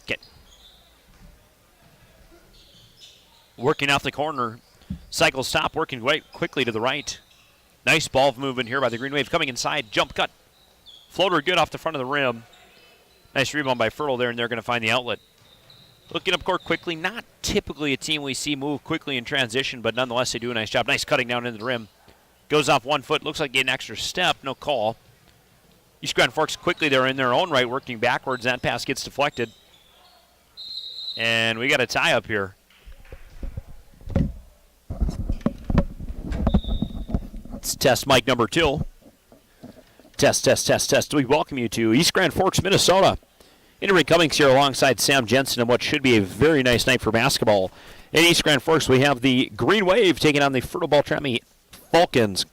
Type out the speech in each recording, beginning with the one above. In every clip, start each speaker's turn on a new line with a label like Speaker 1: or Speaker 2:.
Speaker 1: Get working off the corner. Cycle stop, working quite quickly to the right. Nice ball movement here by the Greenwave. Coming inside, jump cut. Floater good off the front of the rim. Nice rebound by Fertile there, and they're going to find the outlet. Looking up court quickly. Not typically a team we see move quickly in transition, but nonetheless they do a nice job. Nice cutting down into the rim. Goes off 1 foot. Looks like getting an extra step. No call. East Grand Forks quickly. They're in their own right, working backwards. That pass gets deflected. And we got a tie up here. It's test mic number 2. Test, test, test, test. We welcome you to East Grand Forks, Minnesota. Henry Cummings here alongside Sam Jensen in what should be a very nice night for basketball. In East Grand Forks, we have the Greenwave taking on the Fertile-Beltrami Falcons.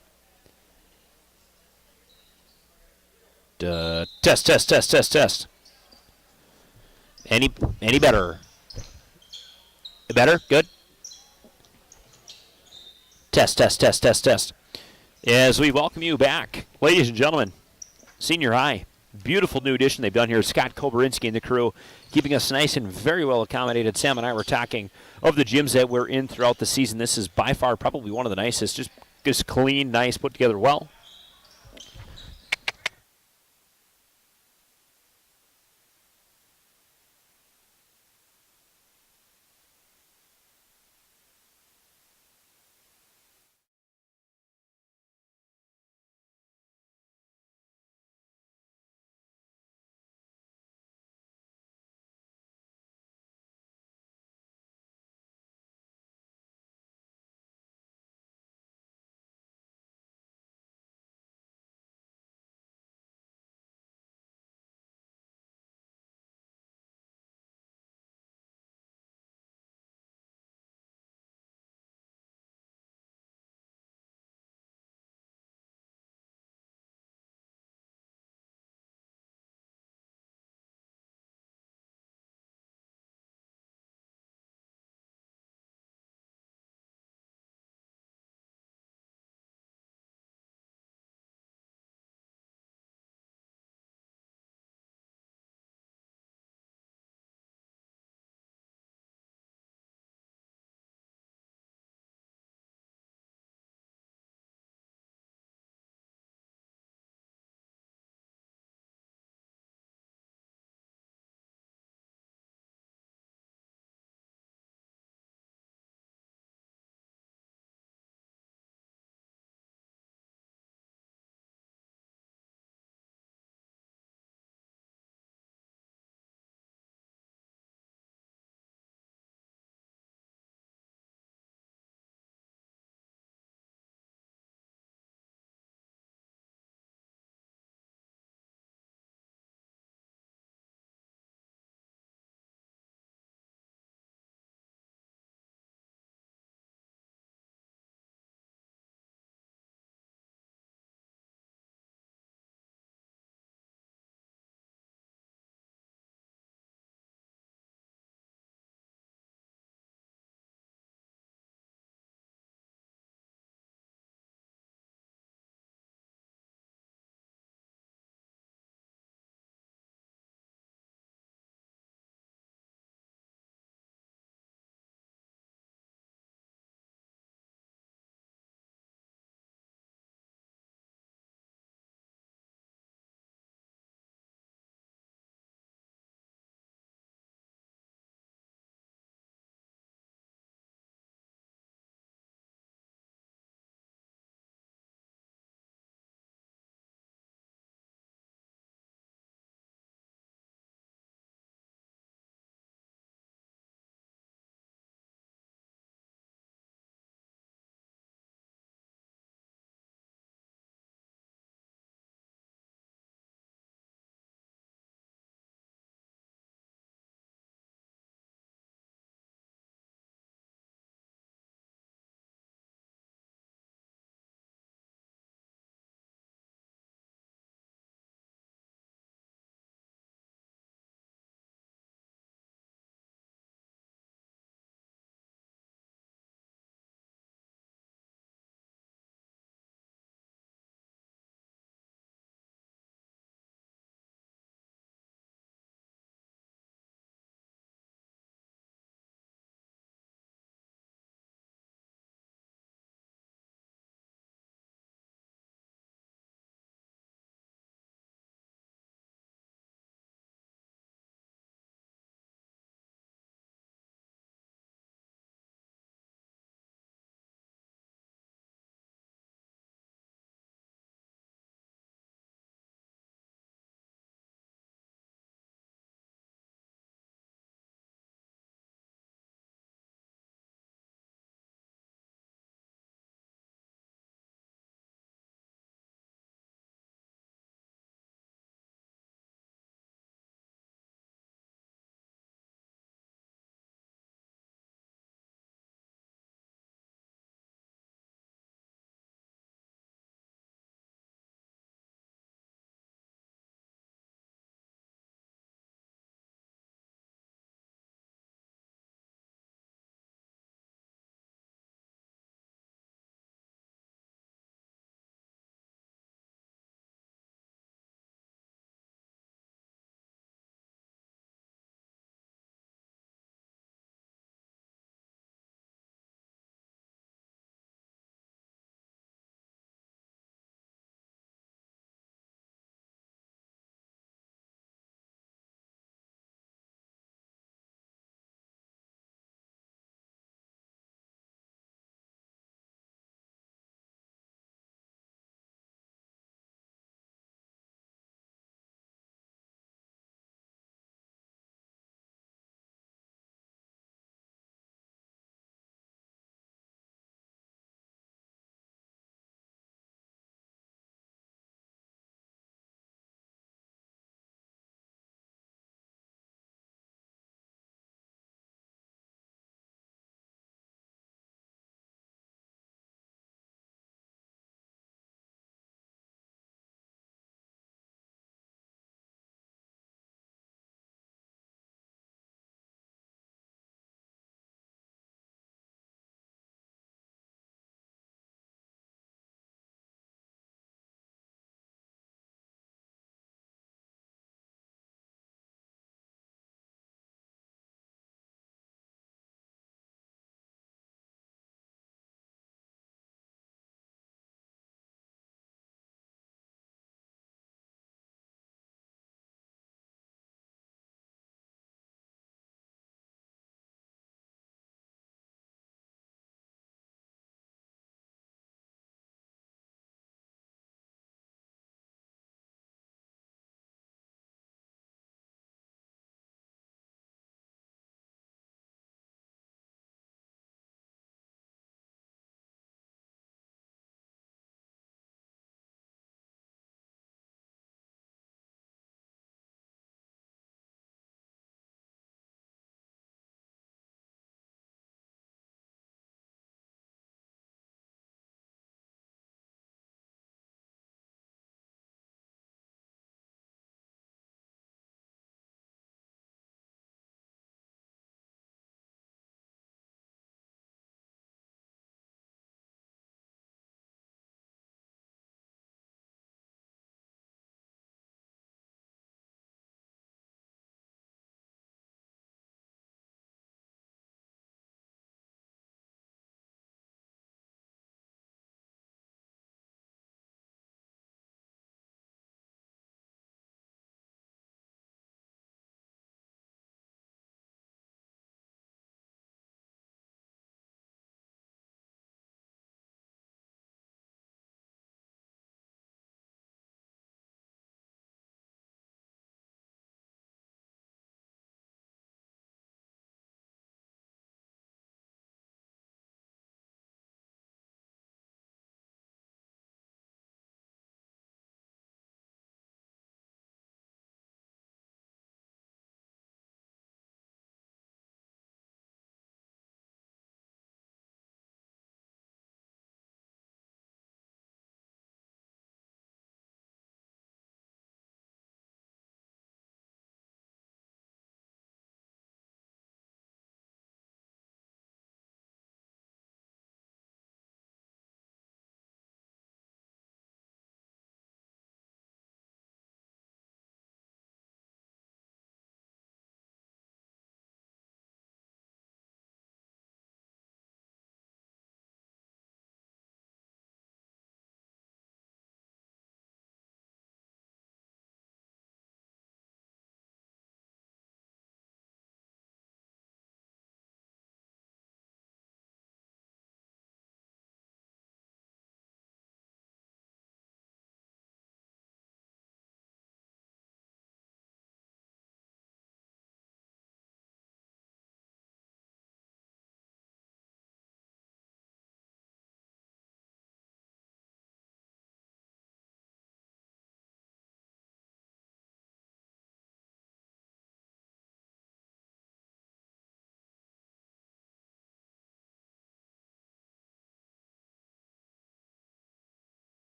Speaker 1: Test, test, test, test, test. Any better? Better? Good. Test, test, test, test, test. As we welcome you back, ladies and gentlemen, senior high. Beautiful new addition they've done here. Scott Koberinsky and the crew keeping us nice and very well accommodated. Sam and I were talking of the gyms that we're in throughout the season. This is by far probably one of the nicest. Just clean, nice, put together well.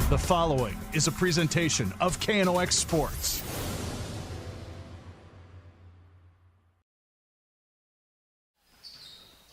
Speaker 2: The following is a presentation of KNOX Sports.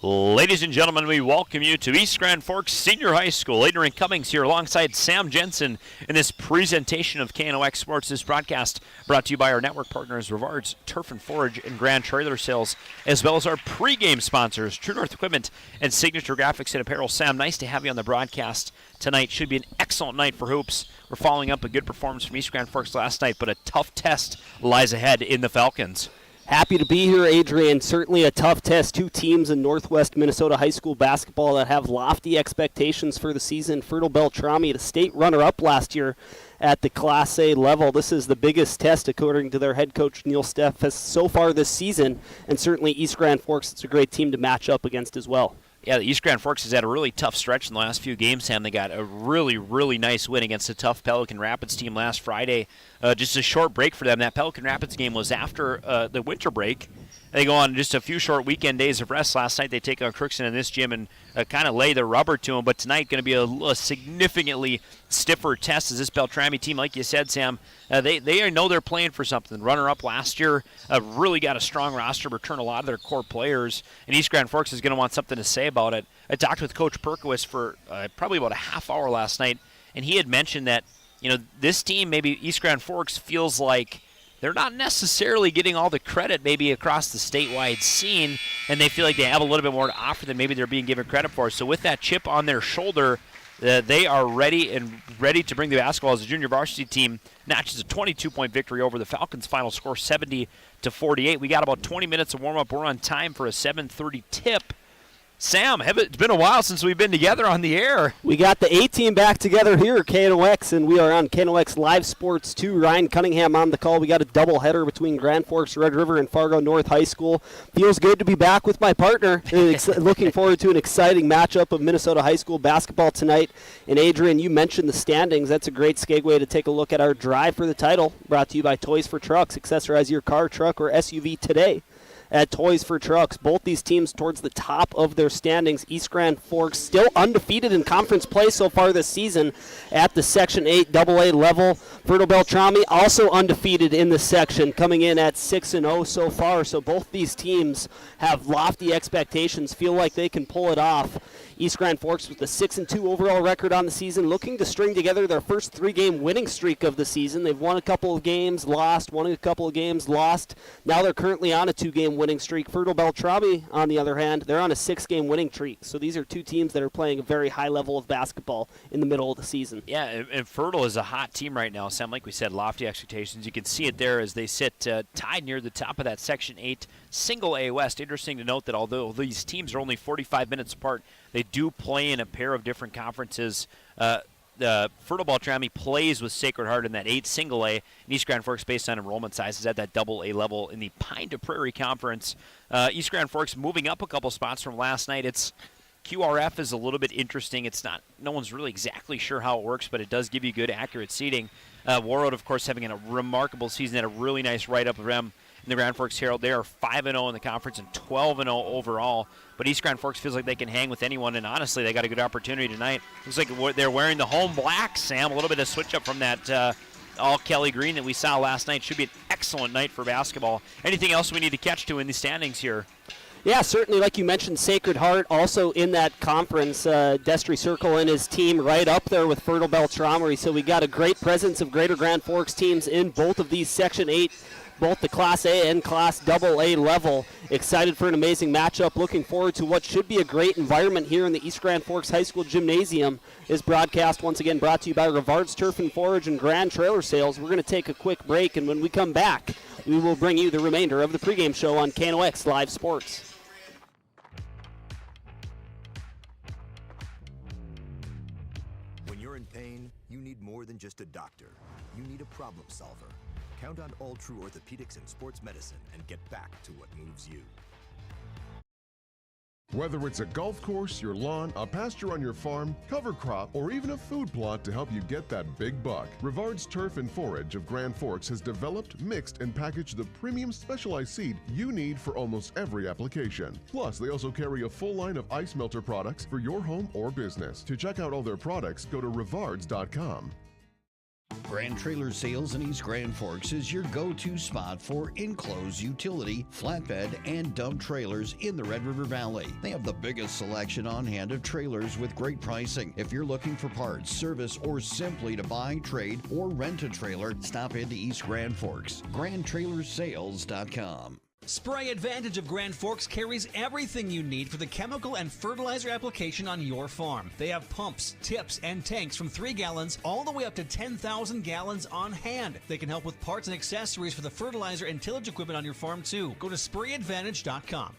Speaker 1: Ladies and gentlemen, we welcome you to East Grand Forks Senior High School. Adrian Cummings here alongside Sam Jensen in this presentation of KNOX Sports. This broadcast brought to you by our network partners, Rivard's Turf and Forage and Grand Trailer Sales, as well as our pregame sponsors, True North Equipment and Signature Graphics and Apparel. Sam, nice to have you on the broadcast tonight. Should be an excellent night for hoops. We're following up a good performance from East Grand Forks last night, but a tough test lies ahead in the Falcons.
Speaker 3: Happy to be here, Adrian. Certainly a tough test. Two teams in Northwest Minnesota high school basketball that have lofty expectations for the season. Fertile-Beltrami, the state runner-up last year at the Class A level. This is the biggest test, according to their head coach, Neil Steffes, so far this season. And certainly East Grand Forks, it's a great team to match up against as well.
Speaker 1: Yeah, the East Grand Forks has had a really tough stretch in the last few games, Sam. They got a really, really nice win against a tough Pelican Rapids team last Friday. Just a short break for them. That Pelican Rapids game was after the winter break. They go on just a few short weekend days of rest. Last night they take on Crookston in this gym and kind of lay the rubber to them. But tonight going to be a significantly stiffer test as this Beltrami team, like you said, Sam, they know they're playing for something. Runner-up last year, really got a strong roster, return a lot of their core players, and East Grand Forks is going to want something to say about it. I talked with Coach Perkowitz for probably about a half hour last night, and he had mentioned that this team, maybe East Grand Forks, feels like they're not necessarily getting all the credit maybe across the statewide scene, and they feel like they have a little bit more to offer than maybe they're being given credit for. So with that chip on their shoulder, they are ready to bring the basketball as a junior varsity team. Notches a 22-point victory over the Falcons. Final score 70-48. We got about 20 minutes of warm-up. We're on time for a 7:30 tip. Sam, it's been a while since we've been together on the air.
Speaker 3: We got the A-team back together here at KNOX, and we are on KNOX Live Sports 2. Ryan Cunningham on the call. We got a doubleheader between Grand Forks, Red River, and Fargo North High School. Feels good to be back with my partner. Looking forward to an exciting matchup of Minnesota high school basketball tonight. And Adrian, you mentioned the standings. That's a great segue to take a look at our drive for the title, brought to you by Toys for Trucks. Accessorize your car, truck, or SUV today at Toys for Trucks. Both these teams towards the top of their standings. East Grand Forks still undefeated in conference play so far this season at the Section 8 AA level. Fertile-Beltrami also undefeated in the section, coming in at 6-0 so far. So both these teams have lofty expectations, feel like they can pull it off. East Grand Forks with a 6-2 overall record on the season, looking to string together their first three-game winning streak of the season. They've won a couple of games, lost, won a couple of games, lost. Now they're currently on a two-game winning streak. Fertile-Beltrami, on the other hand, they're on a 6-game winning streak. So these are two teams that are playing a very high level of basketball in the middle of the season.
Speaker 1: Yeah, and Fertile is a hot team right now, Sam. Like we said, lofty expectations. You can see it there as they sit tied near the top of that Section 8 Single A West. Interesting to note that although these teams are only 45 minutes apart, they do play in a pair of different conferences. Fertile-Beltrami plays with Sacred Heart in that 8 Single A, and East Grand Forks, based on enrollment size, is at that Double A level in the Pine to Prairie Conference. East Grand Forks moving up a couple spots from last night. It's QRF is a little bit interesting. It's not, no one's really exactly sure how it works, but it does give you good, accurate seating. Warroad, of course, having a remarkable season, had a really nice write-up of them in the Grand Forks Herald. They are 5-0 in the conference and 12-0 overall. But East Grand Forks feels like they can hang with anyone, and honestly, they got a good opportunity tonight. Looks like they're wearing the home black, Sam. A little bit of switch up from that all Kelly green that we saw last night. Should be an excellent night for basketball. Anything else we need to catch to in the standings here?
Speaker 3: Yeah, certainly, like you mentioned, Sacred Heart also in that conference. Destry Circle and his team right up there with Fertile-Beltrami. So we got a great presence of Greater Grand Forks teams in both of these Section 8, both the Class A and Class AA level. Excited for an amazing matchup. Looking forward to what should be a great environment here in the East Grand Forks High School Gymnasium. This broadcast, once again, brought to you by Rivard's Turf and Forage and Grand Trailer Sales. We're going to take a quick break, and when we come back, we will bring you the remainder of the pregame show on KNOX Live Sports.
Speaker 4: When you're in pain, you need more than just a doctor. You need a problem solver. Count on All True Orthopedics and Sports Medicine and get back to what moves you.
Speaker 5: Whether it's a golf course, your lawn, a pasture on your farm, cover crop, or even a food plot to help you get that big buck, Rivard's Turf and Forage of Grand Forks has developed, mixed, and packaged the premium specialized seed you need for almost every application. Plus, they also carry a full line of ice melter products for your home or business. To check out all their products, go to rivards.com.
Speaker 6: Grand Trailer Sales in East Grand Forks is your go-to spot for enclosed utility, flatbed, and dump trailers in the Red River Valley. They have the biggest selection on hand of trailers with great pricing. If you're looking for parts, service, or simply to buy, trade, or rent a trailer, stop into East Grand Forks. GrandTrailersSales.com.
Speaker 7: Spray Advantage of Grand Forks carries everything you need for the chemical and fertilizer application on your farm. They have pumps, tips, and tanks from 3 gallons all the way up to 10,000 gallons on hand. They can help with parts and accessories for the fertilizer and tillage equipment on your farm too. Go to sprayadvantage.com.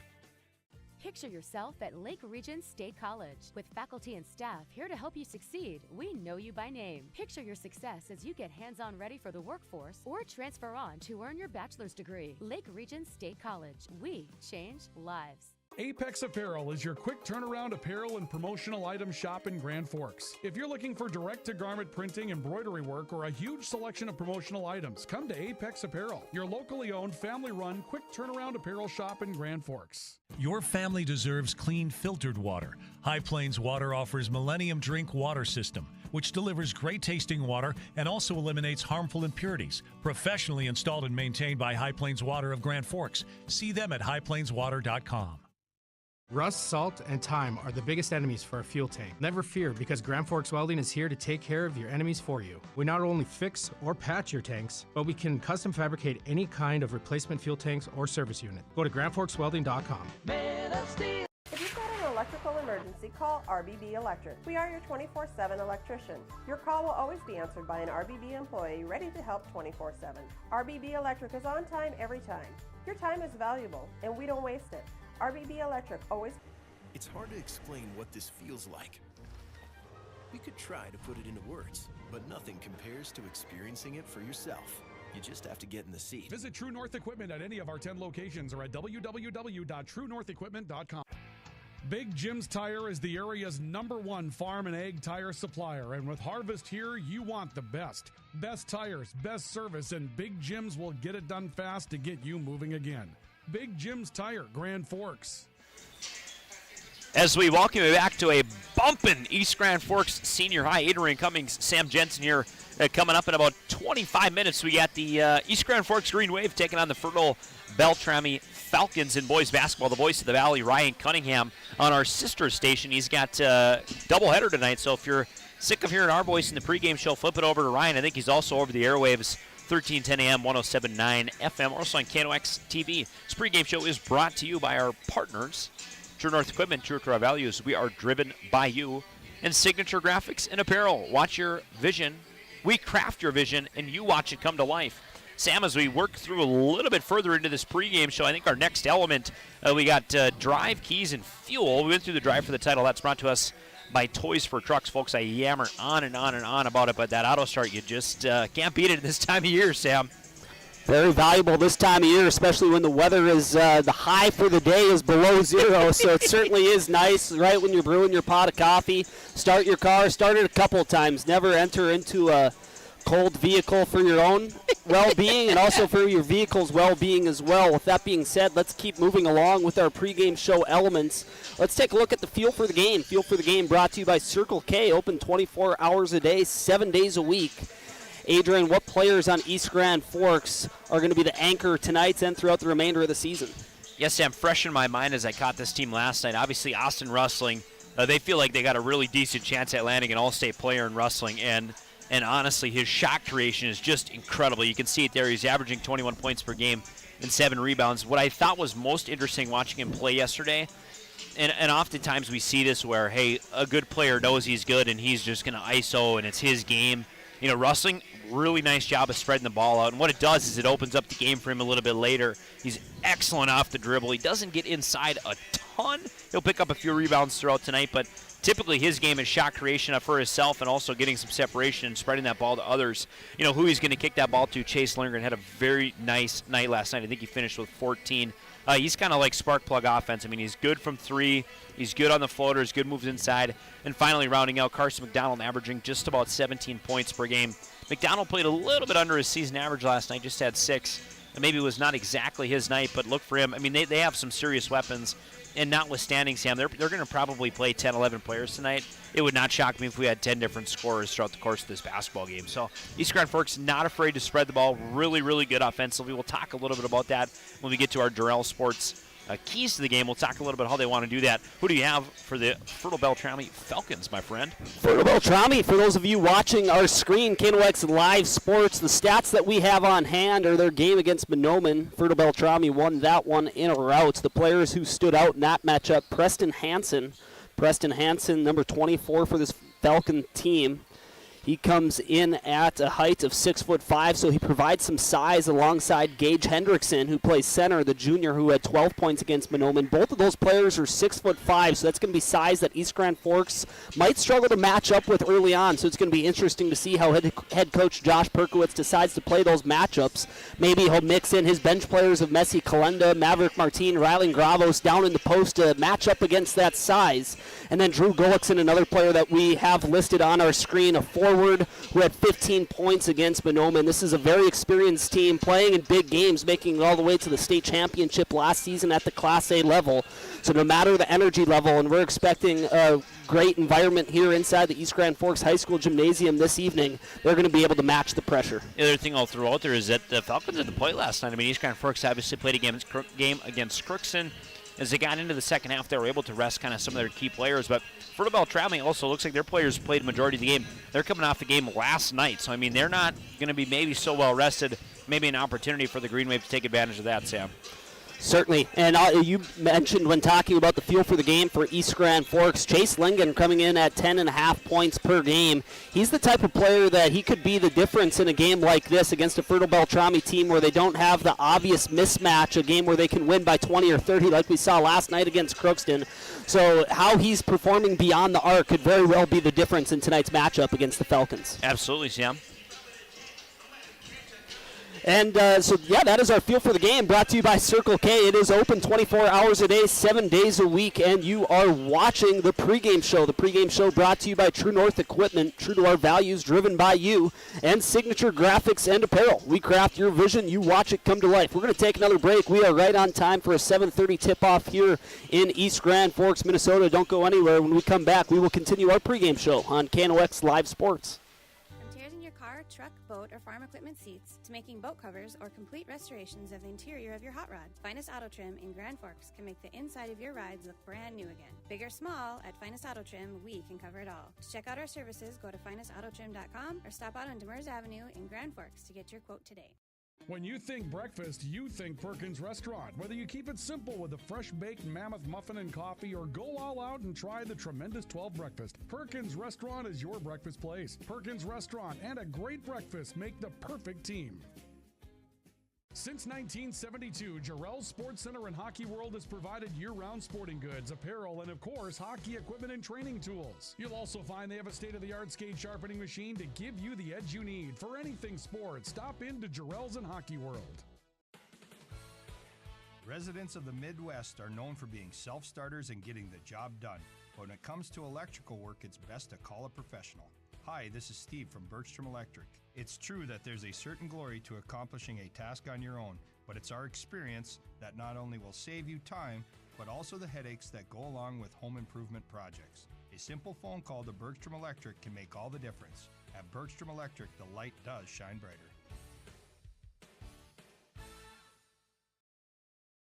Speaker 8: Picture yourself at Lake Region State College. With faculty and staff here to help you succeed, we know you by name. Picture your success as you get hands-on ready for the workforce or transfer on to earn your bachelor's degree. Lake Region State College. We change lives.
Speaker 2: Apex Apparel is your quick turnaround apparel and promotional item shop in Grand Forks. If you're looking for direct-to-garment printing, embroidery work, or a huge selection of promotional items, come to Apex Apparel, your locally owned, family-run, quick turnaround apparel shop in Grand Forks.
Speaker 9: Your family deserves clean, filtered water. High Plains Water offers Millennium Drink Water System, which delivers great-tasting water and also eliminates harmful impurities. Professionally installed and maintained by High Plains Water of Grand Forks. See them at highplainswater.com.
Speaker 10: Rust, salt, and time are the biggest enemies for a fuel tank. Never fear, because Grand Forks Welding is here to take care of your enemies for you. We not only fix or patch your tanks, but we can custom fabricate any kind of replacement fuel tanks or service unit. Go to grandforkswelding.com.
Speaker 11: If you've got an electrical emergency, call RBB Electric. We are your 24/7 electrician. Your call will always be answered by an RBB employee ready to help 24/7. RBB Electric is on time every time. Your time is valuable, and we don't waste it. RBB Electric always...
Speaker 4: It's hard to explain what this feels like. We could try to put it into words, but nothing compares to experiencing it for yourself. You just have to get in the seat.
Speaker 2: Visit True North Equipment at any of our 10 locations or at www.truenorthequipment.com. Big Jim's Tire is the area's #1 farm and ag tire supplier, and with harvest here, you want the best. Best tires, best service, and Big Jim's will get it done fast to get you moving again. Big Jim's Tire, Grand Forks.
Speaker 1: As we welcome you back to a bumping East Grand Forks Senior High. Adrian Cummings, Sam Jensen here. Coming up in about 25 minutes, we got the East Grand Forks Greenwave taking on the Fertile-Beltrami Falcons in boys basketball. The voice of the Valley, Ryan Cunningham, on our sister station. He's got a doubleheader tonight, so if you're sick of hearing our voice in the pregame show, flip it over to Ryan. I think he's also over the airwaves, 1310 AM, 107.9 FM, also on KNOX TV. This pregame show is brought to you by our partners, True North Equipment, true to our values. We are driven by you. And Signature Graphics and Apparel. Watch your vision. We craft your vision, and you watch it come to life. Sam, as we work through a little bit further into this pregame show, I think our next element, we got drive, keys, and fuel. We went through the drive for the title. That's brought to us by Toys for Trucks. Folks, I yammer on and on and on about it, but that auto start, you just can't beat it this time of year, Sam.
Speaker 3: Very valuable this time of year, especially when the weather is, the high for the day is below zero, so it certainly is nice right when you're brewing your pot of coffee. Start your car, start it a couple of times. Never enter into a cold vehicle for your own well-being and also for your vehicle's well-being as well. With that being said, let's keep moving along with our pregame show elements. Let's take a look at the Fuel for the Game. Fuel for the Game brought to you by Circle K, open 24 hours a day, 7 days a week. Adrian, what players on East Grand Forks are going to be the anchor tonight and throughout the remainder of the season?
Speaker 1: Yes, Sam, fresh in my mind as I caught this team last night. Obviously, Austin Rustling, they feel like they got a really decent chance at landing an all-state player in Rustling, and honestly, his shot creation is just incredible. You can see it there. He's averaging 21 points per game and 7 rebounds. What I thought was most interesting watching him play yesterday, and oftentimes we see this where, hey, a good player knows he's good and he's just going to ISO and it's his game. You know, Rustling, really nice job of spreading the ball out. And what it does is it opens up the game for him a little bit later. He's excellent off the dribble. He doesn't get inside a ton. He'll pick up a few rebounds throughout tonight, but typically his game is shot creation for himself and also getting some separation and spreading that ball to others. You know, who he's going to kick that ball to, Chase Lindgren, had a very nice night last night. I think he finished with 14. He's kind of like spark plug offense. I mean, he's good from three. He's good on the floaters, good moves inside. And finally rounding out, Carson McDonald averaging just about 17 points per game. McDonald played a little bit under his season average last night, just had 6. And maybe it was not exactly his night, but look for him. I mean, they have some serious weapons And notwithstanding, Sam, they're going to probably play 10, 11 players tonight. It would not shock me if we had 10 different scorers throughout the course of this basketball game. So East Grand Forks not afraid to spread the ball. Really, really good offensively. We'll talk a little bit about that when we get to our Durrell Sports keys to the game. We'll talk a little bit how they want to do that. Who do you have for the Fertile-Beltrami Falcons, my friend?
Speaker 3: Fertile-Beltrami, for those of you watching our screen, KNOX Live Sports, the stats that we have on hand are their game against Mahnomen. Fertile-Beltrami won that one in a rout. The players who stood out in that matchup, Preston Hansen, number 24 for this Falcon team. He comes in at a height of 6'5", so he provides some size alongside Gage Hendrickson, who plays center, the junior who had 12 points against Mahnomen. Both of those players are 6'5", so that's going to be size that East Grand Forks might struggle to match up with early on. So it's going to be interesting to see how head coach Josh Perkowitz decides to play those matchups. Maybe he'll mix in his bench players of Messi Kalenda, Maverick Martin, Rylan Gravos down in the post to match up against that size. And then Drew Gullickson, another player that we have listed on our screen, a forward who had 15 points against Mahnomen. This is a very experienced team playing in big games, making it all the way to the state championship last season at the Class A level. So no matter the energy level, and we're expecting a great environment here inside the East Grand Forks High School Gymnasium this evening, they're going to be able to match the pressure.
Speaker 1: The other thing I'll throw out there is that the Falcons had the play last night. I mean, East Grand Forks obviously played a game against Crookston. As they got into the second half, they were able to rest kind of some of their key players. But Fertile-Beltrami also looks like their players played a majority of the game. They're coming off the game last night. So, I mean, they're not going to be maybe so well rested. Maybe an opportunity for the Greenwave to take advantage of that, Sam.
Speaker 3: Certainly, and you mentioned when talking about the feel for the game for East Grand Forks, Chase Lingen coming in at 10.5 points per game. He's the type of player that he could be the difference in a game like this against a Fertile-Beltrami team where they don't have the obvious mismatch, a game where they can win by 20 or 30 like we saw last night against Crookston. So how he's performing beyond the arc could very well be the difference in tonight's matchup against the Falcons.
Speaker 1: Absolutely, Sam.
Speaker 3: And that is our feel for the game, brought to you by Circle K. It is open 24 hours a day, 7 days a week, and you are watching the pregame show. The pregame show brought to you by True North Equipment, true to our values, driven by you, and Signature Graphics and Apparel. We craft your vision, you watch it come to life. We're going to take another break. We are right on time for a 7:30 tip-off here in East Grand Forks, Minnesota. Don't go anywhere. When we come back, we will continue our pregame show on KNOX Live Sports.
Speaker 12: Car, truck, boat, or farm equipment seats to making boat covers or complete restorations of the interior of your hot rod. Finest Auto Trim in Grand Forks can make the inside of your rides look brand new again. Big or small, at Finest Auto Trim, we can cover it all. To check out our services, go to finestautotrim.com or stop out on Demers Avenue in Grand Forks to get your quote today.
Speaker 2: When you think breakfast, you think Perkins Restaurant. Whether you keep it simple with a fresh-baked mammoth muffin and coffee or go all out and try the tremendous 12 breakfast, Perkins Restaurant is your breakfast place. Perkins Restaurant and a great breakfast make the perfect team. Since 1972, Jarrell Sports Center and Hockey World has provided year-round sporting goods, apparel, and of course, hockey equipment and training tools. You'll also find they have a state-of-the-art skate sharpening machine to give you the edge you need. For anything sports, stop into Jarrell's and Hockey World.
Speaker 13: Residents of the Midwest are known for being self-starters and getting the job done. But when it comes to electrical work, it's best to call a professional. Hi, this is Steve from Bergstrom Electric. It's true that there's a certain glory to accomplishing a task on your own, but it's our experience that not only will save you time, but also the headaches that go along with home improvement projects. A simple phone call to Bergstrom Electric can make all the difference. At Bergstrom Electric, the light does shine brighter.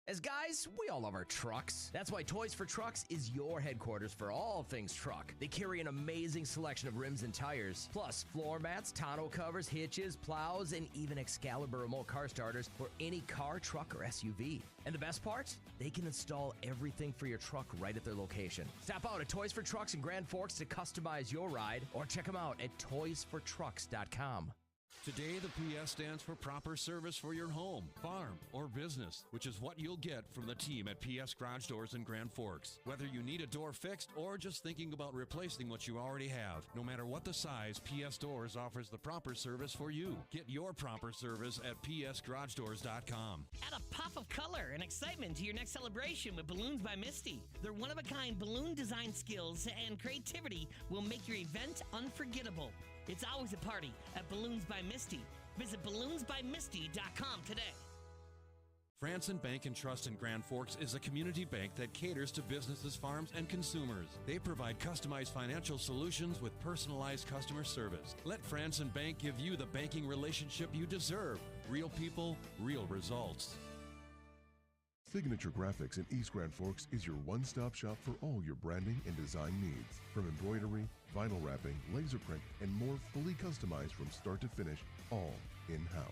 Speaker 14: As guys, we all love our trucks. That's why Toys for Trucks is your headquarters for all things truck. They carry an amazing selection of rims and tires, plus floor mats, tonneau covers, hitches, plows, and even Excalibur remote car starters for any car, truck, or SUV. And the best part? They can install everything for your truck right at their location. Stop out at Toys for Trucks in Grand Forks to customize your ride, or check them out at toysfortrucks.com.
Speaker 15: Today, the PS stands for proper service for your home, farm, or business, which is what you'll get from the team at PS Garage Doors in Grand Forks. Whether you need a door fixed or just thinking about replacing what you already have, no matter what the size, PS Doors offers the proper service for you. Get your proper service at psgaragedoors.com.
Speaker 16: Add a pop of color and excitement to your next celebration with Balloons by Misty. Their one-of-a-kind balloon design skills and creativity will make your event unforgettable. It's always a party at Balloons by Misty. Visit balloonsbymisty.com today.
Speaker 15: Franson Bank and Trust in Grand Forks is a community bank that caters to businesses, farms, and consumers. They provide customized financial solutions with personalized customer service. Let Franson Bank give you the banking relationship you deserve. Real people, real results.
Speaker 5: Signature Graphics in East Grand Forks is your one-stop shop for all your branding and design needs. From embroidery, vinyl wrapping, laser print, and more, fully customized from start to finish, all in-house.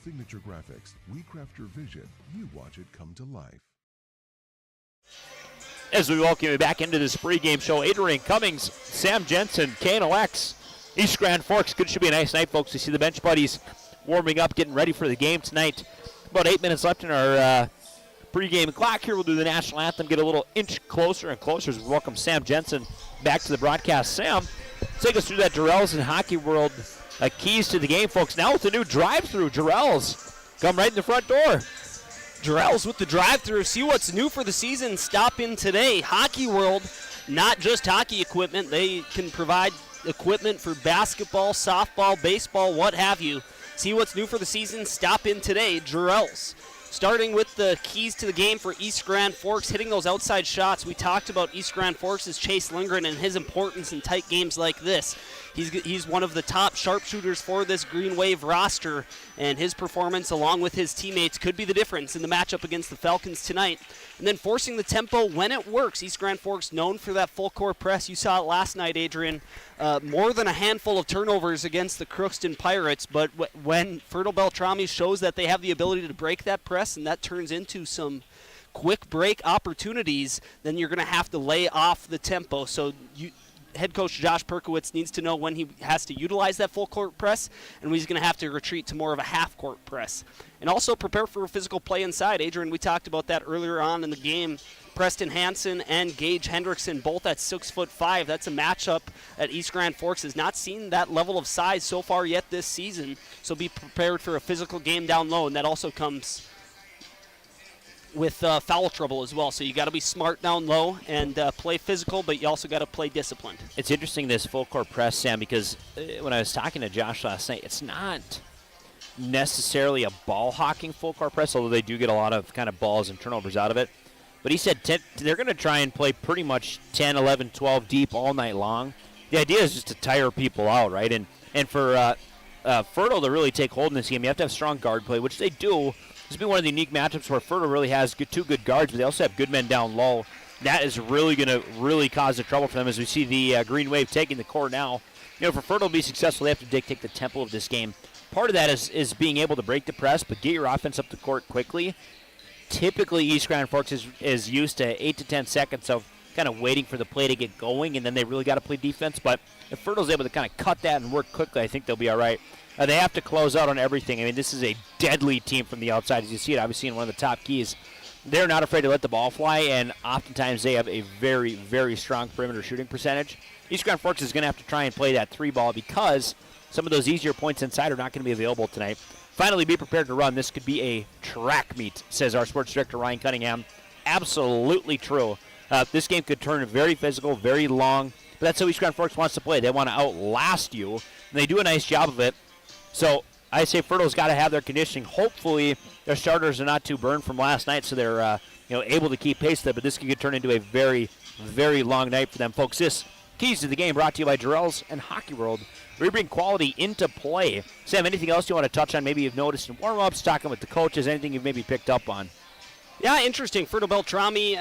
Speaker 5: Signature Graphics. We craft your vision. You watch it come to life.
Speaker 1: As we welcome you back into this pregame show, Adrian Cummings, Sam Jensen, KNOX, East Grand Forks. Should be a nice night, folks. You see the bench buddies warming up, getting ready for the game tonight. About 8 minutes left in our pregame clock here. We'll do the national anthem, get a little inch closer and closer as we welcome Sam Jensen back to the broadcast. Sam, take us through that Jarrell's and Hockey World keys to the game, folks. Now with the new drive-through, Jarrell's come right in the front door.
Speaker 3: Jarrell's with the drive-through. See what's new for the season. Stop in today. Hockey World, not just hockey equipment. They can provide equipment for basketball, softball, baseball, what have you. See what's new for the season. Stop in today. Jarrell's. Starting with the keys to the game for East Grand Forks, hitting those outside shots. We talked about East Grand Forks' Chase Lindgren and his importance in tight games like this. He's one of the top sharpshooters for this Greenwave roster, and his performance along with his teammates could be the difference in the matchup against the Falcons tonight. And then forcing the tempo when it works. East Grand Forks known for that full court press. You saw it last night, Adrian. More than a handful of turnovers against the Crookston Pirates, but when Fertile-Beltrami shows that they have the ability to break that press and that turns into some quick break opportunities, then you're going to have to lay off the tempo. So head coach Josh Perkowitz needs to know when he has to utilize that full court press and when he's going to have to retreat to more of a half court press. And also prepare for physical play inside. Adrian, we talked about that earlier on in the game. Preston Hansen and Gage Hendrickson both at 6'5". That's a matchup that East Grand Forks has not seen that level of size so far yet this season. So be prepared for a physical game down low, and that also comes with foul trouble as well. So you got to be smart down low and play physical, but you also got to play disciplined.
Speaker 1: It's interesting, this full court press, Sam, because when I was talking to Josh last night, it's not necessarily a ball hawking full court press, although they do get a lot of kind of balls and turnovers out of it. But he said they're going to try and play pretty much 10, 11, 12 deep all night long. The idea is just to tire people out, right? And for Fertile to really take hold in this game, you have to have strong guard play, which they do. This has been one of the unique matchups where Fertile really has two good guards, but they also have good men down low. That is really going to really cause the trouble for them as we see the Greenwave taking the court now. You know, for Fertile to be successful, they have to dictate the tempo of this game. Part of that is being able to break the press, but get your offense up the court quickly. Typically, East Grand Forks is used to 8 to 10 seconds of kind of waiting for the play to get going, and then they really got to play defense. But if Fertile's able to kind of cut that and work quickly, I think they'll be all right. They have to close out on everything. I mean, this is a deadly team from the outside. As you see it, obviously, in one of the top keys. They're not afraid to let the ball fly, and oftentimes they have a very, very strong perimeter shooting percentage. East Grand Forks is going to have to try and play that three ball because some of those easier points inside are not going to be available tonight. Finally, be prepared to run. This could be a track meet, says our sports director, Ryan Cunningham. Absolutely true. This game could turn very physical, very long, but that's how East Grand Forks wants to play. They want to outlast you, and they do a nice job of it. So I say Fertile's got to have their conditioning. Hopefully, their starters are not too burned from last night, so they're able to keep pace there, but this could turn into a very, very long night for them. Folks, this Keys to the Game brought to you by Jarrell's and Hockey World. We bring quality into play. Sam, anything else you want to touch on? Maybe you've noticed in warm-ups, talking with the coaches, anything you've maybe picked up on?
Speaker 3: Yeah, interesting. Fertile-Beltrami,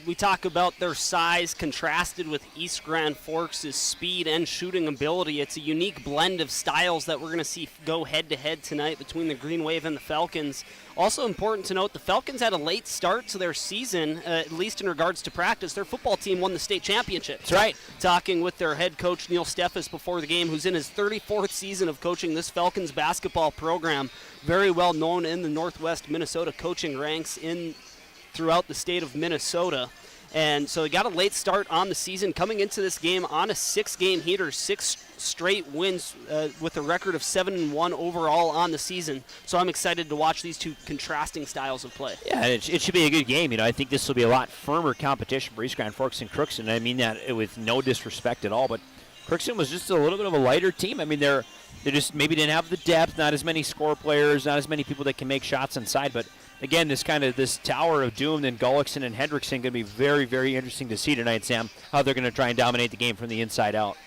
Speaker 3: we talk about their size contrasted with East Grand Forks' speed and shooting ability. It's a unique blend of styles that we're going to see go head-to-head tonight between the Greenwave and the Falcons. Also important to note, the Falcons had a late start to their season, at least in regards to practice. Their football team won the state championship.
Speaker 1: That's right.
Speaker 3: Talking with their head coach, Neil Steffes, before the game, who's in his 34th season of coaching this Falcons basketball program. Very well known in the Northwest Minnesota coaching ranks throughout the state of Minnesota. And so they got a late start on the season, coming into this game on a 6-game heater, 6 straight wins with a record of 7-1 overall on the season. So I'm excited to watch these two contrasting styles of play.
Speaker 1: Yeah, it should be a good game. I think this will be a lot firmer competition for East Grand Forks and Crookston. I mean that with no disrespect at all, but Crookston was just a little bit of a lighter team. I mean, they just maybe didn't have the depth, not as many score players, not as many people that can make shots inside, but again, this tower of doom, and Gullickson and Hendrickson going to be very, very interesting to see tonight, Sam, how they're going to try and dominate the game from the inside out.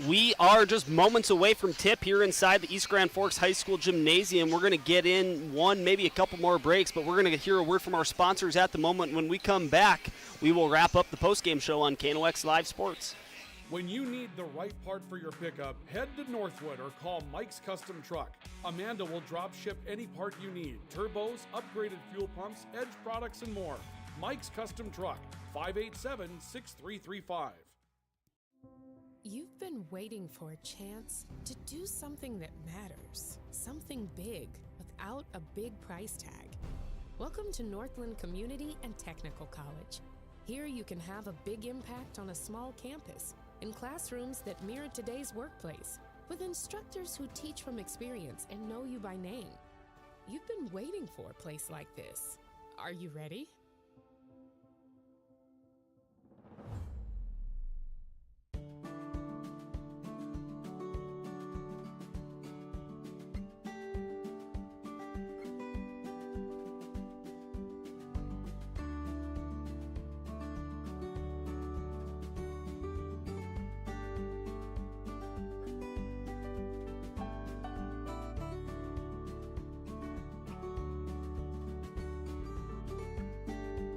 Speaker 3: We are just moments away from tip here inside the East Grand Forks High School Gymnasium. We're going to get in one, maybe a couple more breaks, but we're going to hear a word from our sponsors at the moment. When we come back, we will wrap up the postgame show on KNOX Live Sports.
Speaker 2: When you need the right part for your pickup, head to Northwood or call Mike's Custom Truck. Amanda will drop ship any part you need. Turbos, upgraded fuel pumps, Edge products, and more. Mike's Custom Truck, 587-6335.
Speaker 17: You've been waiting for a chance to do something that matters, something big without a big price tag. Welcome to Northland Community and Technical College. Here you can have a big impact on a small campus, in classrooms that mirror today's workplace, with instructors who teach from experience and know you by name. You've been waiting for a place like this. Are you ready?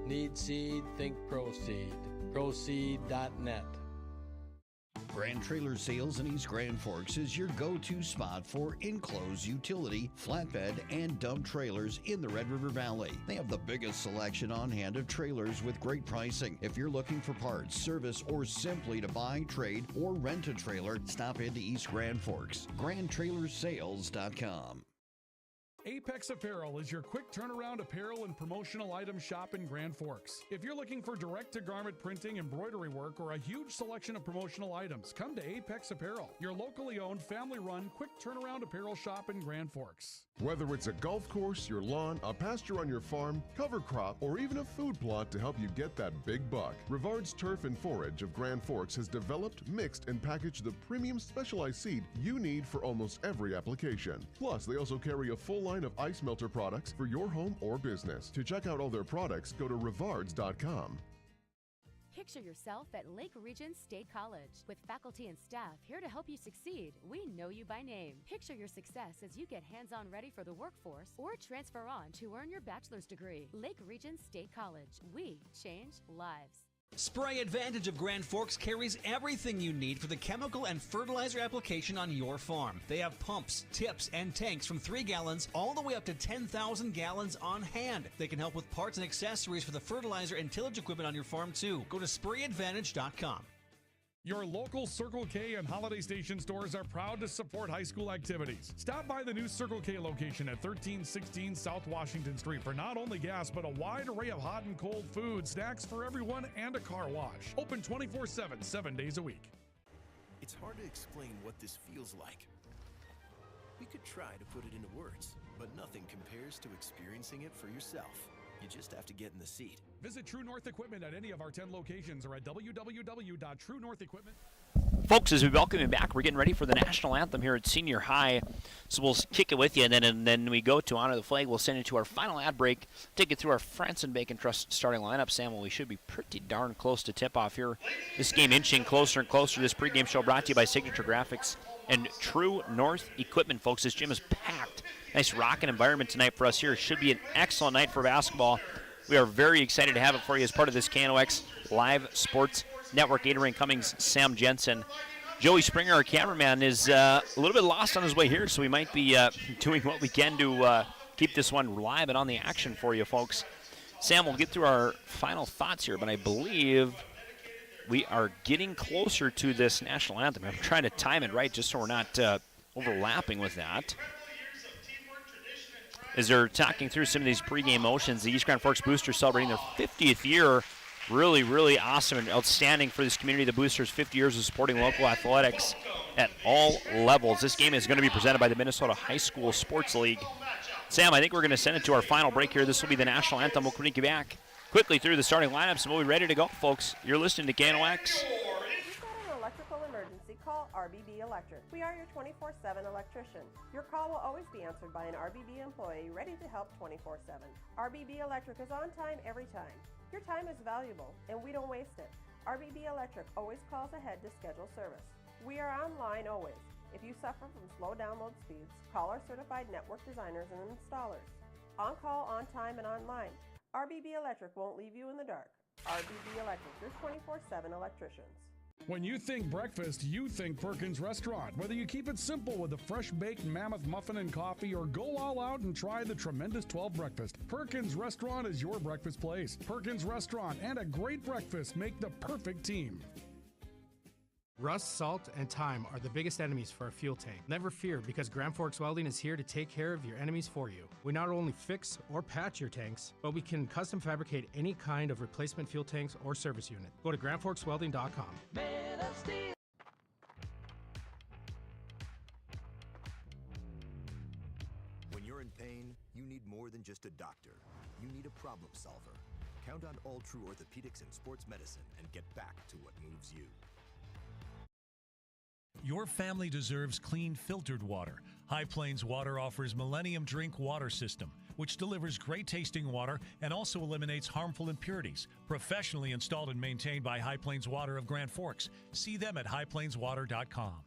Speaker 18: Need seed, think Proseed. Proseed.net.
Speaker 6: Grand Trailer Sales in East Grand Forks is your go-to spot for enclosed utility, flatbed, and dump trailers in the Red River Valley. They have the biggest selection on hand of trailers with great pricing. If you're looking for parts, service, or simply to buy, trade, or rent a trailer, stop into East Grand Forks. GrandTrailersSales.com.
Speaker 2: Apex Apparel is your quick turnaround apparel and promotional item shop in Grand Forks. If you're looking for direct-to-garment printing, embroidery work, or a huge selection of promotional items, come to Apex Apparel, your locally owned, family-run, quick turnaround apparel shop in Grand Forks.
Speaker 5: Whether it's a golf course, your lawn, a pasture on your farm, cover crop, or even a food plot to help you get that big buck, Rivard's Turf and Forage of Grand Forks has developed, mixed, and packaged the premium specialized seed you need for almost every application. Plus, they also carry a full line of ice melter products for your home or business. To check out all their products, go to rivards.com.
Speaker 8: Picture yourself at Lake Region State College with faculty and staff here to help you succeed. We know you by name. Picture your success as you get hands-on ready for the workforce or transfer on to earn your bachelor's degree. Lake Region State College. We change lives.
Speaker 7: Spray Advantage of Grand Forks carries everything you need for the chemical and fertilizer application on your farm. They have pumps, tips, and tanks from 3 gallons all the way up to 10,000 gallons on hand. They can help with parts and accessories for the fertilizer and tillage equipment on your farm too. Go to sprayadvantage.com.
Speaker 2: Your local Circle K and Holiday Station stores are proud to support high school activities. Stop by the new Circle K location at 1316 South Washington Street for not only gas, but a wide array of hot and cold food, snacks for everyone, and a car wash. Open 24/7, 7 days a week.
Speaker 19: It's hard to explain what this feels like. We could try to put it into words, but nothing compares to experiencing it for yourself. You just have to get in the seat.
Speaker 2: Visit True North Equipment at any of our 10 locations or at www.truenorthequipment.
Speaker 1: Folks, as we welcome you back, we're getting ready for the national anthem here at Senior High. So we'll kick it with you, and then we go to honor the flag. We'll send you to our final ad break, take you through our France and Bacon Trust starting lineup. Sam, we should be pretty darn close to tip-off here. This game inching closer and closer. This pregame show brought to you by Signature Graphics and True North Equipment, folks. This gym is packed. Nice rocking environment tonight for us here. It should be an excellent night for basketball. We are very excited to have it for you as part of this KNOX Live Sports Network. Adrian Cummings, Sam Jensen. Joey Springer, our cameraman, is a little bit lost on his way here, so we might be doing what we can to keep this one live and on the action for you, folks. Sam, we'll get through our final thoughts here, but I believe we are getting closer to this national anthem. I'm trying to time it right just so we're not overlapping with that. As they're talking through some of these pregame motions, the East Grand Forks Boosters celebrating their 50th year. Really, really awesome and outstanding for this community. The Boosters, 50 years of supporting local athletics at all levels. This game is going to be presented by the Minnesota High School Sports League. Sam, I think we're going to send it to our final break here. This will be the national anthem. We'll bring you back quickly through the starting lineups, and we'll be ready to go, folks. You're listening to KNOX.
Speaker 11: If you've got an electrical emergency, call RBB Electric. We are your 24/7 electrician. Your call will always be answered by an RBB employee ready to help 24/7. RBB Electric is on time every time. Your time is valuable, and we don't waste it. RBB Electric always calls ahead to schedule service. We are online always. If you suffer from slow download speeds, call our certified network designers and installers. On call, on time, and online. RBB Electric won't leave you in the dark. RBB Electric, your 24/7 electricians.
Speaker 2: When you think breakfast, you think Perkins Restaurant. Whether you keep it simple with a fresh-baked mammoth muffin and coffee or go all out and try the tremendous 12 breakfast, Perkins Restaurant is your breakfast place. Perkins Restaurant and a great breakfast make the perfect team.
Speaker 10: Rust, salt, and time are the biggest enemies for a fuel tank. Never fear, because Grand Forks Welding is here to take care of your enemies for you. We not only fix or patch your tanks, but we can custom fabricate any kind of replacement fuel tanks or service unit. Go to grandforkswelding.com.
Speaker 4: When you're in pain, you need more than just a doctor. You need a problem solver. Count on All True Orthopedics and Sports Medicine and get back to what moves you.
Speaker 9: Your family deserves clean, filtered water. High Plains Water offers Millennium Drink Water System, which delivers great tasting water and also eliminates harmful impurities. Professionally installed and maintained by High Plains Water of Grand Forks. See them at highplainswater.com.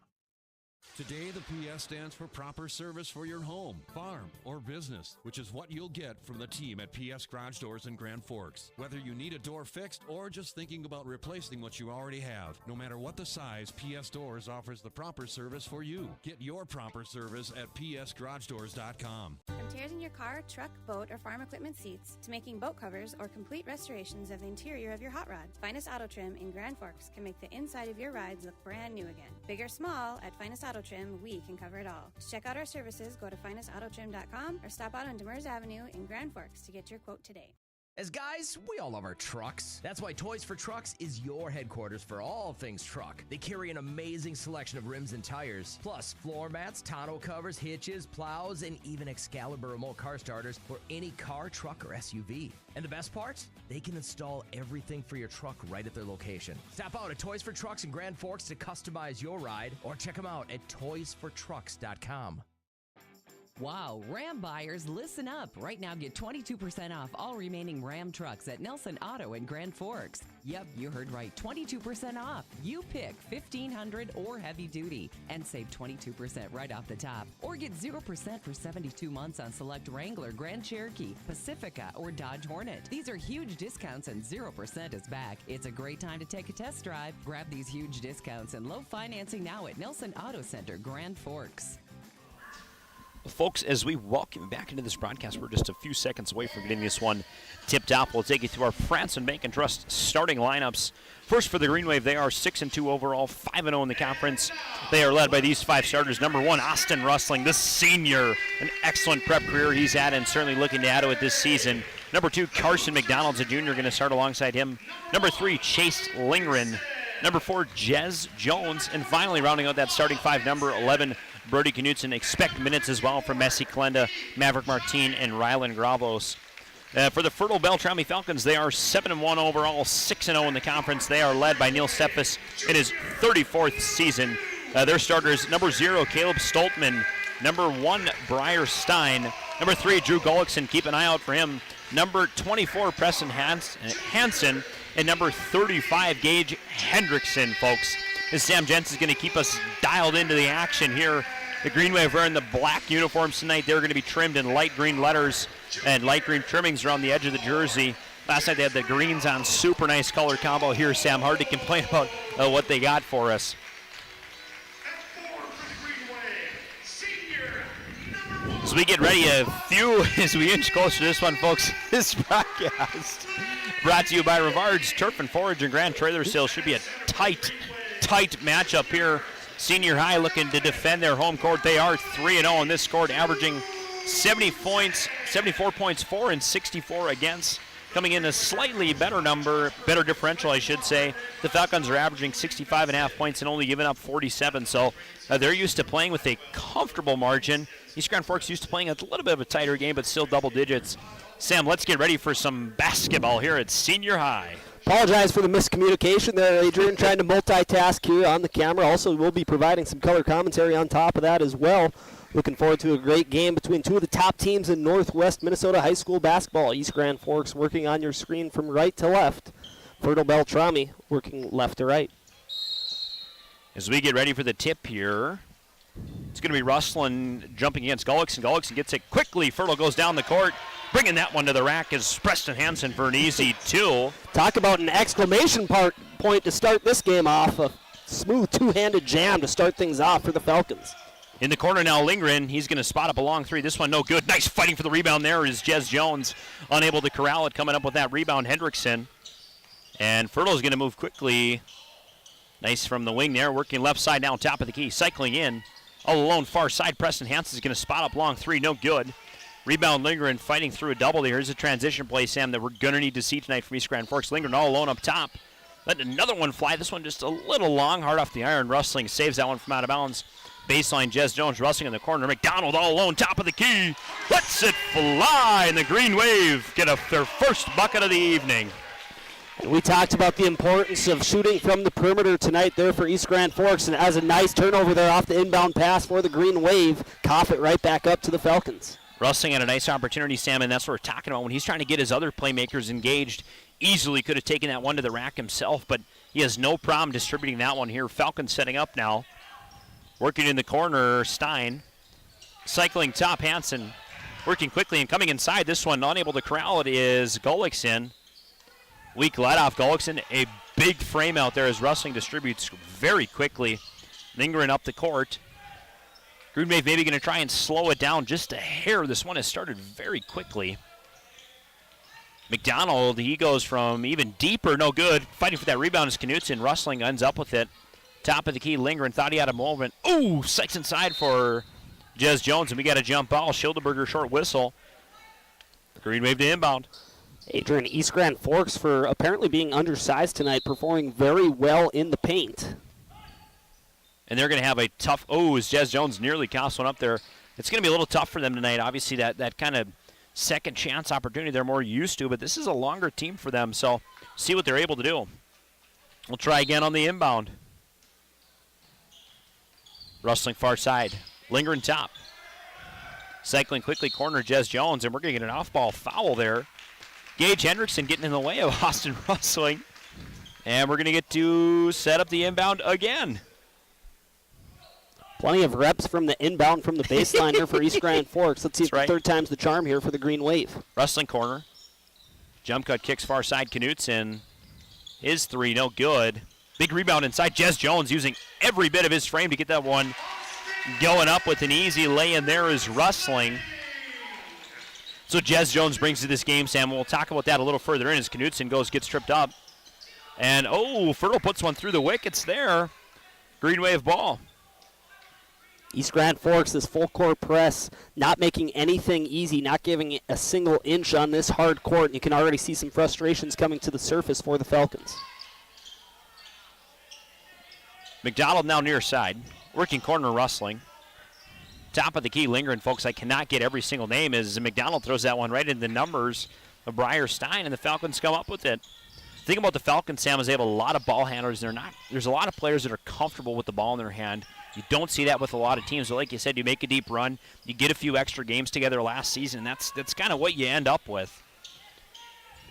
Speaker 15: Today, the PS stands for proper service for your home, farm, or business, which is what you'll get from the team at PS Garage Doors in Grand Forks. Whether you need a door fixed or just thinking about replacing what you already have, no matter what the size, PS Doors offers the proper service for you. Get your proper service at psgaragedoors.com.
Speaker 12: From tears in your car, truck, boat, or farm equipment seats to making boat covers or complete restorations of the interior of your hot rod, Finest Auto Trim in Grand Forks can make the inside of your rides look brand new again. Big or small, at Finest Auto Trim, we can cover it all. To check out our services, go to finestautotrim.com or stop out on Demers Avenue in Grand Forks to get your quote today.
Speaker 14: As guys, we all love our trucks. That's why Toys for Trucks is your headquarters for all things truck. They carry an amazing selection of rims and tires, plus floor mats, tonneau covers, hitches, plows, and even Excalibur remote car starters for any car, truck, or SUV. And the best part? They can install everything for your truck right at their location. Stop out at Toys for Trucks in Grand Forks to customize your ride, or check them out at toysfortrucks.com.
Speaker 20: Wow, Ram buyers, listen up. Right now, get 22% off all remaining Ram trucks at Nelson Auto in Grand Forks. Yep, you heard right, 22% off. You pick 1500 or heavy duty and save 22% right off the top. Or get 0% for 72 months on select Wrangler, Grand Cherokee, Pacifica, or Dodge Hornet. These are huge discounts and 0% is back. It's a great time to take a test drive. Grab these huge discounts and low financing now at Nelson Auto Center, Grand Forks.
Speaker 1: Folks, as we welcome back into this broadcast, we're just a few seconds away from getting this one tipped off. We'll take you through our France and Bank and Trust starting lineups. First for the Greenwave, they are 6-2 overall, 5-0 in the conference. They are led by these five starters. Number 1, Austin Rustling, this senior, an excellent prep career he's had and certainly looking to add to it this season. Number 2, Carson McDonald's a junior, going to start alongside him. Number 3, Chase Lingren. Number 4, Jez Jones. And finally, rounding out that starting five, number 11, Brody Knutson. Expect minutes as well from Messi Kalenda, Maverick Martin, and Rylan Gravos. For the Fertile-Beltrami Falcons, they are 7-1 overall, 6-0 in the conference. They are led by Neil Steffes in his 34th season. Their starters, number 0, Caleb Stoltman. Number 1, Briar Stein. Number 3, Drew Gullickson. Keep an eye out for him. Number 24, Preston Hansen. And number 35, Gage Hendrickson, folks. As Sam Jensen's going to keep us dialed into the action here. The Greenwave wearing the black uniforms tonight. They're going to be trimmed in light green letters and light green trimmings around the edge of the jersey. Last night they had the greens on. Super nice color combo here, Sam. Hard to complain about what they got for us. As we get ready, as we inch closer to this one, folks, this broadcast brought to you by Rivard's Turf and Forage and Grand Trailer Sales. Should be a tight matchup here. Senior High looking to defend their home court. They are 3-0 in this court, averaging 74 points for and 64 against. Coming in a slightly better differential, I should say. The Falcons are averaging 65.5 points and only giving up 47, so they're used to playing with a comfortable margin. East Grand Forks used to playing a little bit of a tighter game, but still double digits. Sam, let's get ready for some basketball here at Senior High.
Speaker 3: Apologize for the miscommunication there, Adrian. Trying to multitask here on the camera. Also, we'll be providing some color commentary on top of that as well. Looking forward to a great game between two of the top teams in Northwest Minnesota high school basketball. East Grand Forks working on your screen from right to left. Fertile-Beltrami working left to right.
Speaker 1: As we get ready for the tip here, it's going to be Rustlin jumping against Gullickson. Gullickson gets it quickly. Fertile goes down the court. Bringing that one to the rack is Preston Hansen for an easy 2.
Speaker 3: Talk about an exclamation point to start this game off. A smooth two-handed jam to start things off for the Falcons.
Speaker 1: In the corner now, Lindgren. He's going to spot up a long 3. This one no good. Nice fighting for the rebound there is Jez Jones. Unable to corral it. Coming up with that rebound, Hendrickson. And Fertile's going to move quickly. Nice from the wing there. Working left side now, top of the key. Cycling in. All alone, far side. Preston Hansen's going to spot up long 3. No good. Rebound, Lindgren fighting through a double. Here's a transition play, Sam, that we're going to need to see tonight from East Grand Forks. Lindgren all alone up top. Let another one fly. This one just a little long. Hard off the iron. Rustling saves that one from out of bounds. Baseline, Jez Jones rustling in the corner. McDonald all alone, top of the key. Lets it fly, and the Greenwave get their first bucket of the evening.
Speaker 3: We talked about the importance of shooting from the perimeter tonight there for East Grand Forks, and as a nice turnover there off the inbound pass for the Greenwave. Cough it right back up to the Falcons.
Speaker 1: Rustling had a nice opportunity, Sam, and that's what we're talking about. When he's trying to get his other playmakers engaged, easily could have taken that one to the rack himself, but he has no problem distributing that one here. Falcons setting up now. Working in the corner, Stein. Cycling top, Hansen. Working quickly and coming inside. This one unable to corral it is Gullickson. Weak let off Gullickson. A big frame out there as Rustling distributes very quickly. Lingering up the court. Greenwave maybe going to try and slow it down just a hair. This one has started very quickly. McDonald, he goes from even deeper, no good. Fighting for that rebound is Knutson. Rustling ends up with it. Top of the key, Lindgren thought he had a moment. Ooh, Sykes inside for Jez Jones, and we got a jump ball. Schildeberger short whistle. Greenwave to inbound.
Speaker 3: Adrian, East Grand Forks for apparently being undersized tonight, performing very well in the paint.
Speaker 1: And they're going to have a tough, as Jez Jones nearly costs one up there. It's going to be a little tough for them tonight. Obviously, that kind of second chance opportunity they're more used to, but this is a longer team for them, so see what they're able to do. We'll try again on the inbound. Rustling far side. Lingering top. Cycling quickly, corner Jez Jones, and we're going to get an off-ball foul there. Gage Hendrickson getting in the way of Austin Rustling. And we're going to get to set up the inbound again.
Speaker 3: Plenty of reps from the inbound from the baseline here for East Grand Forks. Let's see if the third time's the charm here for the Greenwave.
Speaker 1: Rustling corner. Jump cut kicks far side. Knutson. His 3, no good. Big rebound inside. Jez Jones using every bit of his frame to get that one going up with an easy lay-in there is Rustling. So Jez Jones brings to this game, Sam. We'll talk about that a little further in as Knutson gets tripped up. And, Fertile puts one through the wickets there. Greenwave ball.
Speaker 3: East Grand Forks, this full court press, not making anything easy, not giving it a single inch on this hard court. You can already see some frustrations coming to the surface for the Falcons.
Speaker 1: McDonald now near side. Working corner, Rustling. Top of the key, Lindgren, folks. I cannot get every single name as McDonald throws that one right into the numbers of Briar Stein, and the Falcons come up with it. The thing about the Falcons, Sam, is they have a lot of ball handlers. There's a lot of players that are comfortable with the ball in their hand. You don't see that with a lot of teams. But like you said, you make a deep run, you get a few extra games together last season, and that's kind of what you end up with.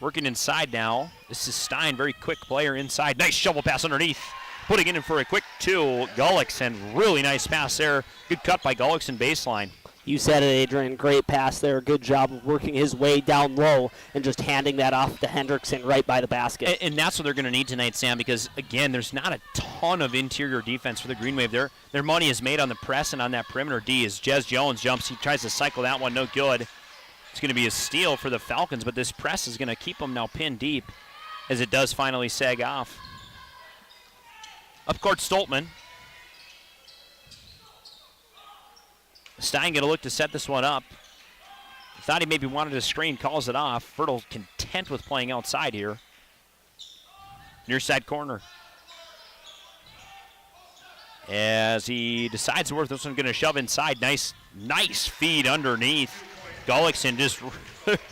Speaker 1: Working inside now. This is Stein, very quick player inside. Nice shovel pass underneath. Putting it in for a quick 2, Gullickson. Really nice pass there. Good cut by Gullickson baseline.
Speaker 3: You said it, Adrian. Great pass there. Good job of working his way down low and just handing that off to Hendrickson right by the basket.
Speaker 1: And that's what they're going to need tonight, Sam, because, again, there's not a ton of interior defense for the Greenwave. Their money is made on the press and on that perimeter D as Jez Jones jumps. He tries to cycle that one. No good. It's going to be a steal for the Falcons, but this press is going to keep them now pinned deep as it does finally sag off. Up court, Stoltman. Stein going to look to set this one up. Thought he maybe wanted a screen, calls it off. Fertile content with playing outside here. Near side corner. As he decides where this one's going to shove inside. Nice feed underneath. Gullickson just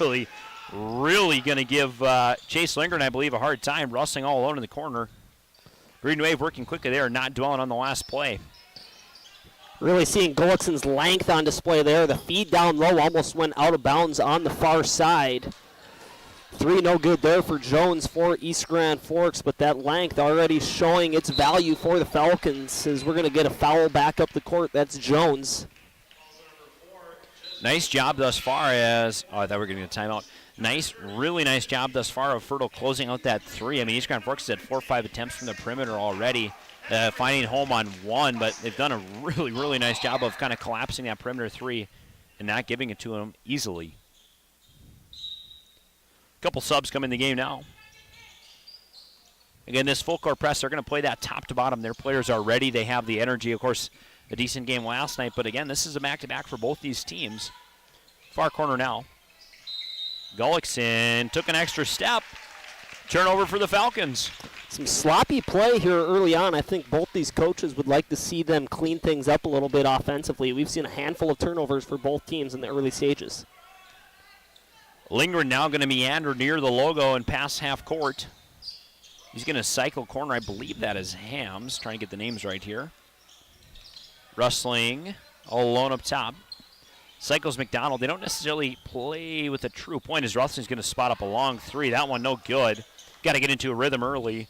Speaker 1: really really going to give Chase Lindgren, I believe, a hard time, rustling all alone in the corner. Greenwave working quickly there, not dwelling on the last play.
Speaker 3: Really seeing Gullickson's length on display there. The feed down low almost went out of bounds on the far side. 3 no good there for Jones for East Grand Forks, but that length already showing its value for the Falcons as we're going to get a foul back up the court. That's Jones.
Speaker 1: Nice job thus far as, I thought we were going to get a timeout. Really nice job thus far of Fertile closing out that 3. I mean, East Grand Forks has had 4 or 5 attempts from the perimeter already, finding home on 1, but they've done a really nice job of kind of collapsing that perimeter 3 and not giving it to them easily. Couple subs come in the game now. Again, this full court press, they're going to play that top to bottom. Their players are ready. They have the energy. Of course, a decent game last night, but again, this is a back-to-back for both these teams. Far corner now. Gullickson took an extra step. Turnover for the Falcons.
Speaker 3: Some sloppy play here early on. I think both these coaches would like to see them clean things up a little bit offensively. We've seen a handful of turnovers for both teams in the early stages.
Speaker 1: Lindgren now going to meander near the logo and pass half court. He's going to cycle corner. I believe that is Hams. Trying to get the names right here. Rustling all alone up top. Cycles McDonald. They don't necessarily play with a true point as Rustling's going to spot up a long 3. That one no good. Got to get into a rhythm early.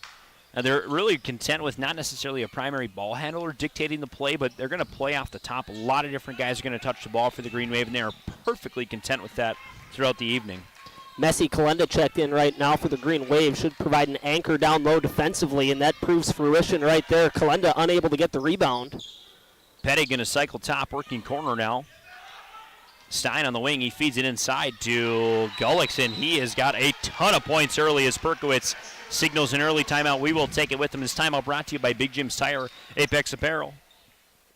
Speaker 1: And they're really content with not necessarily a primary ball handler dictating the play, but they're going to play off the top. A lot of different guys are going to touch the ball for the Greenwave, and they are perfectly content with that throughout the evening.
Speaker 3: Messi Kalenda checked in right now for the Green Wave. Should provide an anchor down low defensively, and that proves fruition right there. Kalenda unable to get the rebound.
Speaker 1: Petty going to cycle top, working corner now. Stein on the wing. He feeds it inside to Gullickson. He has got a ton of points early as Perkowitz signals an early timeout. We will take it with him. This timeout brought to you by Big Jim's Tire, Apex Apparel.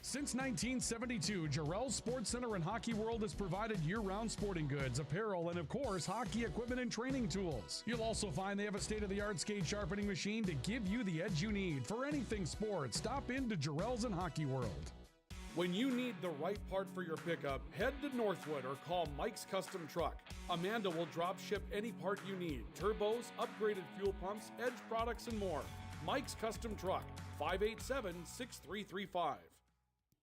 Speaker 2: Since 1972, Jarrell Sports Center and Hockey World has provided year-round sporting goods, apparel, and of course, hockey equipment and training tools. You'll also find they have a state-of-the-art skate sharpening machine to give you the edge you need. For anything sports, stop into Jarrell's and Hockey World. When you need the right part for your pickup, head to Northwood or call Mike's Custom Truck. Amanda will drop ship any part you need. Turbos, upgraded fuel pumps, edge products, and more. Mike's Custom Truck, 587-6335.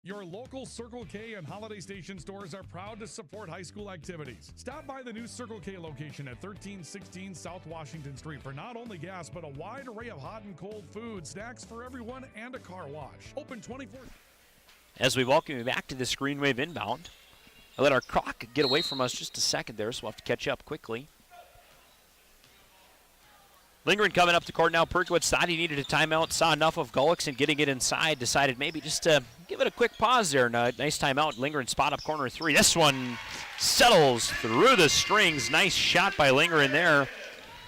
Speaker 2: Your local Circle K and Holiday Station stores are proud to support high school activities. Stop by the new Circle K location at 1316 South Washington Street for not only gas, but a wide array of hot and cold food, snacks for everyone, and a car wash. Open 24.
Speaker 1: As we welcome you back to this Greenwave inbound, I let our clock get away from us just a second there, so we'll have to catch up quickly. Lindgren coming up the court now. Perkowitz thought he needed a timeout, saw enough of Gullickson getting it inside, decided maybe just to give it a quick pause there. Nice timeout. Lindgren spot up corner 3. This one settles through the strings. Nice shot by Lindgren there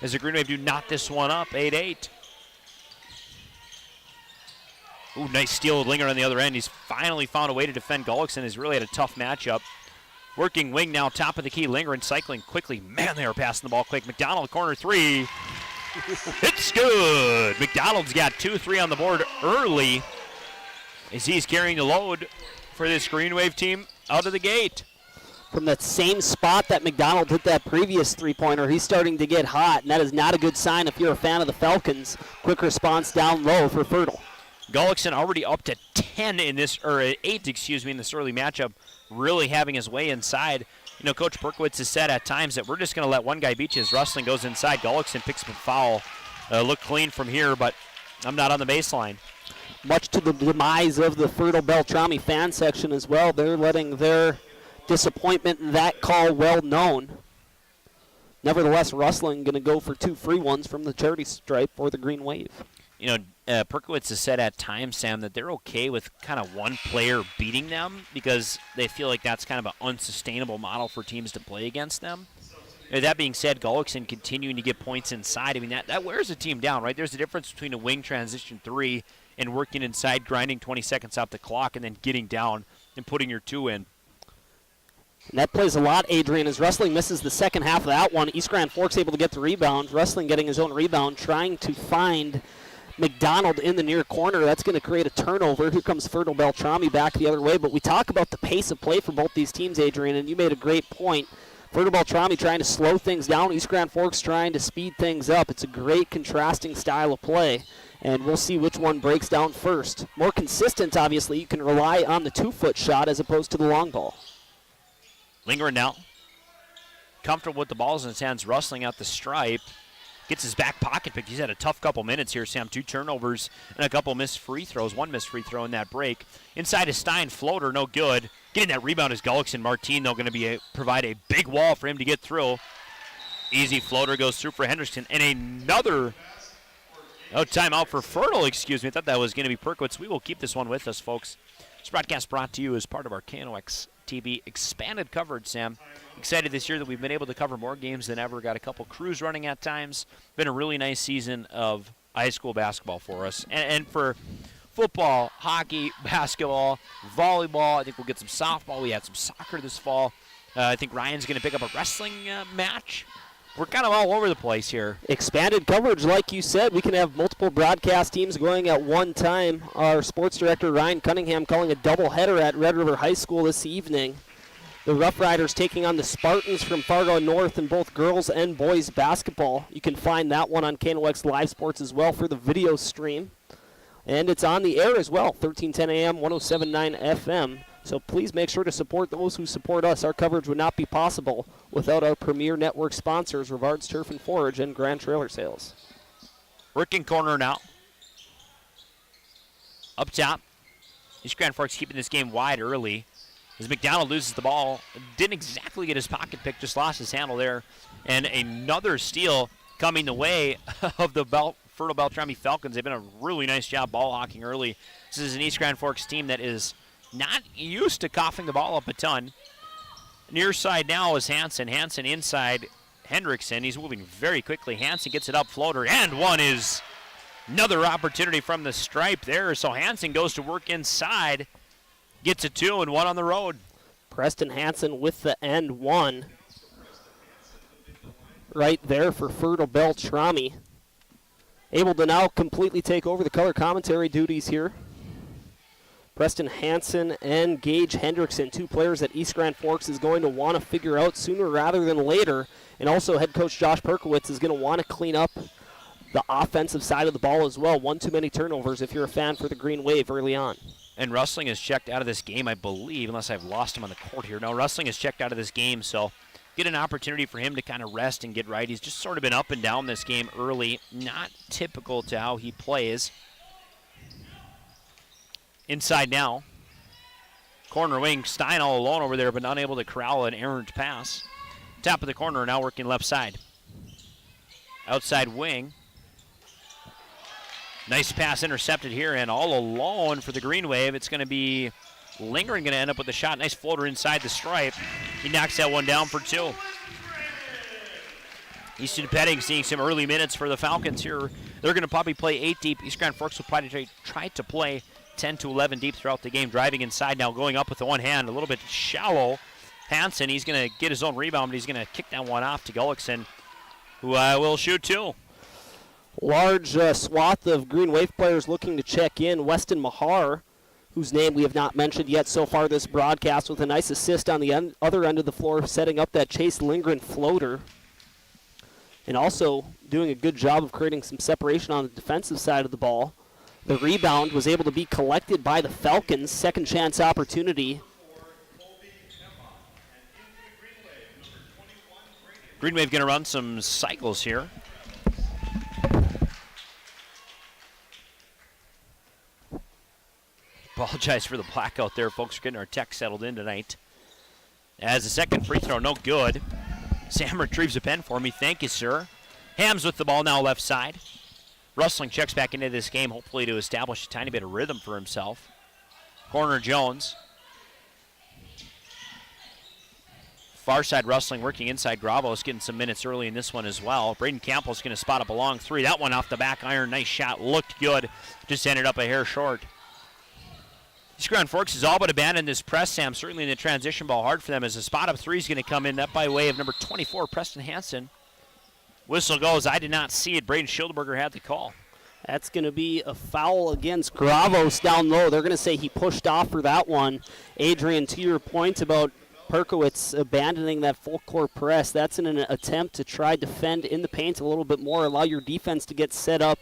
Speaker 1: as the Greenwave do knot this one up, 8-8. Ooh, nice steal with Lindgren on the other end. He's finally found a way to defend Gullickson. He's really had a tough matchup. Working wing now, top of the key. Lindgren cycling quickly. Man, they are passing the ball quick. McDonald, corner 3. It's good. McDonald's got 2-3 on the board early as he's carrying the load for this Greenwave team out of the gate.
Speaker 3: From that same spot that McDonald hit that previous three-pointer, he's starting to get hot, and that is not a good sign if you're a fan of the Falcons. Quick response down low for Fertile.
Speaker 1: Gullickson already up to 8, in this early matchup, really having his way inside. You know, Coach Perkowitz has said at times that we're just going to let one guy beat you as Rustling goes inside. Gullickson picks up a foul. Look clean from here, but I'm not on the baseline.
Speaker 3: Much to the demise of the Fertile-Beltrami fan section as well. They're letting their disappointment in that call well known. Nevertheless, Rustling going to go for 2 free ones from the charity stripe for the Green Wave.
Speaker 1: You know, Perkowitz has said at times, Sam, that they're okay with kind of one player beating them because they feel like that's kind of an unsustainable model for teams to play against them. That being said, Gullickson continuing to get points inside. I mean, that wears a team down, right? There's a difference between a wing transition 3 and working inside, grinding 20 seconds off the clock, and then getting down and putting your 2 in.
Speaker 3: And that plays a lot, Adrian, as Rustling misses the second half of that one. East Grand Forks able to get the rebound. Rustling getting his own rebound, trying to find McDonald in the near corner. That's going to create a turnover. Here comes Fertile-Beltrami back the other way. But we talk about the pace of play for both these teams, Adrian, and you made a great point. Fertile-Beltrami trying to slow things down. East Grand Forks trying to speed things up. It's a great contrasting style of play, and we'll see which one breaks down first. More consistent, obviously. You can rely on the 2-foot shot as opposed to the long ball.
Speaker 1: Lingering now. Comfortable with the balls in his hands, rustling out the stripe. Gets his back pocket picked. He's had a tough couple minutes here, Sam. 2 turnovers and a couple missed free throws. 1 missed free throw in that break. Inside is Stein, floater, no good. Getting that rebound is Gullickson. Martin, though, going to provide a big wall for him to get through. Easy floater goes through for Hendrickson. And another timeout for Fertile, excuse me. I thought that was going to be Perkowitz. We will keep this one with us, folks. This broadcast brought to you as part of our KNOX TV expanded coverage, Sam. Excited this year that we've been able to cover more games than ever. Got a couple crews running at times. Been a really nice season of high school basketball for us. And for football, hockey, basketball, volleyball. I think we'll get some softball. We had some soccer this fall. I think Ryan's going to pick up a wrestling match. We're kind of all over the place here.
Speaker 3: Expanded coverage, like you said. We can have multiple broadcast teams going at one time. Our sports director, Ryan Cunningham, calling a doubleheader at Red River High School this evening. The Rough Riders taking on the Spartans from Fargo North in both girls and boys basketball. You can find that one on KNOX Live Sports as well for the video stream. And it's on the air as well, 1310 AM, 107.9 FM. So please make sure to support those who support us. Our coverage would not be possible without our premier network sponsors, Rivard's Turf and Forage and Grand Trailer Sales.
Speaker 1: Working corner now. Up top. East Grand Forks keeping this game wide early. As McDonald loses the ball, didn't exactly get his pocket pick, just lost his handle there. And another steal coming the way of the Fertile-Beltrami Falcons. They've been a really nice job ball hawking early. This is an East Grand Forks team that is not used to coughing the ball up a ton. Near side now is Hansen. Hansen inside Hendrickson. He's moving very quickly. Hansen gets it up, floater, and one is another opportunity from the stripe there. So Hansen goes to work inside. Gets a 2 and 1 on the road.
Speaker 3: Preston Hansen with the end 1. Right there for Fertile-Beltrami. Able to now completely take over the color commentary duties here. Preston Hansen and Gage Hendrickson, 2 players that East Grand Forks is going to want to figure out sooner rather than later. And also head coach Josh Perkowitz is going to want to clean up the offensive side of the ball as well. 1 too many turnovers if you're a fan for the Green Wave early on.
Speaker 1: And Rustling is checked out of this game, I believe, unless I've lost him on the court here. No, Rustling is checked out of this game, so get an opportunity for him to kind of rest and get right. He's just sort of been up and down this game early. Not typical to how he plays. Inside now. Corner wing, Stein all alone over there, but not able to corral an errant pass. Top of the corner now working left side. Outside wing. Nice pass intercepted here, and all alone for the Green Wave. It's going to be Lingering going to end up with a shot. Nice floater inside the stripe. He knocks that one down for 2. Easton Petting seeing some early minutes for the Falcons here. They're going to probably play 8 deep. East Grand Forks will probably try to play 10 to 11 deep throughout the game. Driving inside now, going up with the one hand. A little bit shallow. Hansen, he's going to get his own rebound, but he's going to kick that one off to Gullickson, who will shoot 2.
Speaker 3: Large swath of Green Wave players looking to check in. Weston Mahar, whose name we have not mentioned yet so far this broadcast, with a nice assist on the other end of the floor, setting up that Chase Lindgren floater. And also doing a good job of creating some separation on the defensive side of the ball. The rebound was able to be collected by the Falcons. Second chance opportunity.
Speaker 1: Green Wave going to run some cycles here. Apologize for the blackout there, folks. We're getting our tech settled in tonight. As the second free throw, no good. Sam retrieves a pen for me. Thank you, sir. Hams with the ball now left side. Rustling checks back into this game, hopefully to establish a tiny bit of rhythm for himself. Corner Jones. Far side Rustling working inside. Gravos getting some minutes early in this one as well. Braden Campbell's going to spot up a long 3. That one off the back iron. Nice shot. Looked good. Just ended up a hair short. East Grand Forks has all but abandoned this press, Sam. Certainly in the transition ball, hard for them as a spot-up 3 is going to come in. That by way of number 24, Preston Hansen. Whistle goes. I did not see it. Braden Schilderberger had the call.
Speaker 3: That's going to be a foul against Gravos down low. They're going to say he pushed off for that one. Adrian, to your point about Perkowitz abandoning that full court press. That's in an attempt to try defend in the paint a little bit more, allow your defense to get set up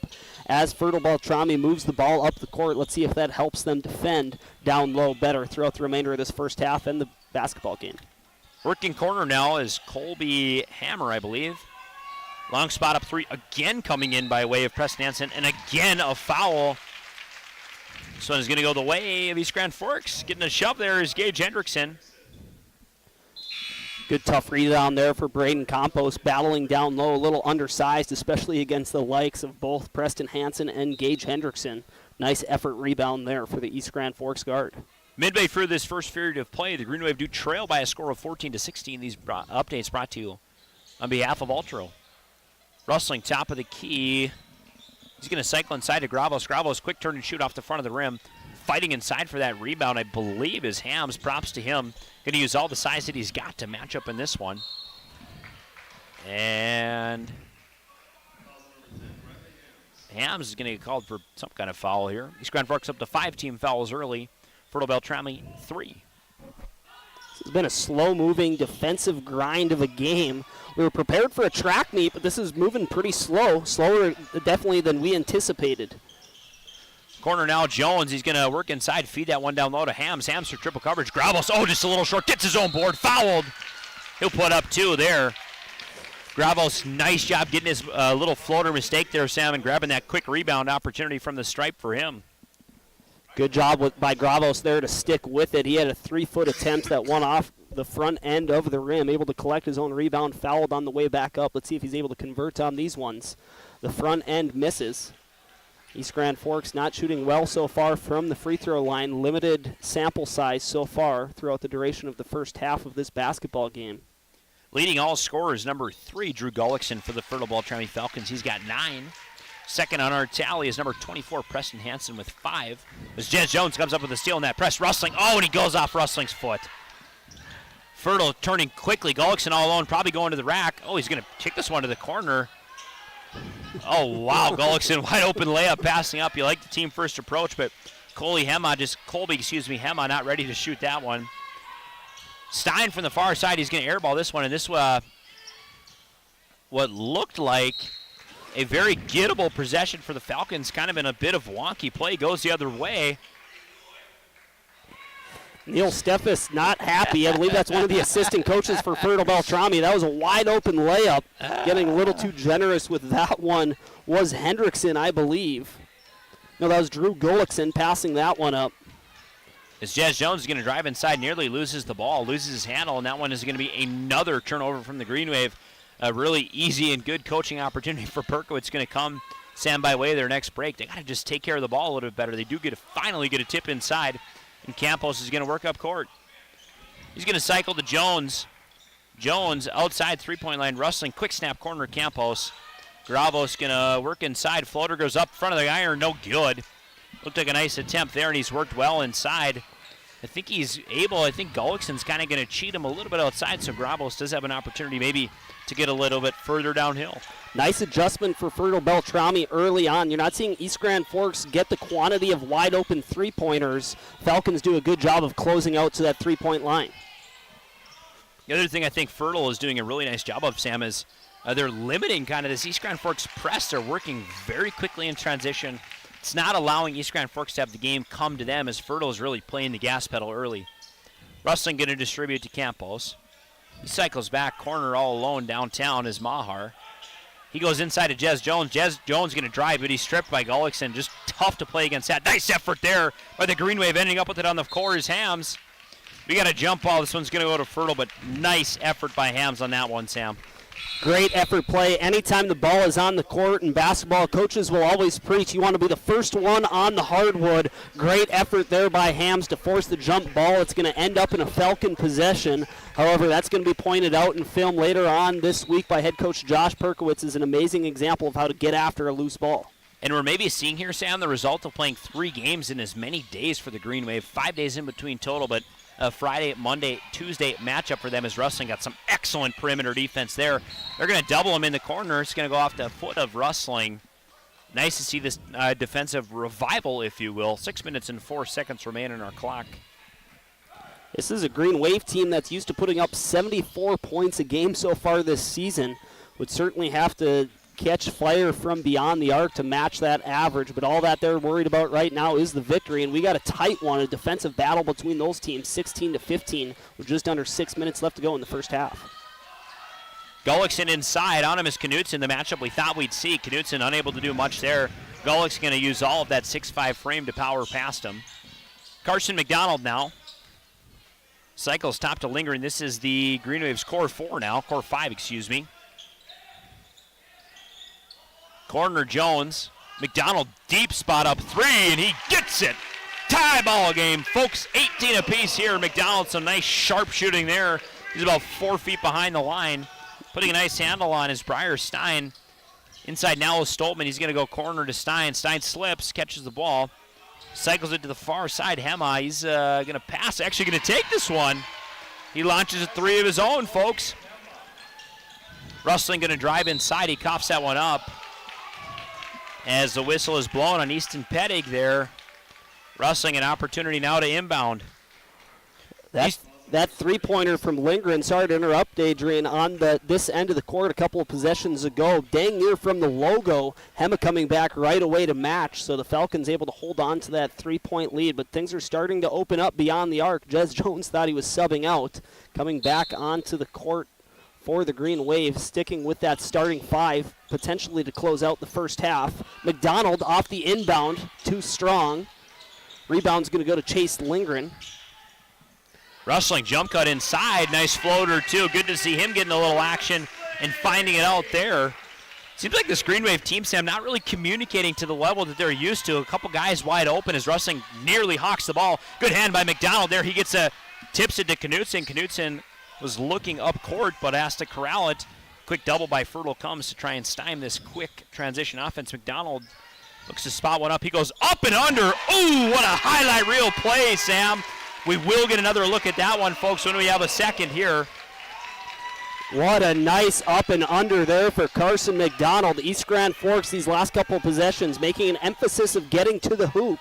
Speaker 3: as Fertile-Beltrami moves the ball up the court. Let's see if that helps them defend down low better throughout the remainder of this first half and the basketball game.
Speaker 1: Working corner now is Colby Hammer, I believe. Long spot up three, again coming in by way of Preston Hansen, and again a foul. This one is going to go the way of East Grand Forks. Getting a shove there is Gage Hendrickson.
Speaker 3: Good tough rebound there for Braden Campos, battling down low, a little undersized, especially against the likes of both Preston Hansen and Gage Hendrickson. Nice effort rebound there for the East Grand Forks guard.
Speaker 1: Midway through this first period of play, the Greenwave do trail by a score of 14-16. These updates brought to you on behalf of Ultra. Rustling top of the key. He's going to cycle inside to Gravos. Gravos, quick turn and shoot off the front of the rim. Fighting inside for that rebound, I believe, is Hams. Props to him. Going to use all the size that he's got to match up in this one. And Hams is going to get called for some kind of foul here. East Grand Forks up to 5 team fouls early. Fertile-Beltrami 3.
Speaker 3: This has been a slow-moving defensive grind of a game. We were prepared for a track meet, but this is moving pretty slow. Slower definitely than we anticipated.
Speaker 1: Corner now, Jones. He's going to work inside, feed that one down low to Hams. Hams for triple coverage. Gravos, just a little short. Gets his own board. Fouled. He'll put up 2 there. Gravos, nice job getting his little floater mistake there, Sam, and grabbing that quick rebound opportunity from the stripe for him.
Speaker 3: Good job by Gravos there to stick with it. He had a 3-foot attempt that went off the front end of the rim, able to collect his own rebound, fouled on the way back up. Let's see if he's able to convert on these ones. The front end misses. East Grand Forks not shooting well so far from the free throw line. Limited sample size so far throughout the duration of the first half of this basketball game.
Speaker 1: Leading all scorers, number 3, Drew Gullickson for the Fertile-Beltrami Falcons. He's got 9. Second on our tally is number 24, Preston Hansen, with 5. As Jez Jones comes up with a steal in that press. Rustling, and he goes off Rustling's foot. Fertile turning quickly. Gullickson all alone, probably going to the rack. He's going to kick this one to the corner. Wow, Gullickson, wide open layup, passing up. You like the team first approach, but Colby Hema not ready to shoot that one. Stein from the far side, he's going to airball this one, and this what looked like a very gettable possession for the Falcons, kind of in a bit of wonky play, goes the other way.
Speaker 3: Neil Steffes not happy. I believe that's one of the assistant coaches for Fertile-Beltrami. That was a wide open layup. Getting a little too generous with that one was Hendrickson, I believe. No, that was Drew Gullickson passing that one up.
Speaker 1: As Jez Jones is going to drive inside, nearly loses the ball, loses his handle, and that one is going to be another turnover from the Greenwave. A really easy and good coaching opportunity for Perkowitz going to come, Sam, by way of their next break. They got to just take care of the ball a little bit better. They do finally get a tip inside, and Campos is going to work up court. He's going to cycle to Jones. Jones outside three-point line, rustling, quick snap corner Campos. Gravos going to work inside. Floater goes up front of the iron, no good. Looked like a nice attempt there, and he's worked well inside. I think Gullickson's kind of going to cheat him a little bit outside, so Gravos does have an opportunity maybe to get a little bit further downhill.
Speaker 3: Nice adjustment for Fertile-Beltrami early on. You're not seeing East Grand Forks get the quantity of wide open three-pointers. Falcons do a good job of closing out to that three-point line.
Speaker 1: The other thing I think Fertile is doing a really nice job of, Sam, is they're limiting kind of this East Grand Forks press. They're working very quickly in transition. It's not allowing East Grand Forks to have the game come to them, as Fertile is really playing the gas pedal early. Rustling going to distribute to Campos. He cycles back, corner all alone downtown is Mahar. He goes inside to Jez Jones. Jez Jones going to drive, but he's stripped by Gullickson. Just tough to play against that. Nice effort there by the Greenwave. Ending up with it on the core is Hams. We got a jump ball. This one's going to go to Fertile, but nice effort by Hams on that one, Sam.
Speaker 3: Great effort play. Anytime the ball is on the court in basketball, coaches will always preach you want to be the first one on the hardwood. Great effort there by Hams to force the jump ball. It's going to end up in a Falcon possession. However, that's going to be pointed out in film later on this week by head coach Josh Perkowitz as an amazing example of how to get after a loose ball.
Speaker 1: And we're maybe seeing here, Sam, the result of playing 3 games in as many days for the Greenwave. 5 days in between total, but Friday, Monday, Tuesday matchup for them is Rustling. Got some excellent perimeter defense there. They're going to double him in the corner. It's going to go off the foot of Rustling. Nice to see this defensive revival, if you will. 6 minutes and 4 seconds remain on our clock.
Speaker 3: This is a Green Wave team that's used to putting up 74 points a game so far this season. Would certainly have to catch fire from beyond the arc to match that average, but all that they're worried about right now is the victory, and we got a tight one, a defensive battle between those teams, 16-15, with just under 6 minutes left to go in the first half.
Speaker 1: Gullickson inside. On him is Knutson, the matchup we thought we'd see. Knutson unable to do much there. Gullick's going to use all of that 6'5 frame to power past him. Carson McDonald now. Cycles top to Lingering. This is the Green Wave's core 5, excuse me. Corner Jones. McDonald deep spot up 3, and he gets it. Tie ball game, folks. 18 apiece here. McDonald, some nice sharp shooting there. He's about 4 feet behind the line. Putting a nice handle on his Briar Stein. Inside now is Stoltman. He's going to go corner to Stein. Stein slips, catches the ball. Cycles it to the far side. Hema, he's going to pass. Actually going to take this one. He launches a 3 of his own, folks. Rustling going to drive inside. He coughs that one up. As the whistle is blown on Easton Pettig there. Rustling an opportunity now to inbound.
Speaker 3: That three-pointer from Lindgren, sorry to interrupt, Adrian, on this end of the court a couple of possessions ago. Dang near from the logo. Hema coming back right away to match, so the Falcons able to hold on to that three-point lead. But things are starting to open up beyond the arc. Jez Jones thought he was subbing out. Coming back onto the court for the Green Wave, sticking with that starting 5, potentially to close out the first half. McDonald off the inbound, too strong. Rebound's going to go to Chase Lindgren.
Speaker 1: Rustling jump cut inside. Nice floater, too. Good to see him getting a little action and finding it out there. Seems like this Green Wave team, Sam, not really communicating to the level that they're used to. A couple guys wide open as Rustling nearly hawks the ball. Good hand by McDonald there. He tips it to Knutson. Knutson was looking up court but has to corral it. Quick double by Fertile comes to try and stymie this quick transition offense. McDonald looks to spot one up. He goes up and under. Ooh, what a highlight reel play, Sam. We will get another look at that one, folks, when we have a second here.
Speaker 3: What a nice up and under there for Carson McDonald. East Grand Forks these last couple of possessions making an emphasis of getting to the hoop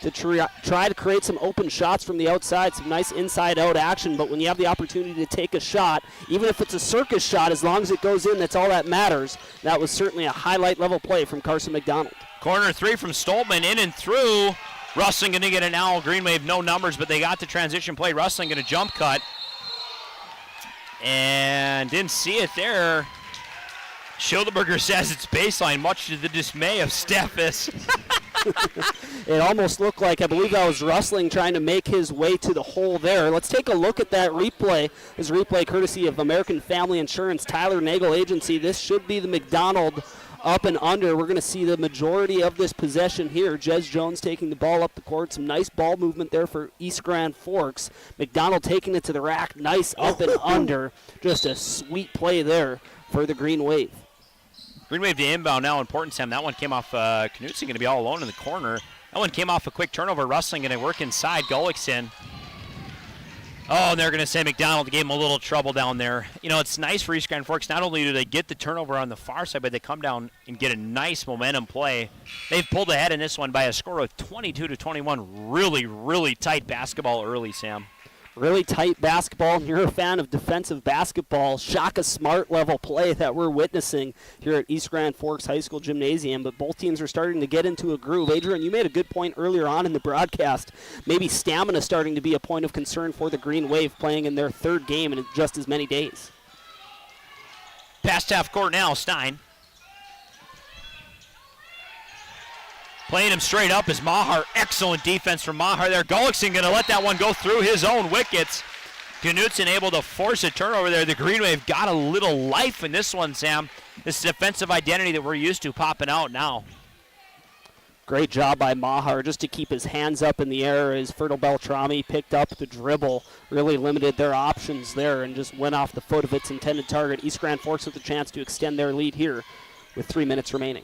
Speaker 3: to try to create some open shots from the outside, some nice inside-out action. But when you have the opportunity to take a shot, even if it's a circus shot, as long as it goes in, that's all that matters. That was certainly a highlight-level play from Carson McDonald.
Speaker 1: Corner 3 from Stoltman, in and through. Rustling going to get it now. Green Wave, no numbers, but they got the transition play. Rustling going to jump cut. And didn't see it there. Schildeberger says it's baseline, much to the dismay of Steffes.
Speaker 3: It almost looked like, I believe that was Rustling trying to make his way to the hole there. Let's take a look at that replay. This replay courtesy of American Family Insurance, Tyler Nagel Agency. This should be the McDonald up and under. We're going to see the majority of this possession here. Jez Jones taking the ball up the court. Some nice ball movement there for East Grand Forks. McDonald taking it to the rack. Nice up and under. Just a sweet play there for the Green Wave.
Speaker 1: Green Wave to inbound now. Important, Sam. That one came off Knutson, going to be all alone in the corner. That one came off a quick turnover. Rustling going to work inside. Gullickson. Oh, and they're going to say McDonald gave him a little trouble down there. You know, it's nice for East Grand Forks. Not only do they get the turnover on the far side, but they come down and get a nice momentum play. They've pulled ahead in this one by a score of 22-21. Really, really tight basketball early, Sam.
Speaker 3: Really tight basketball, and you're a fan of defensive basketball. Shaka Smart level play that we're witnessing here at East Grand Forks High School Gymnasium, but both teams are starting to get into a groove. Adrian, you made a good point earlier on in the broadcast. Maybe stamina starting to be a point of concern for the Green Wave, playing in their third game in just as many days.
Speaker 1: Past half court now, Stein. Playing him straight up is Maher. Excellent defense from Maher there. Gullickson going to let that one go through his own wickets. Knutson able to force a turnover there. The Green Wave got a little life in this one, Sam. This defensive identity that we're used to popping out now.
Speaker 3: Great job by Maher just to keep his hands up in the air as Fertile-Beltrami picked up the dribble. Really limited their options there and just went off the foot of its intended target. East Grand Forks with a chance to extend their lead here with 3 minutes remaining.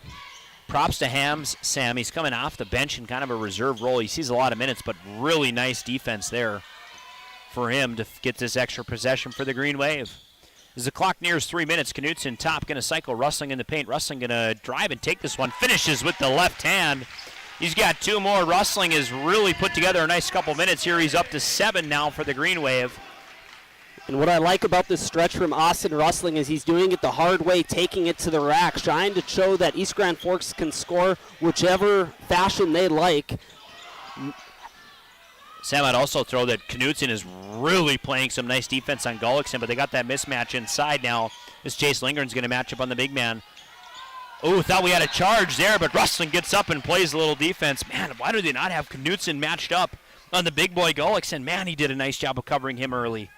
Speaker 1: Props to Hams, Sam. He's coming off the bench in kind of a reserve role. He sees a lot of minutes, but really nice defense there for him to get this extra possession for the Green Wave. As the clock nears 3 minutes, Knutson top going to cycle. Rustling in the paint. Rustling going to drive and take this one. Finishes with the left hand. He's got 2 more. Rustling has really put together a nice couple minutes here. He's up to 7 now for the Greenwave.
Speaker 3: And what I like about this stretch from Austin Rustling is he's doing it the hard way, taking it to the rack, trying to show that East Grand Forks can score whichever fashion they like.
Speaker 1: Sam, I'd also throw that Knutson is really playing some nice defense on Gullickson, but they got that mismatch inside now. This Chase Lindgren's going to match up on the big man. Oh, thought we had a charge there, but Rustling gets up and plays a little defense. Man, why do they not have Knutson matched up on the big boy Gullickson? Man, he did a nice job of covering him early.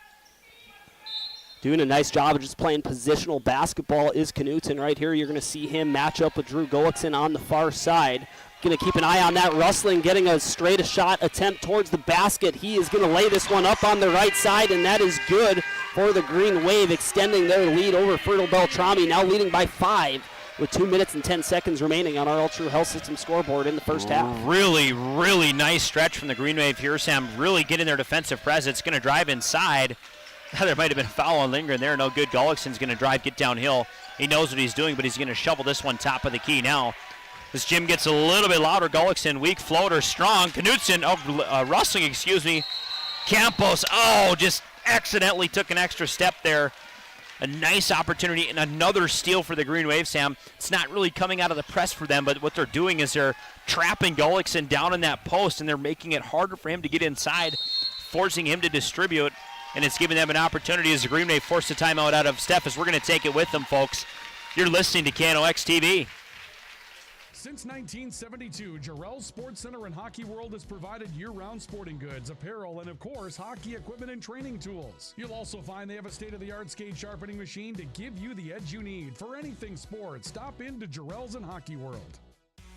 Speaker 3: Doing a nice job of just playing positional basketball is Knutson right here. You're going to see him match up with Drew Gullickson on the far side. Going to keep an eye on that. Rustling getting a straight shot attempt towards the basket. He is going to lay this one up on the right side, and that is good for the Green Wave, extending their lead over Fertile-Beltrami, now leading by 5 with 2 minutes and 10 seconds remaining on our All True Health System scoreboard in the first half.
Speaker 1: Really, really nice stretch from the Green Wave here, Sam. Really getting their defensive presence. Going to drive inside. There might have been a foul on Lindgren there. No good. Gullickson's going to drive, get downhill. He knows what he's doing, but he's going to shovel this one top of the key now. This gym gets a little bit louder. Gullickson, weak floater, strong. Knutson, Rustling, excuse me. Campos, just accidentally took an extra step there. A nice opportunity and another steal for the Green Wave, Sam. It's not really coming out of the press for them, but what they're doing is they're trapping Gullickson down in that post, and they're making it harder for him to get inside, forcing him to distribute, and it's giving them an opportunity as the Green Wave forced a timeout out of Steph, as we're going to take it with them, folks. You're listening to KNOX TV.
Speaker 2: Since 1972, Jarrell Sports Center and Hockey World has provided year-round sporting goods, apparel, and of course, hockey equipment and training tools. You'll also find they have a state-of-the-art skate sharpening machine to give you the edge you need. For anything sports, stop into Jarrell's and Hockey World.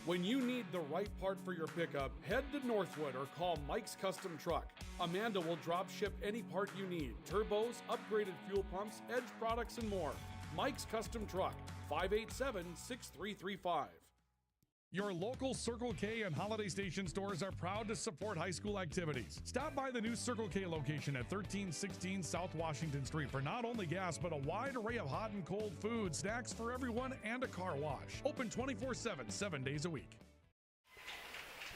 Speaker 2: When you need the right part for your pickup, head to Northwood or call Mike's Custom Truck. Amanda will drop ship any part you need. Turbos, upgraded fuel pumps, edge products, and more. Mike's Custom Truck, 587-6335. Your local Circle K and Holiday Station stores are proud to support high school activities. Stop by the new Circle K location at 1316 South Washington Street for not only gas, but a wide array of hot and cold food, snacks for everyone, and a car wash. Open 24/7, 7 days a week.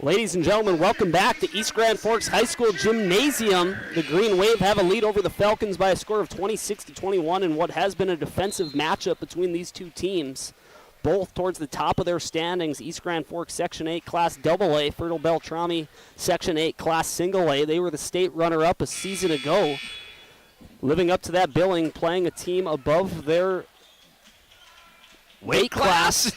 Speaker 3: Ladies and gentlemen, welcome back to East Grand Forks High School Gymnasium. The Green Wave have a lead over the Falcons by a score of 26-21 in what has been a defensive matchup between these two teams. Both towards the top of their standings. East Grand Forks Section 8 Class AA, Fertile-Beltrami Section 8 Class Single A. They were the state runner-up a season ago. Living up to that billing, playing a team above their weight class.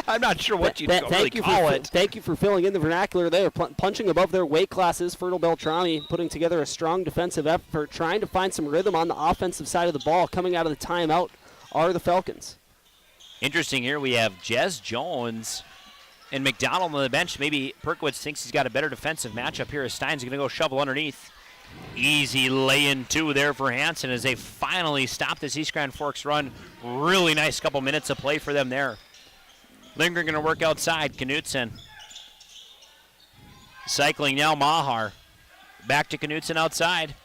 Speaker 1: I'm not sure what you'd really call it.
Speaker 3: Thank you for filling in the vernacular there. Punching above their weight classes, Fertile-Beltrami putting together a strong defensive effort, trying to find some rhythm on the offensive side of the ball. Coming out of the timeout are the Falcons.
Speaker 1: Interesting here, we have Jez Jones and McDonald on the bench. Maybe Perkowitz thinks he's got a better defensive matchup here as Stein's going to go shovel underneath. Easy lay-in 2 there for Hansen as they finally stop this East Grand Forks run. Really nice couple minutes of play for them there. Lindgren going to work outside. Knutson. Cycling now, Mahar. Back to Knutson outside.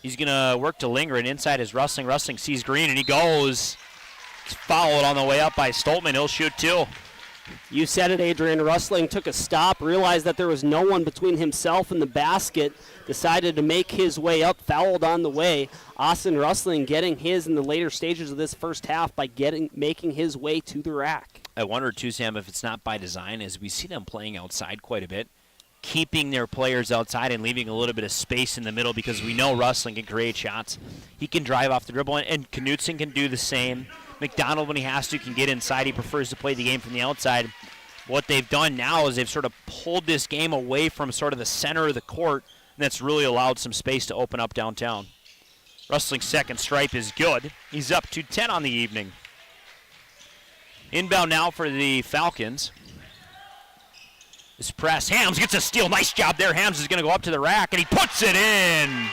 Speaker 1: He's going to work to Lindgren. Inside is Rustling. Rustling sees Green, and he goes. It's fouled on the way up by Stoltman. He'll shoot 2.
Speaker 3: You said it, Adrian. Rustling took a stop, realized that there was no one between himself and the basket, decided to make his way up, fouled on the way. Austin Rustling getting his in the later stages of this first half by making his way to the rack.
Speaker 1: I wonder, too, Sam, if it's not by design, as we see them playing outside quite a bit, keeping their players outside and leaving a little bit of space in the middle, because we know Rustling can create shots. He can drive off the dribble, and Knutson can do the same. McDonald, when he has to, can get inside. He prefers to play the game from the outside. What they've done now is they've sort of pulled this game away from sort of the center of the court, and that's really allowed some space to open up downtown. Rustling's second stripe is good. He's up to 10 on the evening. Inbound now for the Falcons. This press. Hams gets a steal. Nice job there. Hams is going to go up to the rack, and he puts it in.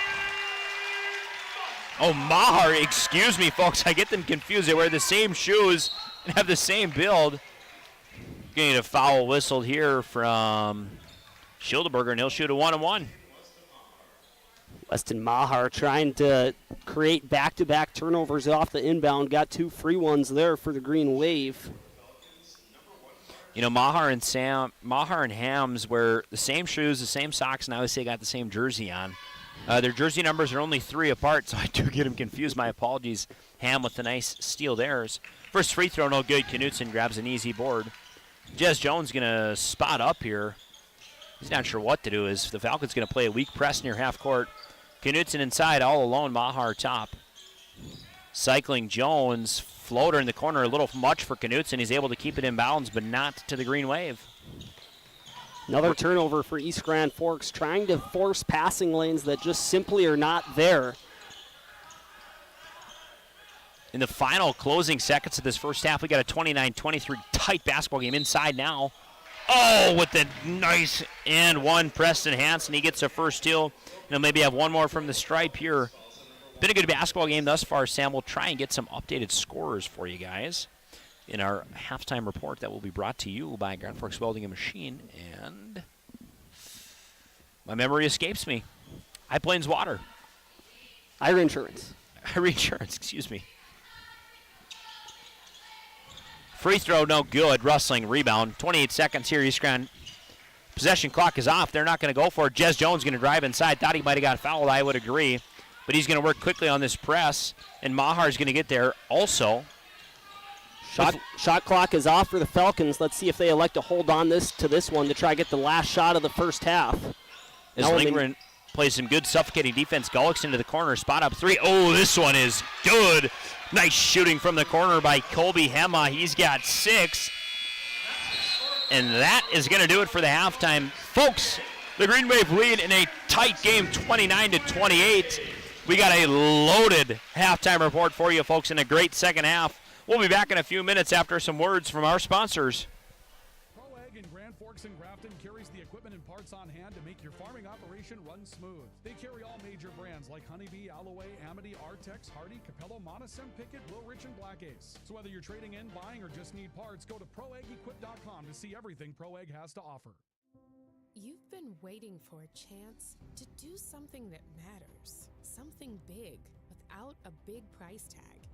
Speaker 1: Oh, Mahar, excuse me, folks. I get them confused. They wear the same shoes and have the same build. Getting a foul whistled here from Schildeberger, and he'll shoot a 1-on-1.
Speaker 3: Weston Mahar trying to create back-to-back turnovers off the inbound. Got 2 free ones there for the Green Wave.
Speaker 1: You know, Maher and Hams wear the same shoes, the same socks, and I always say got the same jersey on. Their jersey numbers are only 3 apart, so I do get them confused. My apologies. Ham with the nice steal theirs. First free throw, no good. Knutson grabs an easy board. Jez Jones going to spot up here. He's not sure what to do. The Falcons going to play a weak press near half court. Knutson inside, all alone. Maher top. Cycling Jones. Floater in the corner, a little much for Knutson. He's able to keep it in bounds, but not to the Green Wave.
Speaker 3: Another turnover for East Grand Forks, trying to force passing lanes that just simply are not there.
Speaker 1: In the final closing seconds of this first half, we got a 29-23 tight basketball game inside now. Oh, with the nice and one, Preston Hansen. He gets a first steal. He'll maybe have one more from the stripe here. Been a good basketball game thus far, Sam. We'll try and get some updated scorers for you guys in our halftime report that will be brought to you by Grand Forks Welding and Machine. And my memory escapes me. High Plains Water.
Speaker 3: Ira Insurance.
Speaker 1: Ira Insurance, excuse me. Free throw, no good. Rustling rebound. 28 seconds here, East Grand. Possession clock is off. They're not going to go for it. Jez Jones going to drive inside. Thought he might have got fouled. I would agree. But he's going to work quickly on this press, and Mahar's going to get there also.
Speaker 3: Shot clock is off for the Falcons. Let's see if they elect to hold on to this one to try to get the last shot of the first half.
Speaker 1: As Lindgren plays some good suffocating defense, Gullick's into the corner, spot up 3. Oh, this one is good. Nice shooting from the corner by Colby Hema. He's got 6. And that is going to do it for the halftime. Folks, the Green Wave lead in a tight game, 29-28. We got a loaded halftime report for you, folks, in a great second half. We'll be back in a few minutes after some words from our sponsors.
Speaker 2: ProAg in Grand Forks and Grafton carries the equipment and parts on hand to make your farming operation run smooth. They carry all major brands like Honeybee, Alloway, Amity, Artex, Hardy, Capello, Monosem, Pickett, Wilrich, and Black Ace. So whether you're trading in, buying, or just need parts, go to ProAgEquip.com to see everything ProAg has to offer.
Speaker 17: You've been waiting for a chance to do something that matters. Something big without a big price tag.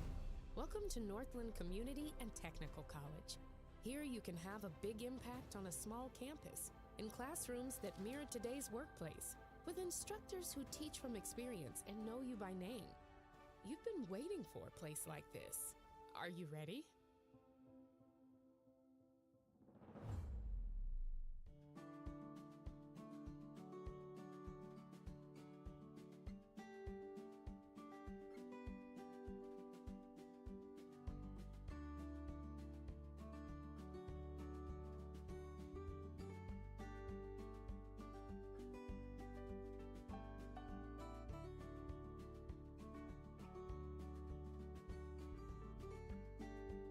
Speaker 17: Welcome to Northland Community and Technical College. Here you can have a big impact on a small campus, in classrooms that mirror today's workplace, with instructors who teach from experience and know you by name. You've been waiting for a place like this. Are you ready?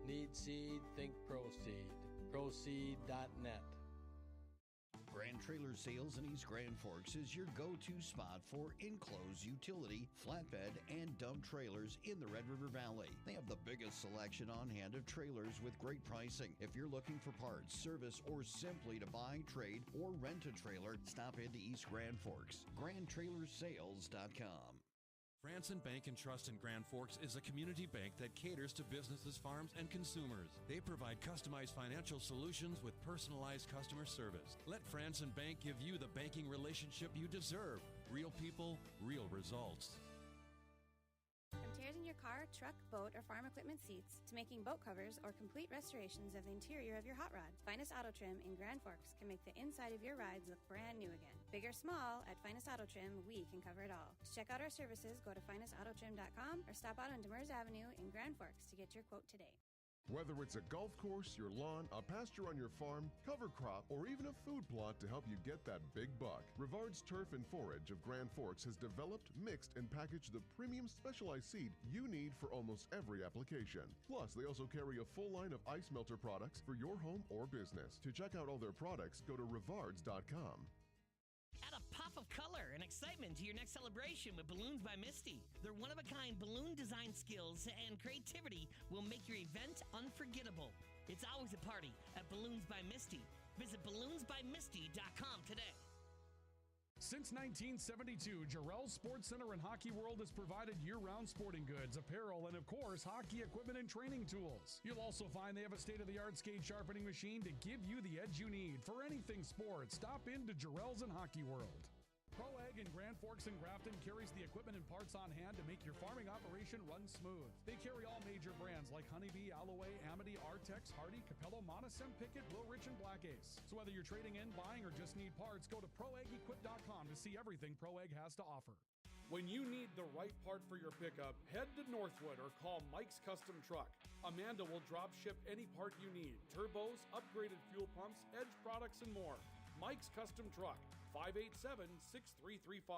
Speaker 18: Need seed, think Proseed. Proseed.net.
Speaker 6: Grand Trailer Sales in East Grand Forks is your go-to spot for enclosed utility, flatbed, and dump trailers in the Red River Valley. They have the biggest selection on hand of trailers with great pricing. If you're looking for parts, service, or simply to buy, trade, or rent a trailer, stop into East Grand Forks. GrandTrailersales.com.
Speaker 15: Franson Bank and Trust in Grand Forks is a community bank that caters to businesses, farms, and consumers. They provide customized financial solutions with personalized customer service. Let Franson Bank give you the banking relationship you deserve. Real people, real results.
Speaker 12: From tears in your car, truck, boat, or farm equipment seats to making boat covers or complete restorations of the interior of your hot rod, Finest Auto Trim in Grand Forks can make the inside of your rides look brand new again. Big or small, at Finest Auto Trim, we can cover it all. To check out our services, go to finestautotrim.com or stop out on Demers Avenue in Grand Forks to get your quote today.
Speaker 5: Whether it's a golf course, your lawn, a pasture on your farm, cover crop, or even a food plot to help you get that big buck, Rivard's Turf and Forage of Grand Forks has developed, mixed, and packaged the premium specialized seed you need for almost every application. Plus, they also carry a full line of ice melter products for your home or business. To check out all their products, go to rivards.com.
Speaker 16: Add a pop of color and excitement to your next celebration with Balloons by Misty. Their one-of-a-kind balloon design skills and creativity will make your event unforgettable. It's always a party at Balloons by Misty. Visit balloonsbymisty.com today.
Speaker 2: Since 1972, Jarrell's Sports Center and Hockey World has provided year-round sporting goods, apparel, and of course, hockey equipment and training tools. You'll also find they have a state-of-the-art skate sharpening machine to give you the edge you need. For anything sports, stop into Jarrell's and Hockey World. ProAg in Grand Forks and Grafton carries the equipment and parts on hand to make your farming operation run smooth. They carry all major brands like Honeybee, Alloway, Amity, Artex, Hardy, Capello, Monosem, Pickett, Blue Ridge, and Black Ace. So whether you're trading in, buying, or just need parts, go to ProAgEquip.com to see everything ProAg has to offer. When you need the right part for your pickup, head to Northwood or call Mike's Custom Truck. Amanda will drop ship any part you need. Turbos, upgraded fuel pumps, Edge products, and more. Mike's Custom Truck. 587-6335.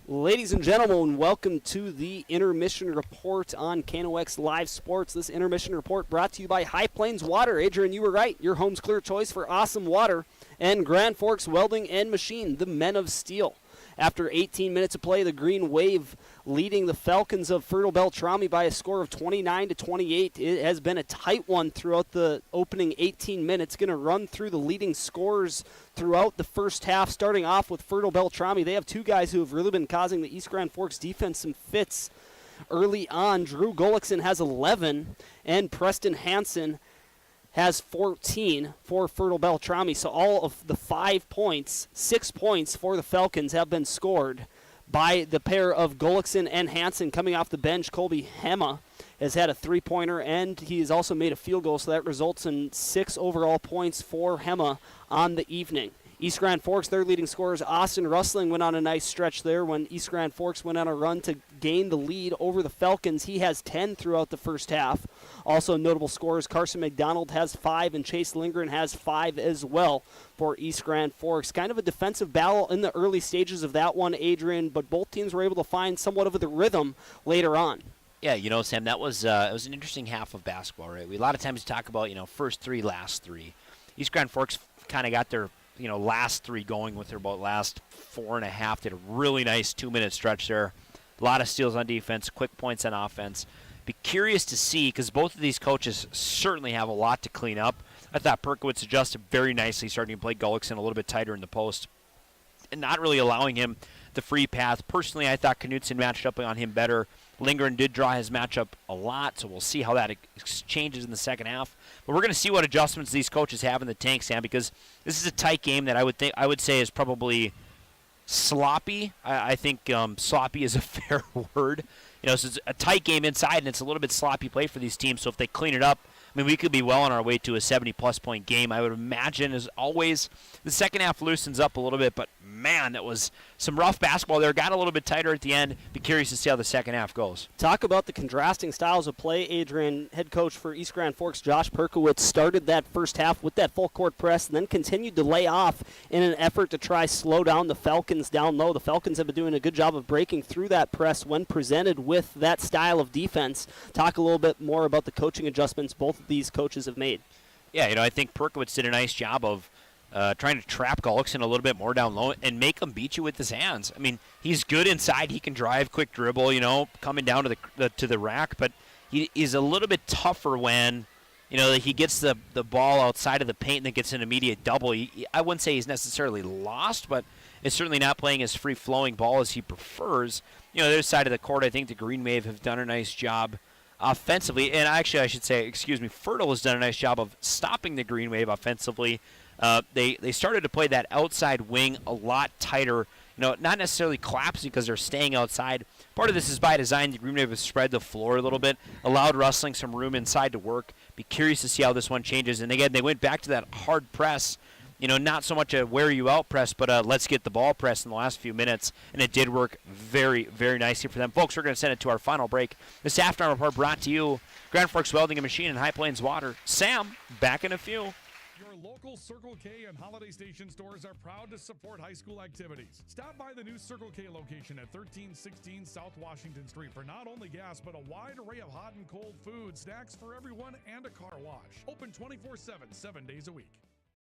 Speaker 3: Ladies and gentlemen, welcome to the Intermission Report on KNOX Live Sports. This Intermission Report brought to you by High Plains Water. Adrian, you were right. Your home's clear choice for awesome water. And Grand Forks Welding and Machine, the men of steel. After 18 minutes of play, the Greenwave leading the Falcons of Fertile-Beltrami by a score of 29-28. It has been a tight one throughout the opening 18 minutes. Going to run through the leading scorers throughout the first half, starting off with Fertile-Beltrami. They have two guys who have really been causing the East Grand Forks defense some fits early on. Drew Gullickson has 11, and Preston Hansen has 14 for Fertile-Beltrami. So all of the 5 points, 6 points for the Falcons have been scored by the pair of Gullickson and Hansen. Coming off the bench, Colby Hema has had a three-pointer, and he has also made a field goal, so that results in 6 overall points for Hema on the evening. East Grand Forks, their leading scorers, Austin Rustling, went on a nice stretch there when East Grand Forks went on a run to gain the lead over the Falcons. He has 10 throughout the first half. Also notable scorers, Carson McDonald has 5, and Chase Lindgren has 5 as well for East Grand Forks. Kind of a defensive battle in the early stages of that one, Adrian, but both teams were able to find somewhat of the rhythm later on.
Speaker 1: Yeah, you know, Sam, that was it was an interesting half of basketball, right? We a lot of times talk about, first 3, last 3. East Grand Forks kind of got their last 3 going with their about last 4.5. Did a really nice 2-minute stretch there. A lot of steals on defense, quick points on offense. Be curious to see, because both of these coaches certainly have a lot to clean up. I thought Perkowitz adjusted very nicely, starting to play Gullickson a little bit tighter in the post and not really allowing him the free path. Personally, I thought Knutson matched up on him better. Lindgren did draw his matchup a lot, so we'll see how that changes in the second half. But we're going to see what adjustments these coaches have in the tank, Sam, because this is a tight game that I would say is probably sloppy. I think sloppy is a fair word. So it's a tight game inside, and it's a little bit sloppy play for these teams. So if they clean it up, we could be well on our way to a 70-plus point game. I would imagine, as always, the second half loosens up a little bit, but man, that was some rough basketball there. Got a little bit tighter at the end. Be curious to see how the second half goes.
Speaker 3: Talk about the contrasting styles of play, Adrian. Head coach for East Grand Forks, Josh Perkowitz, started that first half with that full court press and then continued to lay off in an effort to try slow down the Falcons down low. The Falcons have been doing a good job of breaking through that press when presented with that style of defense. Talk a little bit more about the coaching adjustments both of these coaches have made.
Speaker 1: Yeah, I think Perkowitz did a nice job of trying to trap Gullickson a little bit more down low and make him beat you with his hands. He's good inside. He can drive, quick dribble, coming down to the rack, but he is a little bit tougher when, he gets the ball outside of the paint and then gets an immediate double. I wouldn't say he's necessarily lost, but it's certainly not playing as free-flowing ball as he prefers. The other side of the court, I think the Greenwave have done a nice job offensively, and actually I should say, Fertile has done a nice job of stopping the Greenwave offensively. They started to play that outside wing a lot tighter, not necessarily collapsing because they're staying outside. Part of this is by design. The Greenwave has spread the floor a little bit, allowed Rustling some room inside to work. Be curious to see how this one changes. And again, they went back to that hard press, not so much a wear you out press, but a let's get the ball press in the last few minutes, and it did work very, very nicely for them. Folks, we're going to send it to our final break. This halftime report brought to you, Grand Forks Welding and Machine and High Plains Water. Sam, back in a few.
Speaker 2: Your local Circle K and Holiday Station stores are proud to support high school activities. Stop by the new Circle K location at 1316 South Washington Street for not only gas, but a wide array of hot and cold food, snacks for everyone, and a car wash. Open 24/7, 7 days a week.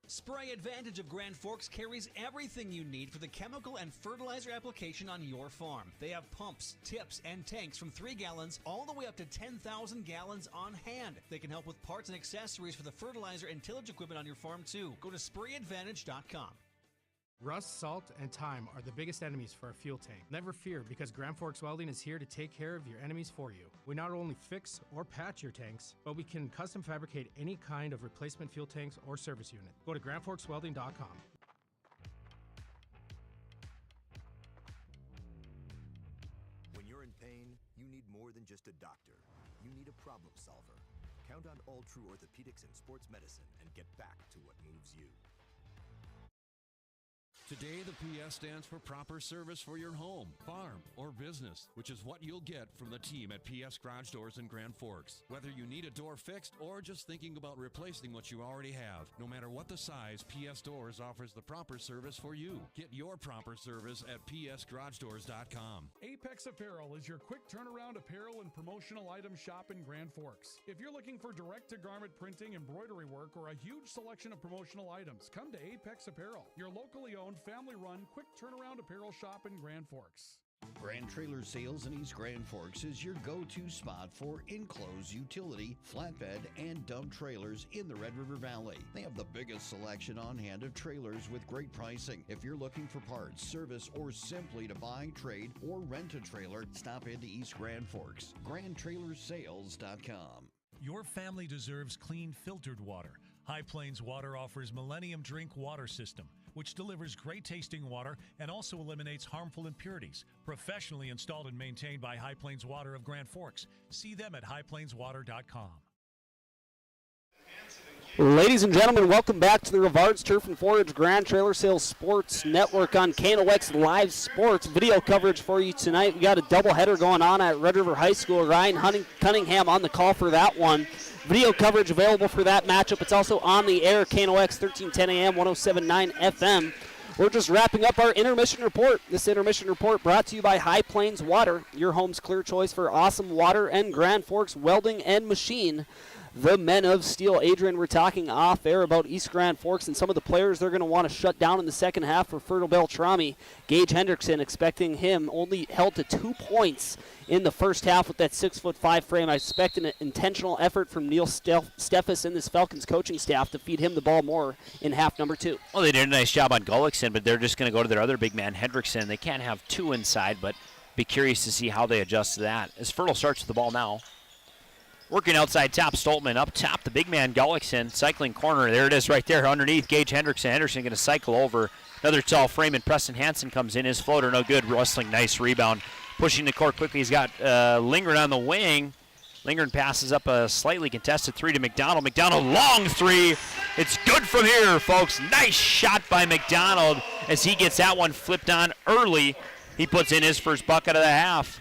Speaker 7: Spray Advantage of Grand Forks carries everything you need for the chemical and fertilizer application on your farm. They have pumps, tips, and tanks from 3 gallons all the way up to 10,000 gallons on hand. They can help with parts and accessories for the fertilizer and tillage equipment on your farm too. Go to sprayadvantage.com.
Speaker 10: Rust, salt, and time are the biggest enemies for a fuel tank. Never fear, because Grand Forks Welding is here to take care of your enemies for you. We not only fix or patch your tanks, but we can custom fabricate any kind of replacement fuel tanks or service unit. Go to grandforkswelding.com.
Speaker 4: When you're in pain, you need more than just a doctor. You need a problem solver. Count on All True Orthopedics and Sports Medicine and get back to what moves you.
Speaker 15: Today, the PS stands for proper service for your home, farm, or business, which is what you'll get from the team at PS Garage Doors in Grand Forks. Whether you need a door fixed or just thinking about replacing what you already have, no matter what the size, PS Doors offers the proper service for you. Get your proper service at psgaragedoors.com.
Speaker 2: Apex Apparel is your quick turnaround apparel and promotional item shop in Grand Forks. If you're looking for direct-to-garment printing, embroidery work, or a huge selection of promotional items, come to Apex Apparel, your locally owned, family-run, quick turnaround apparel shop in Grand Forks.
Speaker 6: Grand Trailer Sales in East Grand Forks is your go-to spot for enclosed utility, flatbed, and dump trailers in the Red River Valley. They have the biggest selection on hand of trailers with great pricing. If you're looking for parts, service, or simply to buy, trade, or rent a trailer, stop into East Grand Forks. GrandTrailersSales.com.
Speaker 9: Your family deserves clean, filtered water. High Plains Water offers Millennium Drink Water System, which delivers great tasting water and also eliminates harmful impurities. Professionally installed and maintained by High Plains Water of Grand Forks. See them at highplainswater.com.
Speaker 3: Ladies and gentlemen, welcome back to the Rivards Turf and Forage Grand Trailer Sales Sports Network on KNOX Live Sports. Video coverage for you tonight. We got a doubleheader going on at Red River High School. Ryan Cunningham on the call for that one. Video coverage available for that matchup. It's also on the air, KNOX 1310 AM, 107.9 FM. We're just wrapping up our intermission report. This intermission report brought to you by High Plains Water, your home's clear choice for awesome water and Grand Forks welding and machine. The Men of Steel. Adrian, we're talking off air about East Grand Forks and some of the players they're going to want to shut down in the second half for Fertile-Beltrami. Gage Hendrickson, expecting him, only held to 2 points in the first half with that 6'5" frame. I expect an intentional effort from Neil Steffes and this Falcons coaching staff to feed him the ball more in half number 2.
Speaker 1: Well, they did a nice job on Gullickson, but they're just going to go to their other big man, Hendrickson. They can't have 2 inside, but be curious to see how they adjust to that. As Fertile starts with the ball now. Working outside top, Stoltman up top, the big man Gullickson, cycling corner. There it is right there underneath Gage Hendrickson. Hendrickson going to cycle over. Another tall frame, and Preston Hansen comes in. His floater no good. Rustling, nice rebound. Pushing the court quickly. He's got Lingren on the wing. Lingren passes up a slightly contested 3 to McDonald. McDonald, long 3. It's good from here, folks. Nice shot by McDonald as he gets that one flipped on early. He puts in his first bucket of the half.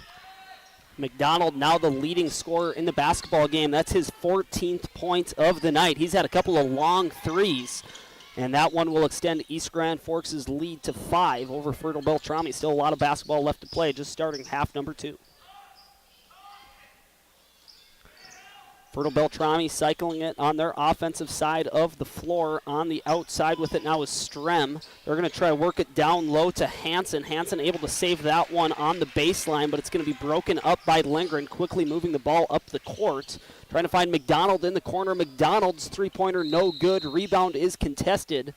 Speaker 3: McDonald now the leading scorer in the basketball game. That's his 14th point of the night. He's had a couple of long threes, and that one will extend East Grand Forks' lead to 5 over Fertile-Beltrami. Still a lot of basketball left to play, just starting half number 2. Fertile-Beltrami cycling it on their offensive side of the floor. On the outside with it now is Strem. They're going to try to work it down low to Hansen. Hansen able to save that one on the baseline, but it's going to be broken up by Lindgren, quickly moving the ball up the court. Trying to find McDonald in the corner. McDonald's three-pointer no good. Rebound is contested,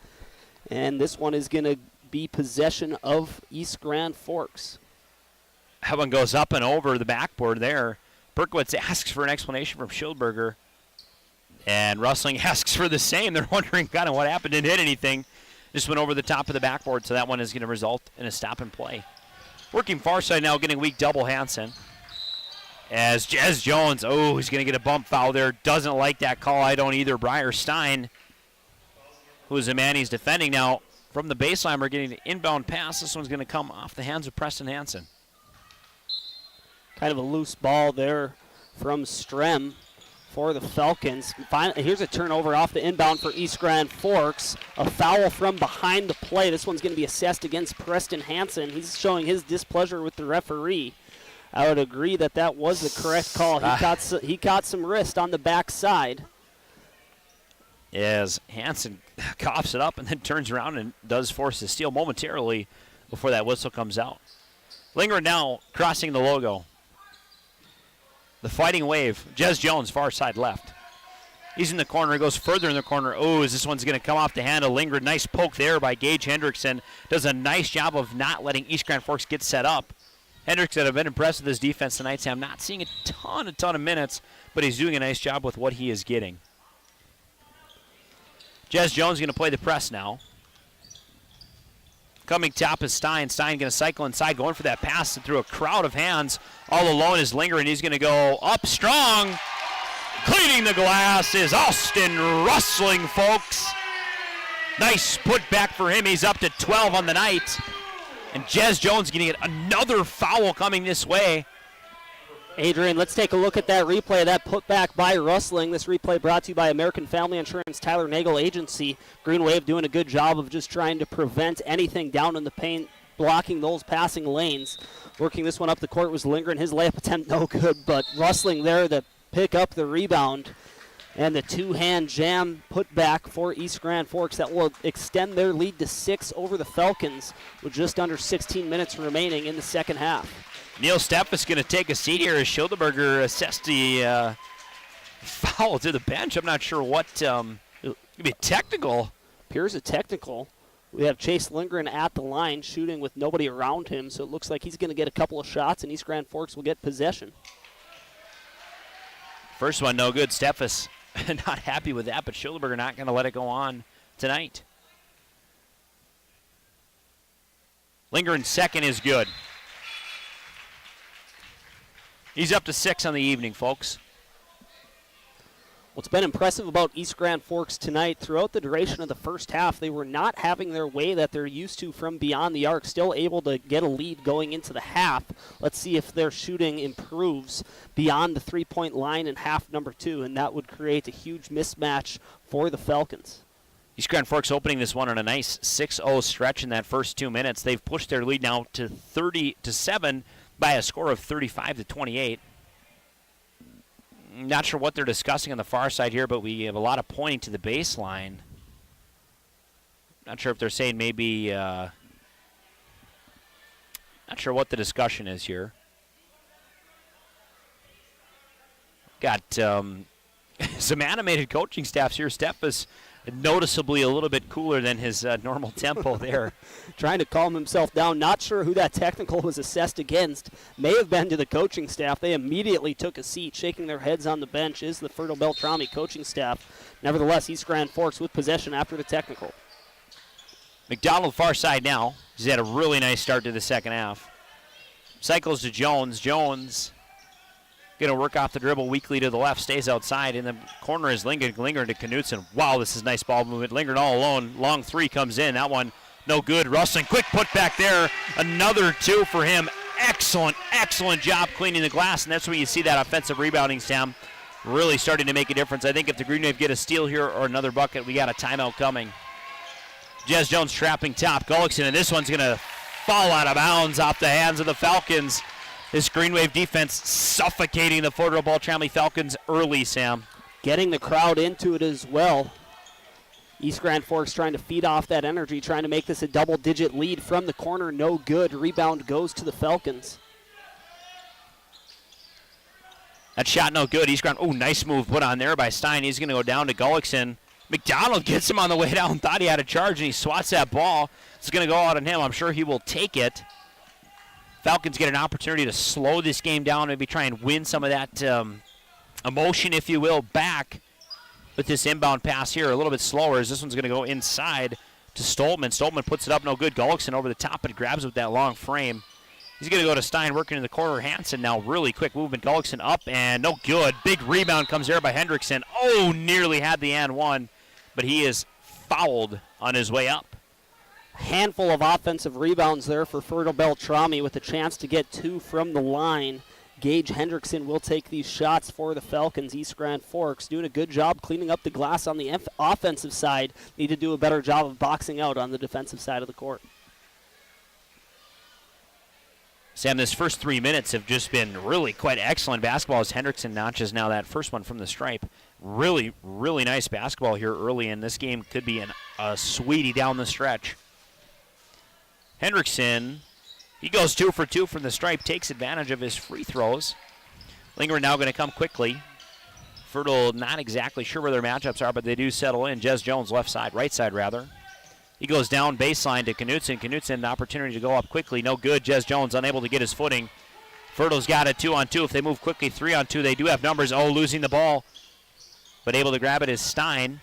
Speaker 3: and this one is going to be possession of East Grand Forks.
Speaker 1: That one goes up and over the backboard there. Berkowitz asks for an explanation from Schildberger, and Rustling asks for the same. They're wondering kind of what happened. Didn't hit anything. Just went over the top of the backboard, so that one is going to result in a stop and play. Working far side now, getting weak double Hansen. As Jez Jones, he's going to get a bump foul there. Doesn't like that call. I don't either. Briar Stein, who is the man he's defending now. From the baseline, we're getting an inbound pass. This one's going to come off the hands of Preston Hansen.
Speaker 3: Kind of a loose ball there from Strem for the Falcons. Finally, here's a turnover off the inbound for East Grand Forks. A foul from behind the play. This one's going to be assessed against Preston Hansen. He's showing his displeasure with the referee. I would agree that that was the correct call. He caught some wrist on the back side.
Speaker 1: as Hansen coughs it up and then turns around and does force a steal momentarily before that whistle comes out. Lingering now, crossing the logo. The Fighting Wave, Jez Jones, far side left. He's in the corner, goes further in the corner. Oh, this one's going to come off the hand of Lingren. Nice poke there by Gage Hendrickson. Does a nice job of not letting East Grand Forks get set up. Hendrickson have been impressed with his defense tonight, Sam. Not seeing a ton of minutes, but he's doing a nice job with what he is getting. Jez Jones going to play the press now. Coming top is Stein. Stein going to cycle inside, going for that pass through a crowd of hands. All alone is Lingren. He's going to go up strong. Cleaning the glass is Austin Russling, folks. Nice put back for him. He's up to 12 on the night. And Jez Jones getting another foul coming this way.
Speaker 3: Adrian, let's take a look at that replay of that putback by Russling. This replay brought to you by American Family Insurance, Tyler Nagel Agency. Greenwave doing a good job of just trying to prevent anything down in the paint, blocking those passing lanes. Working this one up the court was Lindgren. His layup attempt no good, but Russling there to pick up the rebound. And the two-hand jam putback for East Grand Forks that will extend their lead to 6 over the Falcons with just under 16 minutes remaining in the second half.
Speaker 1: Neil Stepp is going to take a seat here as Schilderberger assessed the foul to the bench. I'm not sure what. It could be technical.
Speaker 3: Appears a technical. We have Chase Lindgren at the line shooting with nobody around him, so it looks like he's going to get a couple of shots, and East Grand Forks will get possession.
Speaker 1: First one, no good. Steffes not happy with that, but Schilderberger not going to let it go on tonight. Lindgren's second is good. He's up to 6 on the evening, folks.
Speaker 3: What's been impressive about East Grand Forks tonight, throughout the duration of the first half, they were not having their way that they're used to from beyond the arc, still able to get a lead going into the half. Let's see if their shooting improves beyond the three-point line in half number 2, and that would create a huge mismatch for the Falcons.
Speaker 1: East Grand Forks opening this one on a nice 6-0 stretch in that first 2 minutes. They've pushed their lead now to 30-7 by a score of 35-28. Not sure what they're discussing on the far side here, but we have a lot of pointing to the baseline. Not sure if they're saying maybe, not sure what the discussion is here. Got some animated coaching staffs here. Steph is noticeably a little bit cooler than his normal tempo there.
Speaker 3: Trying to calm himself down. Not sure who that technical was assessed against. May have been to the coaching staff. They immediately took a seat. Shaking their heads on the bench is the Fertile-Beltrami coaching staff. Nevertheless, East Grand Forks with possession after the technical.
Speaker 1: McDonald far side now. He's had a really nice start to the second half. Cycles to Jones. Jones going to work off the dribble weakly to the left, stays outside. In the corner is Lingren to Knutson. Wow, this is nice ball movement. Lingren all alone. Long three comes in. That one no good. Russling, quick put back there. Another 2 for him. Excellent job cleaning the glass, and that's where you see that offensive rebounding, Sam, really starting to make a difference. I think if the Greenwave get a steal here or another bucket, we got a timeout coming. Jez Jones trapping top. Gullickson, and this one's going to fall out of bounds off the hands of the Falcons. This Greenwave defense suffocating the Fertile-Beltrami Falcons early, Sam.
Speaker 3: Getting the crowd into it as well. East Grand Forks trying to feed off that energy, trying to make this a double-digit lead from the corner. No good. Rebound goes to the Falcons.
Speaker 1: That shot no good. East Grand, nice move put on there by Stein. He's going to go down to Gullickson. McDonald gets him on the way down, thought he had a charge, and he swats that ball. It's going to go out on him. I'm sure he will take it. Falcons get an opportunity to slow this game down, maybe try and win some of that emotion, if you will, back with this inbound pass here. A little bit slower as this one's going to go inside to Stoltman. Stoltman puts it up, no good. Gullickson over the top, but grabs with that long frame. He's going to go to Stein, working in the corner. Hansen now, really quick movement. Gullickson up, and no good. Big rebound comes there by Hendrickson. Nearly had the and one, but he is fouled on his way up.
Speaker 3: Handful of offensive rebounds there for Fertile-Beltrami with a chance to get 2 from the line. Gage Hendrickson will take these shots for the Falcons. East Grand Forks doing a good job cleaning up the glass on the offensive side. Need to do a better job of boxing out on the defensive side of the court.
Speaker 1: Sam, this first 3 minutes have just been really quite excellent basketball as Hendrickson notches now that first one from the stripe. Really, really nice basketball here early, and this game could be a sweetie down the stretch. Hendrickson, he goes 2 for 2 from the stripe, takes advantage of his free throws. Lindgren now going to come quickly. Fertile not exactly sure where their matchups are, but they do settle in. Jez Jones left side, right side rather. He goes down baseline to Knutson. Knutson an opportunity to go up quickly. No good. Jez Jones unable to get his footing. Fertile's got a 2-on-2. If they move quickly, 3-on-2, they do have numbers. Oh, losing the ball. But able to grab it is Stein.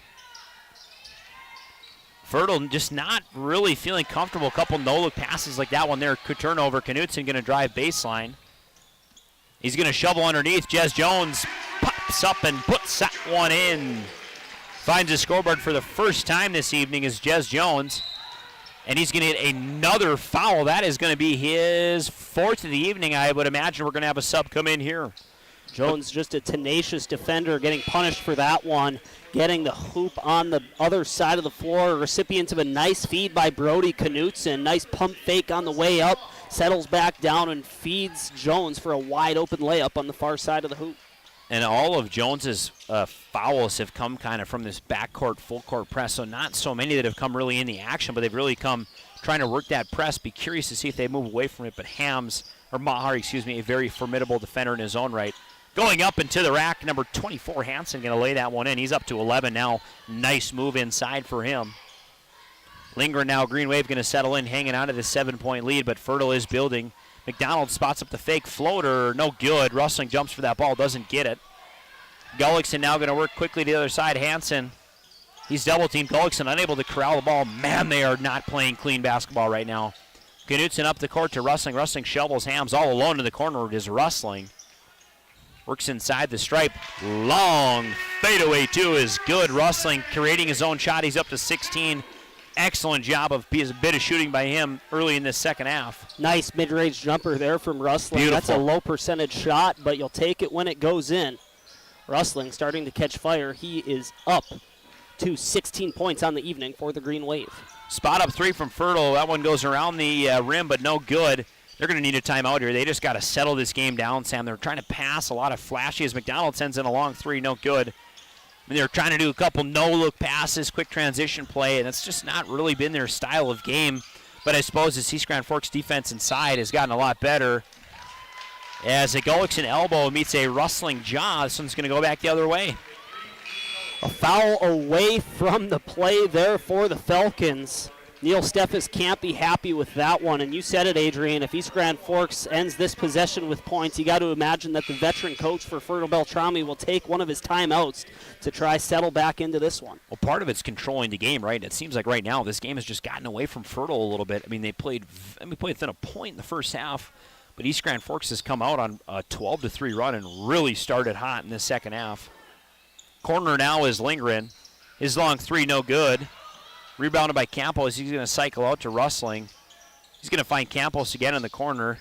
Speaker 1: Fertile just not really feeling comfortable. A couple no-look passes like that one there. Could turnover. Knutson going to drive baseline. He's going to shovel underneath. Jez Jones pops up and puts that one in. Finds a scoreboard for the first time this evening is Jez Jones. And he's going to get another foul. That is going to be his 4th of the evening. I would imagine we're going to have a sub come in here.
Speaker 3: Jones just a tenacious defender, getting punished for that one. Getting the hoop on the other side of the floor. Recipient of a nice feed by Brody Knutson. Nice pump fake on the way up. Settles back down and feeds Jones for a wide open layup on the far side of the hoop.
Speaker 1: And all of Jones's fouls have come kind of from this backcourt, full court press. So not so many that have come really in the action, but they've really come trying to work that press. Be curious to see if they move away from it. But Maher, a very formidable defender in his own right. Going up into the rack, number 24, Hansen, going to lay that one in. He's up to 11 now. Nice move inside for him. Lindgren now, Greenwave going to settle in, hanging on to the 7-point lead, but Fertile is building. McDonald spots up the fake floater, no good. Rustling jumps for that ball, doesn't get it. Gullickson now going to work quickly to the other side. Hansen, he's double-teamed. Gullickson unable to corral the ball. Man, they are not playing clean basketball right now. Knutson up the court to Rustling. Rustling shovels Hams all alone in the corner. It is Rustling. Works inside the stripe. Long fadeaway two is good. Rustling creating his own shot. He's up to 16. Excellent job of a bit of shooting by him early in this second half.
Speaker 3: Nice mid-range jumper there from Rustling.
Speaker 1: Beautiful.
Speaker 3: That's a low percentage shot, but you'll take it when it goes in. Rustling starting to catch fire. He is up to 16 points on the evening for the Green Wave.
Speaker 1: Spot up 3 from Fertile. That one goes around the rim, but no good. They're going to need a timeout here. They just got to settle this game down, Sam. They're trying to pass a lot of flashy as McDonald sends in a long 3, no good. They're trying to do a couple no-look passes, quick transition play, and it's just not really been their style of game. But I suppose as East Grand Forks defense inside has gotten a lot better. As a Gullickson elbow meets a Rustling jaw, this one's going to go back the other way.
Speaker 3: A foul away from the play there for the Falcons. Neil Steffes can't be happy with that one, and you said it, Adrian. If East Grand Forks ends this possession with points, you got to imagine that the veteran coach for Fertile-Beltrami will take one of his timeouts to try settle back into this one.
Speaker 1: Well, part of it's controlling the game, right? It seems like right now this game has just gotten away from Fertile a little bit. I mean, they played within a point in the first half, but East Grand Forks has come out on a 12-3 run and really started hot in this second half. Corner now is Lindgren. His long 3, no good. Rebounded by Campos. He's going to cycle out to Rustling. He's going to find Campos again in the corner.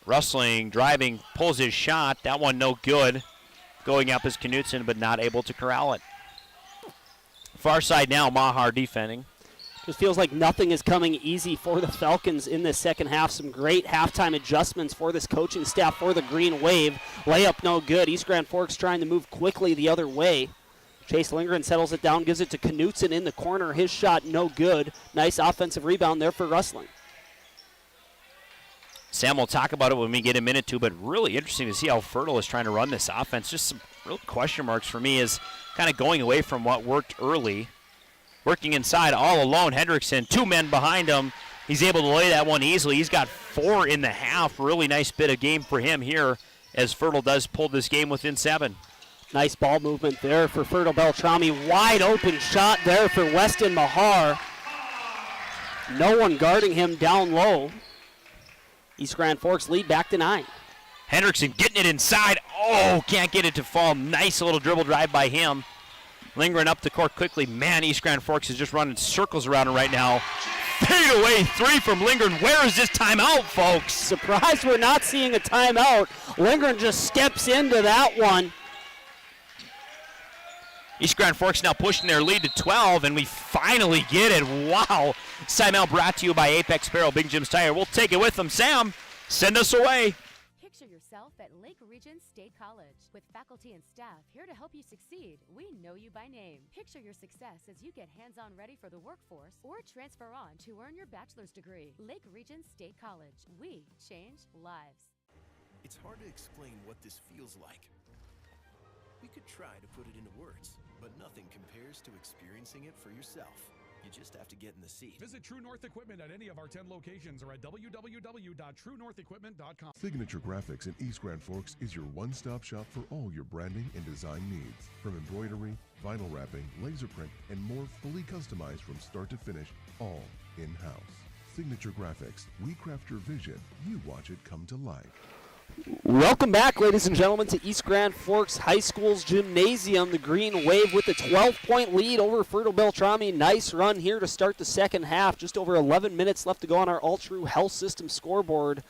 Speaker 1: Rustling driving, pulls his shot. That one no good. Going up is Knutson, but not able to corral it. Far side now, Maher defending.
Speaker 3: Just feels like nothing is coming easy for the Falcons in this second half. Some great halftime adjustments for this coaching staff for the Green Wave. Layup no good. East Grand Forks trying to move quickly the other way. Chase Lindgren settles it down, gives it to Knutson in the corner. His shot no good. Nice offensive rebound there for Rustling.
Speaker 1: Sam will talk about it when we get a minute to, but really interesting to see how Fertile is trying to run this offense. Just some real question marks for me is kind of going away from what worked early. Working inside all alone, Hendrickson, 2 men behind him. He's able to lay that one easily. He's got 4 in the half. Really nice bit of game for him here as Fertile does pull this game within 7.
Speaker 3: Nice ball movement there for Fertile-Beltrami. Wide open shot there for Weston Mahar. No one guarding him down low. East Grand Forks lead back to 9.
Speaker 1: Hendrickson getting it inside. Oh, can't get it to fall. Nice little dribble drive by him. Lingering up the court quickly. Man, East Grand Forks is just running circles around him right now. Fade away 3 from Lindgren. Where is this timeout, folks?
Speaker 3: Surprised we're not seeing a timeout. Lindgren just steps into that one.
Speaker 1: East Grand Forks now pushing their lead to 12, and we finally get it. Wow. Timeout brought to you by Apex Apparel, Big Jim's Tire. We'll take it with them. Sam, send us away.
Speaker 8: Picture yourself at Lake Region State College. With faculty and staff here to help you succeed, we know you by name. Picture your success as you get hands-on ready for the workforce or transfer on to earn your bachelor's degree. Lake Region State College. We change lives.
Speaker 19: It's hard to explain what this feels like. We could try to put it into words, but nothing compares to experiencing it for yourself. You just have to get in the seat.
Speaker 2: Visit True North Equipment at any of our 10 locations or at www.truenorthequipment.com.
Speaker 5: Signature Graphics in East Grand Forks is your one-stop shop for all your branding and design needs. From embroidery, vinyl wrapping, laser print, and more, fully customized from start to finish, all in-house. Signature Graphics. We craft your vision. You watch it come to life.
Speaker 3: Welcome back, ladies and gentlemen, to East Grand Forks High School's gymnasium. The Greenwave with a 12-point lead over Fertile-Beltrami. Nice run here to start the second half. Just over 11 minutes left to go on our All-True Health System scoreboard.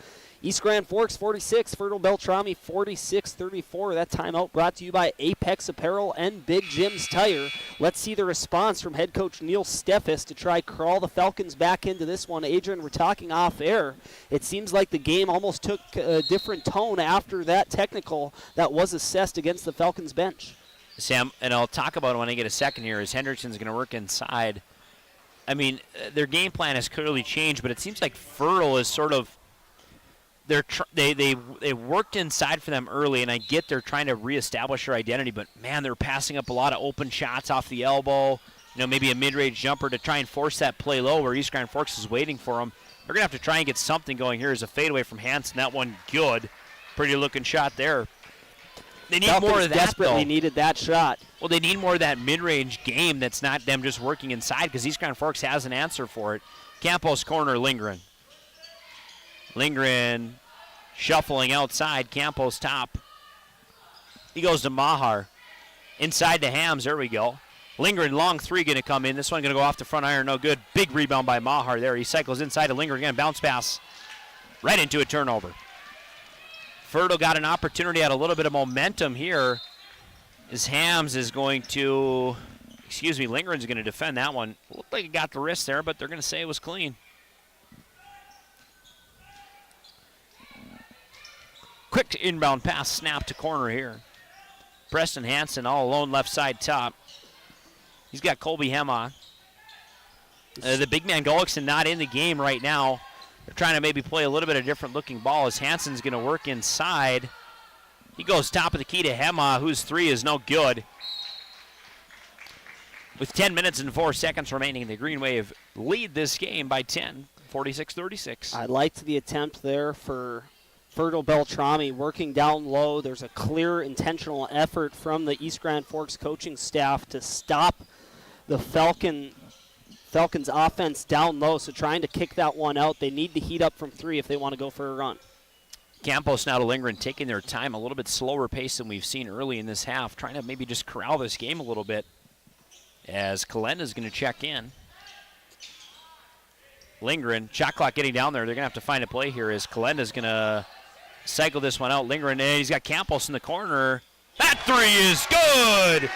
Speaker 3: East Grand Forks 46, Fertile-Beltrami 46-34. That timeout brought to you by Apex Apparel and Big Jim's Tire. Let's see the response from head coach Neil Steffes to try crawl the Falcons back into this one. Adrian, we're talking off air. It seems like the game almost took a different tone after that technical that was assessed against the Falcons bench.
Speaker 1: Sam, and I'll talk about it when I get a second here, as Hendrickson's going to work inside. I mean, their game plan has clearly changed, but it seems like Fertile is sort of they worked inside for them early, and I get they're trying to reestablish their identity, but man, they're passing up a lot of open shots off the elbow, maybe a mid-range jumper to try and force that play low where East Grand Forks is waiting for them. They're going to have to try and get something going here as a fadeaway from Hansen. That one good. Pretty looking shot there. They need more of that,
Speaker 3: desperately
Speaker 1: though.
Speaker 3: Needed that shot.
Speaker 1: Well, they need more of that mid-range game that's not them just working inside, because East Grand Forks has an answer for it. Campos corner, Lindgren. Lindgren shuffling outside. Campos top. He goes to Mahar. Inside to Hams. There we go. Lindgren, long three going to come in. This one going to go off the front iron. No good. Big rebound by Mahar there. He cycles inside to Lindgren again. Bounce pass right into a turnover. Fertile got an opportunity, had a little bit of momentum here. As Hams is going to, Lindgren's going to defend that one. Looked like he got the wrist there, but they're going to say it was clean. Quick inbound pass, snap to corner here. Preston Hansen all alone left side top. He's got Colby Hema. The big man Gullickson not in the game right now. They're trying to maybe play a little bit of different looking ball as Hansen's going to work inside. He goes top of the key to Hema, whose three is no good. With 10 minutes and 4 seconds remaining, the Greenwave lead this game by 10, 46-36.
Speaker 3: I liked the attempt there for Fertile-Beltrami working down low. There's a clear intentional effort from the East Grand Forks coaching staff to stop the Falcons offense down low, so trying to kick that one out. They need to heat up from three if they want to go for a run.
Speaker 1: Campos now to Lindgren taking their time, a little bit slower pace than we've seen early in this half, trying to maybe just corral this game a little bit as Kalenda's going to check in. Lindgren, shot clock getting down there. They're going to have to find a play here as Kalenda's going to cycle this one out. Lindgren, and he's got Campos in the corner. That three is good!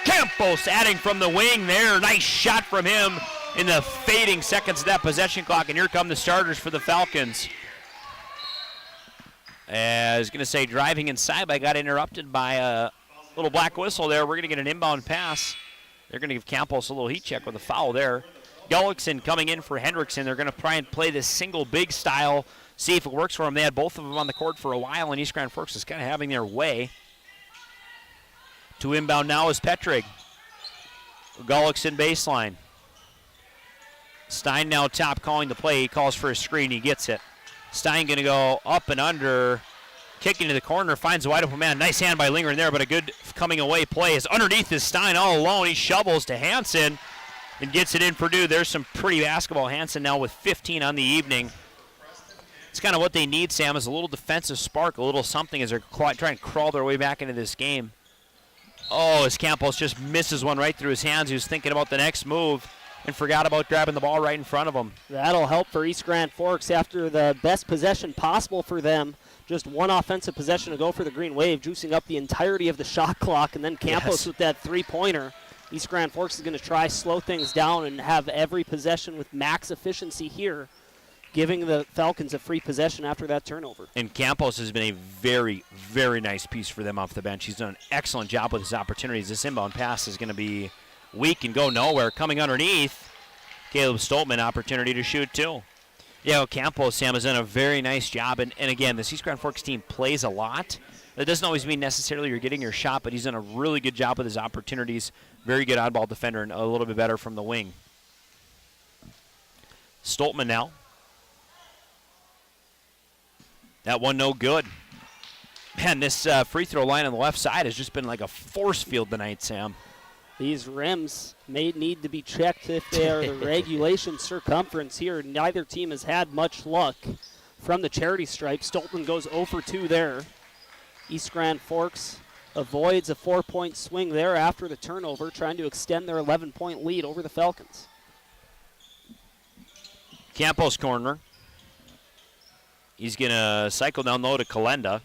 Speaker 1: Campos adding from the wing there. Nice shot from him in the fading seconds of that possession clock, and here come the starters for the Falcons. I was going to say driving inside, but I got interrupted by a little black whistle there. We're going to get an inbound pass. They're going to give Campos a little heat check with a foul there. Gullickson coming in for Hendrickson. They're going to try and play this single big style, see if it works for them. They had both of them on the court for a while, and East Grand Forks is kind of having their way. To inbound now is Petrig. Gullickson baseline. Stein now top calling the play. He calls for a screen. He gets it. Stein going to go up and under. Kicking to the corner. Finds a wide open man. Nice hand by Lindgren there, but a good coming away play. Is underneath is Stein all alone. He shovels to Hansen and gets it in Purdue. There's some pretty basketball. Hansen now with 15 on the evening. It's kind of what they need, Sam, is a little defensive spark, a little something as they're trying to crawl their way back into this game. Oh, as Campos just misses one right through his hands. He was thinking about the next move and forgot about grabbing the ball right in front of him.
Speaker 3: That'll help for East Grand Forks after the best possession possible for them. Just one offensive possession to go for the Green Wave, juicing up the entirety of the shot clock, and then Campos with that three-pointer. East Grand Forks is going to try slow things down and have every possession with max efficiency here, giving the Falcons a free possession after that turnover.
Speaker 1: And Campos has been a very, very nice piece for them off the bench. He's done an excellent job with his opportunities. This inbound pass is going to be weak and go nowhere. Coming underneath, Caleb Stoltman, opportunity to shoot too. Yeah, Campos, Sam, has done a very nice job. And again, this East Grand Forks team plays a lot. That doesn't always mean necessarily you're getting your shot, but he's done a really good job with his opportunities. Very good oddball defender and a little bit better from the wing. Stoltman now. That one no good. Man, this free throw line on the left side has just been like a force field tonight, Sam.
Speaker 3: These rims may need to be checked if they are the regulation circumference here. Neither team has had much luck from the charity stripe. Stoltman goes 0 for 2 there. East Grand Forks avoids a 4-point swing there after the turnover, trying to extend their 11-point lead over the Falcons.
Speaker 1: Campos corner. He's going to cycle down low to Kalenda.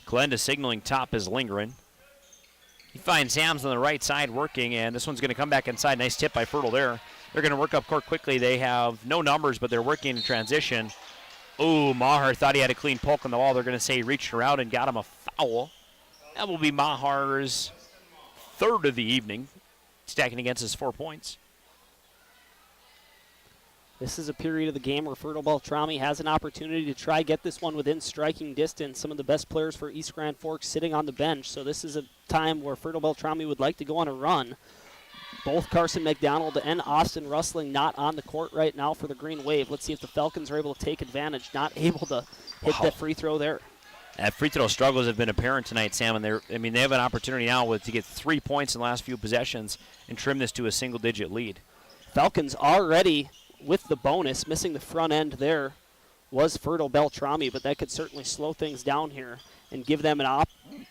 Speaker 1: Kalenda signaling top is Lindgren. He finds Hams on the right side working, and this one's going to come back inside. Nice tip by Fertile there. They're going to work up court quickly. They have no numbers, but they're working in transition. Ooh, Maher thought he had a clean poke on the wall. They're going to say he reached around and got him a foul. That will be Mahar's third of the evening, stacking against his 4 points.
Speaker 3: This is a period of the game where Fertile-Beltrami has an opportunity to try get this one within striking distance. Some of the best players for East Grand Forks sitting on the bench, so this is a time where Fertile-Beltrami would like to go on a run. Both Carson McDonald and Austin Rustling not on the court right now for the Green Wave. Let's see if the Falcons are able to take advantage. Not able to hit that free throw there.
Speaker 1: That free throw struggles have been apparent tonight, Sam, and they have an opportunity now to get 3 points in the last few possessions and trim this to a single-digit lead.
Speaker 3: Falcons already with the bonus, missing the front end there was Fertile-Beltrami, but that could certainly slow things down here and give them an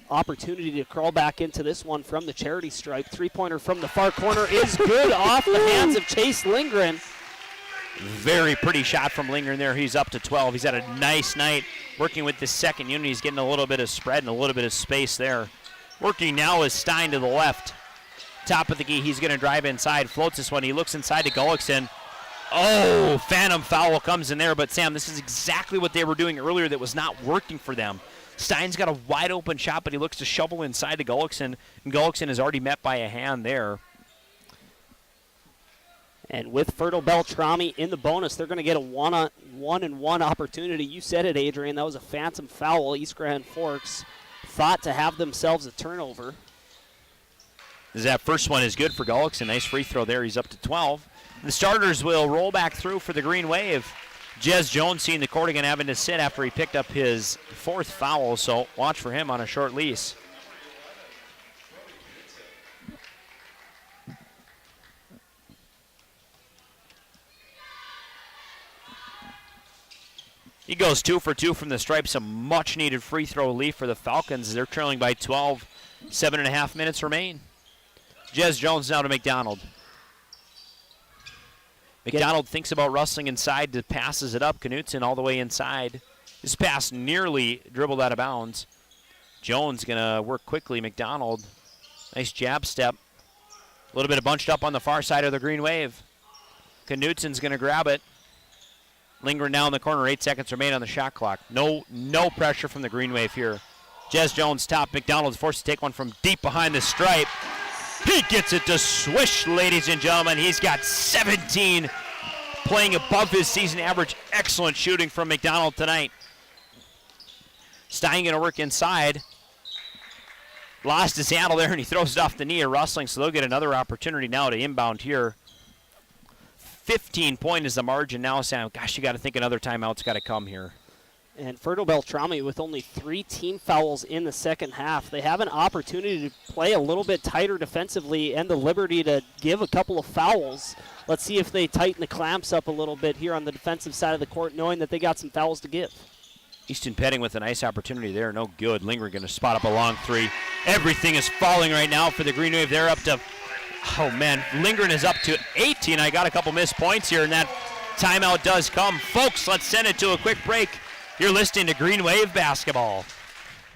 Speaker 3: opportunity to crawl back into this one from the charity stripe. Three-pointer from the far corner is good off the hands of Chase Lindgren.
Speaker 1: Very pretty shot from Lindgren there. He's up to 12. He's had a nice night working with the second unit. He's getting a little bit of spread and a little bit of space there. Working now is Stein to the left. Top of the key, he's going to drive inside, floats this one. He looks inside to Gullickson. Oh, phantom foul comes in there, but Sam, this is exactly what they were doing earlier that was not working for them. Stein's got a wide open shot, but he looks to shovel inside to Gullickson, and Gullickson is already met by a hand there.
Speaker 3: And with Fertile-Beltrami in the bonus, they're going to get a one-on-one opportunity. You said it, Adrian. That was a phantom foul. East Grand Forks thought to have themselves a turnover.
Speaker 1: That first one is good for Gullickson. Nice free throw there. He's up to 12. The starters will roll back through for the Green Wave. Jez Jones seeing the court again, having to sit after he picked up his 4th foul, so watch for him on a short lease. He goes 2 for 2 from the stripe. Some much-needed free throw lead for the Falcons. They're trailing by 12. 7.5 minutes remain. Jez Jones now to McDonald. McDonald thinks about rustling inside, passes it up. Knutson all the way inside. This pass nearly dribbled out of bounds. Jones going to work quickly. McDonald, nice jab step. A little bit of bunched up on the far side of the Green Wave. Knutson's going to grab it. Lingering down in the corner, 8 seconds remain on the shot clock. No pressure from the Green Wave here. Jez Jones top. McDonald's forced to take one from deep behind the stripe. He gets it to swish, ladies and gentlemen. He's got 17, playing above his season average. Excellent shooting from McDonald tonight. Stein going to work inside. Lost his handle there, and he throws it off the knee of Rustling, so they'll get another opportunity now to inbound here. 15-point is the margin now, Sam. Gosh, you got to think another timeout's got to come here.
Speaker 3: And Fertile-Beltrami with only 3 team fouls in the second half. They have an opportunity to play a little bit tighter defensively and the liberty to give a couple of fouls. Let's see if they tighten the clamps up a little bit here on the defensive side of the court, knowing that they got some fouls to give.
Speaker 1: Easton Petting with a nice opportunity there. No good. Lingren going to spot up a long 3. Everything is falling right now for the Green Wave. They're up to, oh man, Lingren is up to 18. I got a couple missed points here, and that timeout does come. Folks, let's send it to a quick break. You're listening to Green Wave Basketball.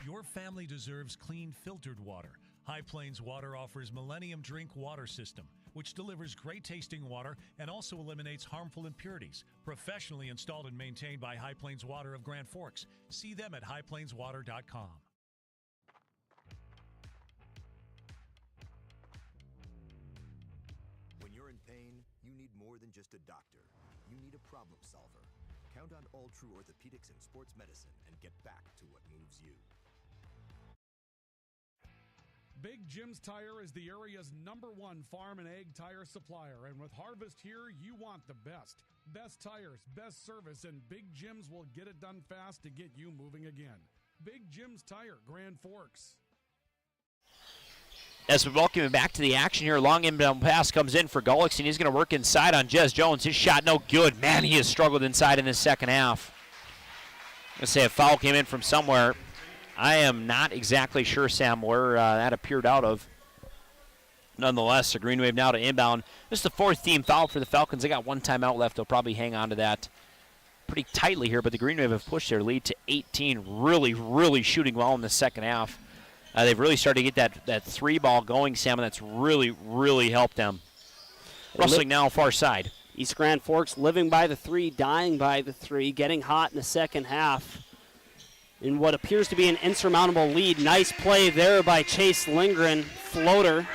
Speaker 9: Your family deserves clean, filtered water. High Plains Water offers Millennium Drink Water System, which delivers great tasting water and also eliminates harmful impurities. Professionally installed and maintained by High Plains Water of Grand Forks. See them at highplainswater.com.
Speaker 4: When you're in pain, you need more than just a doctor. You need a problem solver. Count on All True Orthopedics and Sports Medicine and get back to what moves you.
Speaker 2: Big Jim's Tire is the area's #1 farm and ag tire supplier, and with harvest here, you want the best. Best tires, best service, and Big Jim's will get it done fast to get you moving again. Big Jim's Tire, Grand Forks.
Speaker 1: As we welcome him back to the action here, long inbound pass comes in for Gullickson. He's going to work inside on Jez Jones. His shot no good. Man, he has struggled inside in the second half. I'm going to say a foul came in from somewhere. I am not exactly sure, Sam, where that appeared out of. Nonetheless, the Greenwave now to inbound. This is the 4th team foul for the Falcons. They got 1 timeout left. They'll probably hang on to that pretty tightly here, but the Greenwave have pushed their lead to 18. Really, really shooting well in the second half. They've really started to get that 3-ball going, Sam, and that's really, really helped them. Rustling now far side.
Speaker 3: East Grand Forks living by the 3, dying by the 3, getting hot in the second half. In what appears to be an insurmountable lead. Nice play there by Chase Lindgren. Floater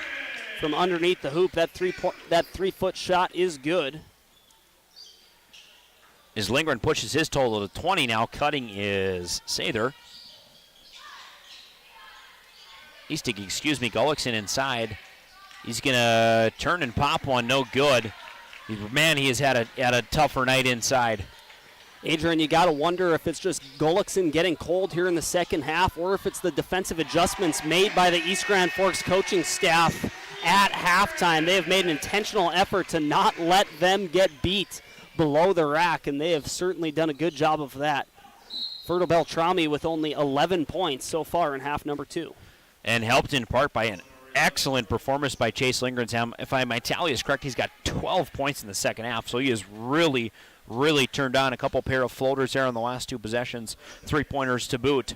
Speaker 3: from underneath the hoop. That 3-foot shot is good.
Speaker 1: As Lindgren pushes his total to 20 now, cutting is Sather. He's taking, Gullickson inside. He's going to turn and pop one, no good. Man, he has had a tougher night inside.
Speaker 3: Adrian, you got to wonder if it's just Gullickson getting cold here in the second half or if it's the defensive adjustments made by the East Grand Forks coaching staff at halftime. They have made an intentional effort to not let them get beat below the rack, and they have certainly done a good job of that. Fertile-Beltrami with only 11 points so far in half number 2.
Speaker 1: And helped in part by an excellent performance by Chase Lindgren. If my tally is correct, he's got 12 points in the second half, so he has really turned on. A couple pair of floaters there on the last 2 possessions, 3-pointers to boot.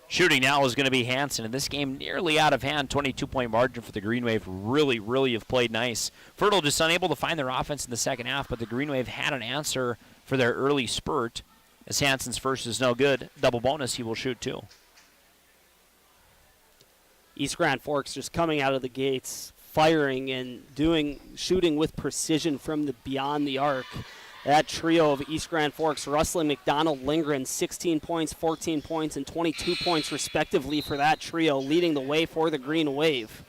Speaker 1: Shooting now is going to be Hansen, and this game nearly out of hand. 22-point margin for the Greenwave. Really have played nice. Fertile just unable to find their offense in the second half, but the Greenwave had an answer for their early spurt. As Hansen's first is no good, double bonus, he will shoot 2.
Speaker 3: East Grand Forks just coming out of the gates, firing and shooting with precision from beyond the arc. That trio of East Grand Forks, Russell, McDonald, Lindgren, 16 points, 14 points, and 22 points respectively for that trio, leading the way for the Green Wave.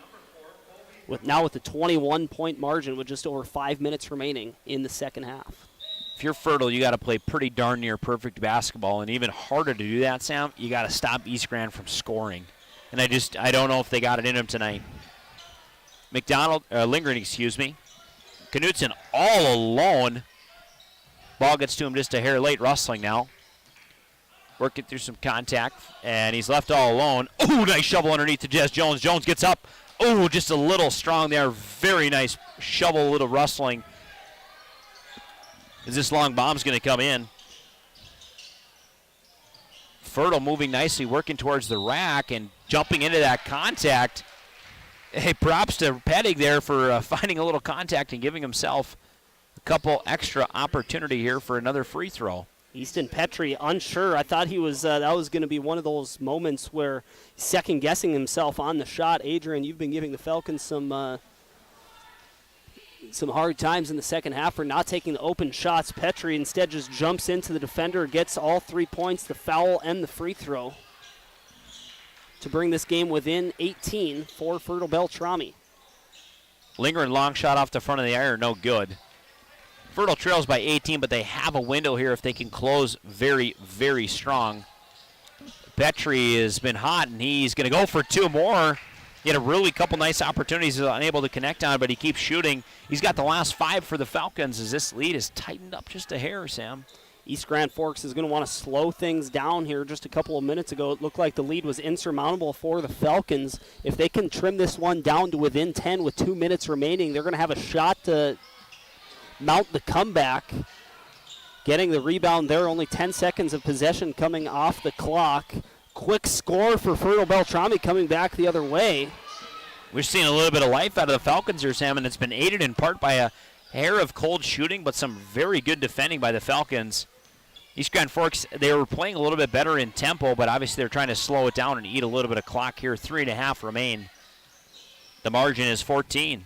Speaker 3: With a 21-point margin with just over 5 minutes remaining in the second half.
Speaker 1: If you're Fertile, you got to play pretty darn near perfect basketball, and even harder to do that, Sam, you got to stop East Grand from scoring. And I don't know if they got it in them tonight. Lindgren, Knutson all alone. Ball gets to him just a hair late. Rustling now. Working through some contact, and he's left all alone. Ooh, nice shovel underneath to Jez Jones. Jones gets up. Ooh, just a little strong there. Very nice shovel, a little rustling. Is this long bomb's going to come in? Fertile moving nicely, working towards the rack and jumping into that contact. Hey, props to Pettig there for finding a little contact and giving himself a couple extra opportunity here for another free throw.
Speaker 3: Easton Petrie unsure. I thought he was that was going to be one of those moments where he's second-guessing himself on the shot. Adrian, you've been giving the Falcons some hard times in the second half for not taking the open shots. Petrie instead just jumps into the defender, gets all 3 points, the foul and the free throw, to bring this game within 18 for Fertile-Beltrami.
Speaker 1: Lindgren long shot off the front of the iron, no good. Fertile trails by 18, but they have a window here if they can close very, very strong. Petrie has been hot, and he's going to go for 2 more. He had a really couple nice opportunities he's unable to connect on, but he keeps shooting. He's got the last 5 for the Falcons as this lead is tightened up just a hair, Sam.
Speaker 3: East Grand Forks is going to want to slow things down here. Just a couple of minutes ago, it looked like the lead was insurmountable for the Falcons. If they can trim this one down to within 10 with 2 minutes remaining, they're going to have a shot to mount the comeback. Getting the rebound there, only 10 seconds of possession coming off the clock. Quick score for Fertile-Beltrami coming back the other way.
Speaker 1: We're seeing a little bit of life out of the Falcons here, Sam, and it's been aided in part by a hair of cold shooting, but some very good defending by the Falcons. East Grand Forks, they were playing a little bit better in tempo, but obviously they're trying to slow it down and eat a little bit of clock here. 3.5 remain. The margin is 14.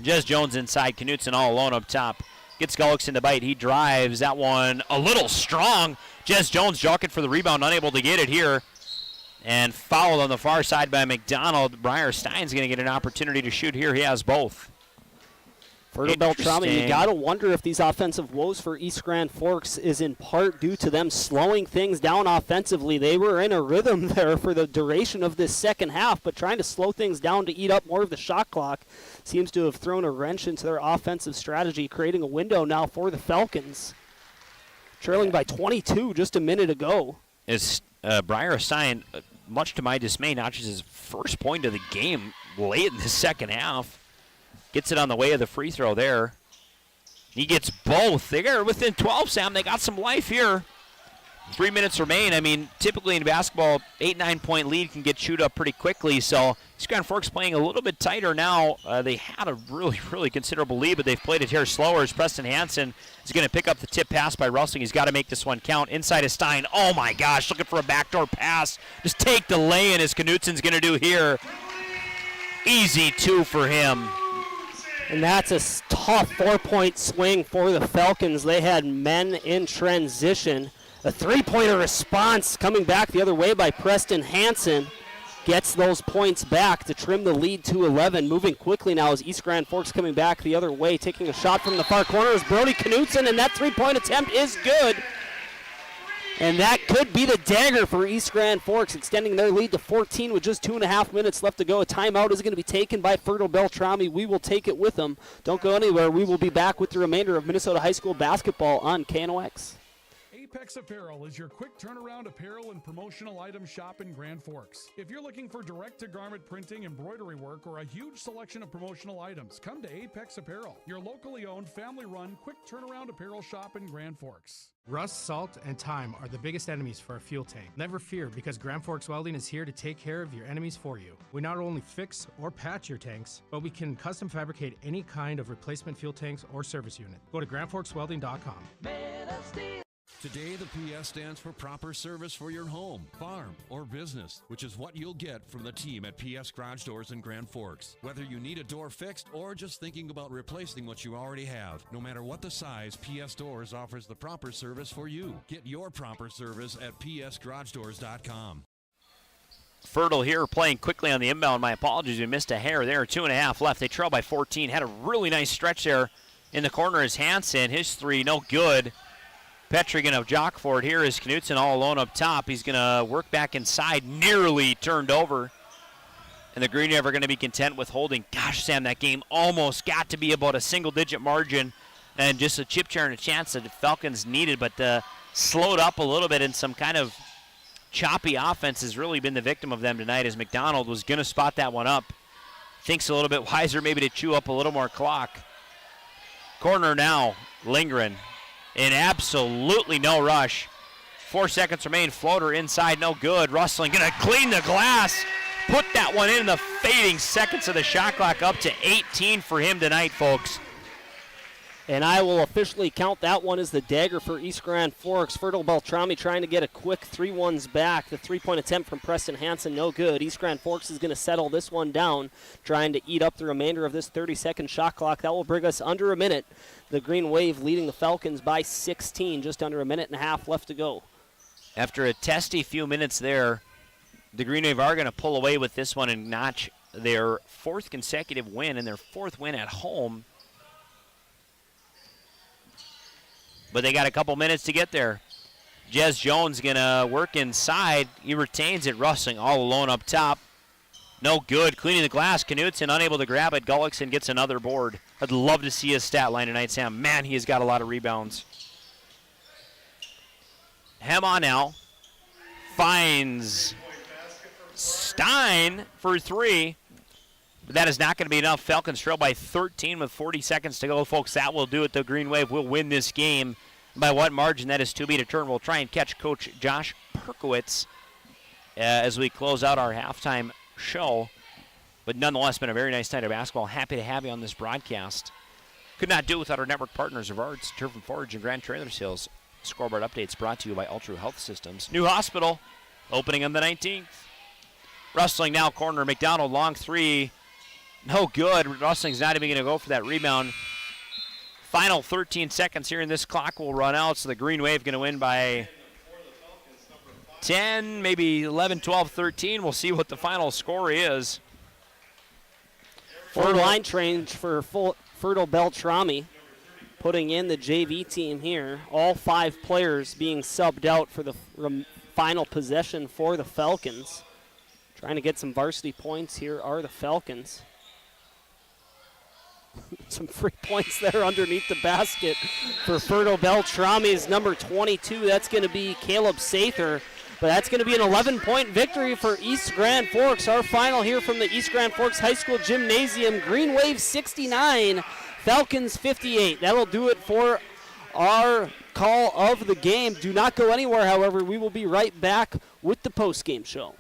Speaker 1: Jez Jones inside, Knutson all alone up top. Gets Gullickson to bite. He drives that one a little strong. Jez Jones jockeying for the rebound, unable to get it here. And fouled on the far side by McDonald. Briar Stein's going to get an opportunity to shoot here. He has both.
Speaker 3: Fertile-Beltrami, you got to wonder if these offensive woes for East Grand Forks is in part due to them slowing things down offensively. They were in a rhythm there for the duration of this second half, but trying to slow things down to eat up more of the shot clock seems to have thrown a wrench into their offensive strategy, creating a window now for the Falcons. Trailing by 22 just a minute ago.
Speaker 1: Is Briar Stein, much to my dismay, notches his first point of the game late in the second half. Gets it on the way of the free throw there. He gets both. They are within 12, Sam. They got some life here. 3 minutes remain. I mean, typically in basketball, 8-9 point lead can get chewed up pretty quickly. So East Grand Forks playing a little bit tighter now. They had a really considerable lead, but they've played it here slower as Preston Hansen is going to pick up the tip pass by Russell. He's got to make this one count. Inside of Stein. Oh, my gosh, looking for a backdoor pass. Just take the lay-in as Knutson's going to do here. Easy 2 for him.
Speaker 3: And that's a tough 4-point swing for the Falcons. They had men in transition. A three-pointer response coming back the other way by Preston Hansen. Gets those points back to trim the lead to 11. Moving quickly now as East Grand Forks coming back the other way. Taking a shot from the far corner is Brody Knutson, and that three-point attempt is good. And that could be the dagger for East Grand Forks, extending their lead to 14 with just 2.5 minutes left to go. A timeout is going to be taken by Fertile-Beltrami. We will take it with them. Don't go anywhere. We will be back with the remainder of Minnesota High School basketball on KNOX.
Speaker 2: Apex Apparel is your quick turnaround apparel and promotional item shop in Grand Forks. If you're looking for direct-to-garment printing, embroidery work, or a huge selection of promotional items, come to Apex Apparel, your locally owned, family-run, quick turnaround apparel shop in Grand Forks.
Speaker 10: Rust, salt, and time are the biggest enemies for a fuel tank. Never fear, because Grand Forks Welding is here to take care of your enemies for you. We not only fix or patch your tanks, but we can custom fabricate any kind of replacement fuel tanks or service unit. Go to grandforkswelding.com.
Speaker 15: Today, the PS stands for proper service for your home, farm, or business, which is what you'll get from the team at PS Garage Doors in Grand Forks. Whether you need a door fixed or just thinking about replacing what you already have, no matter what the size, PS Doors offers the proper service for you. Get your proper service at psgaragedoors.com.
Speaker 1: Fertile here playing quickly on the inbound. My apologies, we missed a hair there. 2.5 left. They trail by 14. Had a really nice stretch there in the corner is Hansen. His three, no good. Petrie going to jock for it. Here is Knutson all alone up top. He's going to work back inside, nearly turned over. And the Greenwave are going to be content with holding. Gosh, Sam, that game almost got to be about a single-digit margin and just a chip chair and a chance that the Falcons needed, but slowed up a little bit, and some kind of choppy offense has really been the victim of them tonight as McDonald was going to spot that one up. Thinks a little bit wiser maybe to chew up a little more clock. Corner now, Lindgren. In absolutely no rush. 4 seconds remain. Floater inside, no good. Rustling going to clean the glass. Put that one in the fading seconds of the shot clock, up to 18 for him tonight, folks.
Speaker 3: And I will officially count that one as the dagger for East Grand Forks. Fertile-Beltrami trying to get a quick 3-1s back. The three-point attempt from Preston Hansen, no good. East Grand Forks is going to settle this one down, trying to eat up the remainder of this 30-second shot clock. That will bring us under a minute. The Greenwave leading the Falcons by 16, just under a minute and a half left to go.
Speaker 1: After a testy few minutes there, the Greenwave are going to pull away with this one and notch their 4th consecutive win and their 4th win at home. But they got a couple minutes to get there. Jez Jones going to work inside. He retains it. Rustling all alone up top. No good. Cleaning the glass. Knutson unable to grab it. Gullickson gets another board. I'd love to see his stat line tonight, Sam. Man, he has got a lot of rebounds. Hema now finds Stein for 3. But that is not going to be enough. Falcons trail by 13 with 40 seconds to go, folks. That will do it. The Greenwave will win this game. By what margin, that is to be determined. We'll try and catch Coach Josh Perkowitz as we close out our halftime show. But nonetheless, been a very nice night of basketball. Happy to have you on this broadcast. Could not do it without our network partners, Rivard's Turf and Forage and Grand Trailer Sales. Scoreboard updates brought to you by Ultra Health Systems. New hospital, opening on the 19th. Rustling now, corner, McDonald, long three. No good. Rustling's not even going to go for that rebound. Final 13 seconds here, and this clock will run out, so the Greenwave going to win by 10, maybe 11, 12, 13. We'll see what the final score is.
Speaker 3: Four line change for Fertile-Beltrami, putting in the JV team here. All 5 players being subbed out for the final possession for the Falcons. Trying to get some varsity points here are the Falcons. Some free points there underneath the basket for Fertile-Beltrami's number 22. That's going to be Caleb Sather. But that's going to be an 11-point victory for East Grand Forks. Our final here from the East Grand Forks High School Gymnasium. Greenwave 69, Falcons 58. That'll do it for our call of the game. Do not go anywhere, however. We will be right back with the postgame show.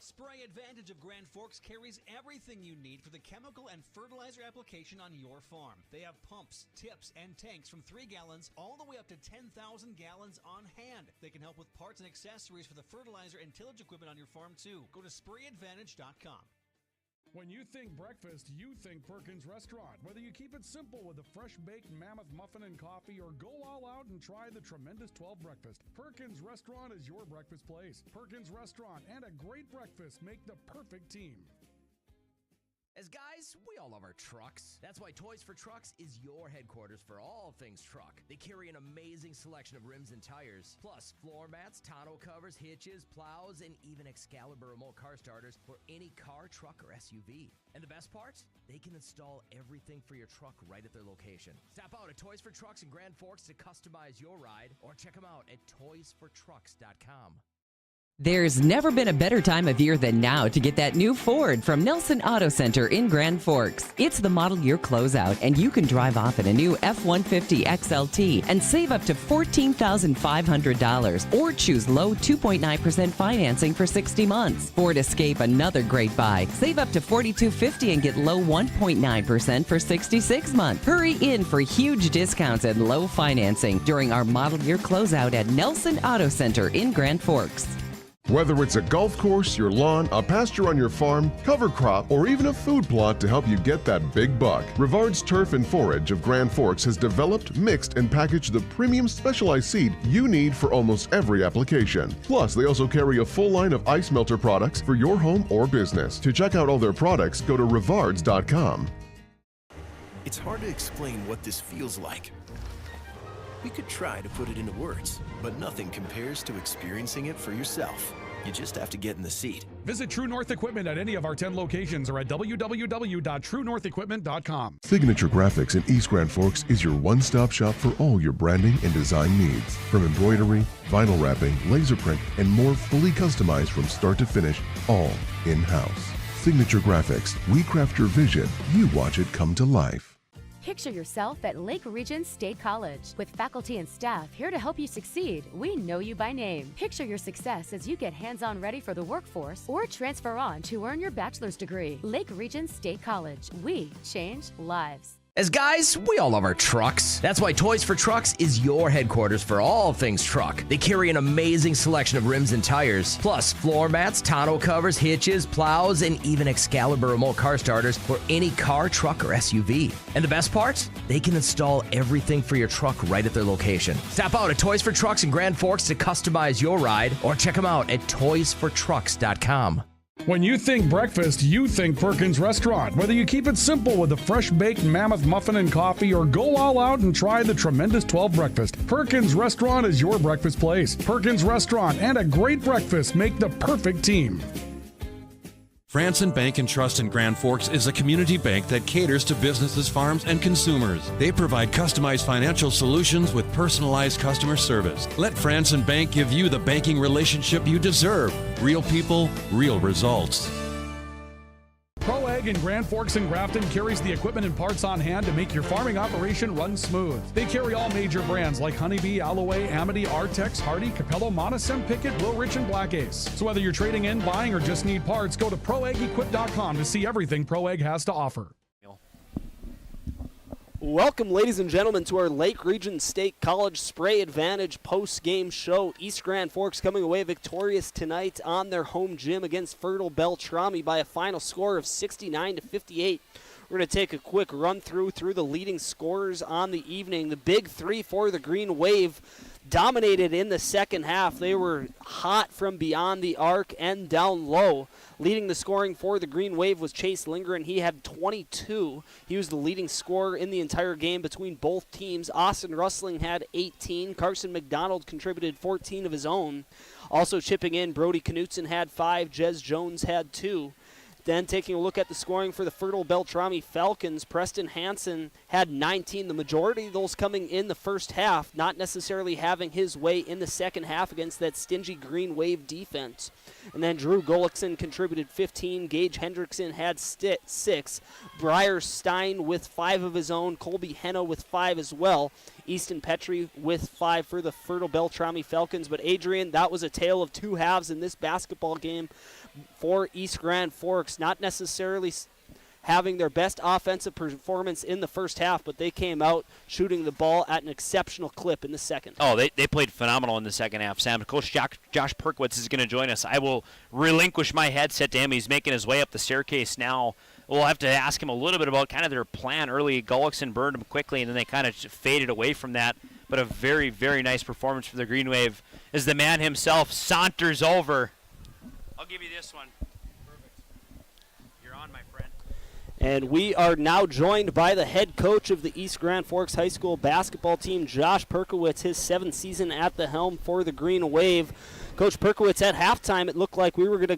Speaker 7: Spray Advantage of Grand Forks carries everything you need for the chemical and fertilizer application on your farm. They have pumps, tips, and tanks from 3 gallons all the way up to 10,000 gallons on hand. They can help with parts and accessories for the fertilizer and tillage equipment on your farm too. Go to sprayadvantage.com.
Speaker 2: When you think breakfast, you think Perkins Restaurant. Whether you keep it simple with a fresh-baked mammoth muffin and coffee or go all out and try the tremendous 12 breakfast, Perkins Restaurant is your breakfast place. Perkins Restaurant and a great breakfast make the perfect team.
Speaker 14: As guys, we all love our trucks. That's why Toys for Trucks is your headquarters for all things truck. They carry an amazing selection of rims and tires, plus floor mats, tonneau covers, hitches, plows, and even Excalibur remote car starters for any car, truck, or SUV. And the best part? They can install everything for your truck right at their location. Stop out at Toys for Trucks in Grand Forks to customize your ride, or check them out at toysfortrucks.com.
Speaker 20: There's never been a better time of year than now to get that new Ford from Nelson Auto Center in Grand Forks. It's the model year closeout, and you can drive off in a new F-150 XLT and save up to $14,500, or choose low 2.9% financing for 60 months. Ford Escape, another great buy. Save up to $4,250 and get low 1.9% for 66 months. Hurry in for huge discounts and low financing during our model year closeout at Nelson Auto Center in Grand Forks.
Speaker 5: Whether it's a golf course, your lawn, a pasture on your farm, cover crop, or even a food plot to help you get that big buck, Rivard's Turf and Forage of Grand Forks has developed, mixed, and packaged the premium specialized seed you need for almost every application. Plus, they also carry a full line of ice melter products for your home or business. To check out all their products, go to rivards.com.
Speaker 19: It's hard to explain what this feels like. We could try to put it into words, but nothing compares to experiencing it for yourself. You just have to get in the seat.
Speaker 2: Visit True North Equipment at any of our 10 locations or at www.truenorthequipment.com.
Speaker 5: Signature Graphics in East Grand Forks is your one-stop shop for all your branding and design needs. From embroidery, vinyl wrapping, laser print, and more, fully customized from start to finish, all in-house. Signature Graphics. We craft your vision. You watch it come to life.
Speaker 8: Picture yourself at Lake Region State College. With faculty and staff here to help you succeed, we know you by name. Picture your success as you get hands-on ready for the workforce or transfer on to earn your bachelor's degree. Lake Region State College. We change lives.
Speaker 14: As guys, we all love our trucks. That's why Toys for Trucks is your headquarters for all things truck. They carry an amazing selection of rims and tires, plus floor mats, tonneau covers, hitches, plows, and even Excalibur remote car starters for any car, truck, or SUV. And the best part? They can install everything for your truck right at their location. Stop out at Toys for Trucks in Grand Forks to customize your ride, or check them out at toysfortrucks.com.
Speaker 2: When you think breakfast, you think Perkins Restaurant. Whether you keep it simple with a fresh-baked mammoth muffin and coffee or go all out and try the tremendous 12 breakfast, Perkins Restaurant is your breakfast place. Perkins Restaurant and a great breakfast make the perfect team.
Speaker 15: Franson Bank and Trust in Grand Forks is a community bank that caters to businesses, farms, and consumers. They provide customized financial solutions with personalized customer service. Let Franson Bank give you the banking relationship you deserve. Real people, real results.
Speaker 2: ProAg Ag in Grand Forks and Grafton carries the equipment and parts on hand to make your farming operation run smooth. They carry all major brands like Honeybee, Alloway, Amity, Artex, Hardy, Capello, Monosem, Pickett, Wilrich, and Black Ace. So whether you're trading in, buying, or just need parts, go to ProAgEquip.com to see everything ProAg has to offer.
Speaker 3: Welcome, ladies and gentlemen, to our Lake Region State College Spray Advantage post-game show. East Grand Forks coming away victorious tonight on their home gym against Fertile-Beltrami by a final score of 69-58. We're going to take a quick run through the leading scorers on the evening. The big three for the Greenwave dominated in the second half. They were hot from beyond the arc and down low. Leading the scoring for the Greenwave was Chase Lindgren. He had 22. He was the leading scorer in the entire game between both teams. Austin Rustling had 18. Carson McDonald contributed 14 of his own. Also chipping in, Brody Knutson had 5. Jez Jones had 2. Then taking a look at the scoring for the Fertile-Beltrami Falcons, Preston Hansen had 19. The majority of those coming in the first half, not necessarily having his way in the second half against that stingy Greenwave defense. And then Drew Golickson contributed 15. Gage Hendrickson had 6. Briar Stein with 5 of his own. Colby Henno with 5 as well. Easton Petrie with 5 for the Fertile-Beltrami Falcons. But Adrian, that was a tale of two halves in this basketball game for East Grand Forks. Not necessarily having their best offensive performance in the first half, but they came out shooting the ball at an exceptional clip in the second.
Speaker 1: Oh, they played phenomenal in the second half, Sam. Coach Josh Perkowitz is going to join us. I will relinquish my headset to him. He's making his way up the staircase now. We'll have to ask him a little bit about kind of their plan early. Gullickson burned him quickly, and then they kind of faded away from that. But a very, very nice performance for the Greenwave as the man himself saunters over. I'll give you this one. Perfect. You're on, my friend.
Speaker 3: And we are now joined by the head coach of the East Grand Forks High School basketball team, Josh Perkowitz, his 7th season at the helm for the Greenwave. Coach Perkowitz, at halftime, it looked like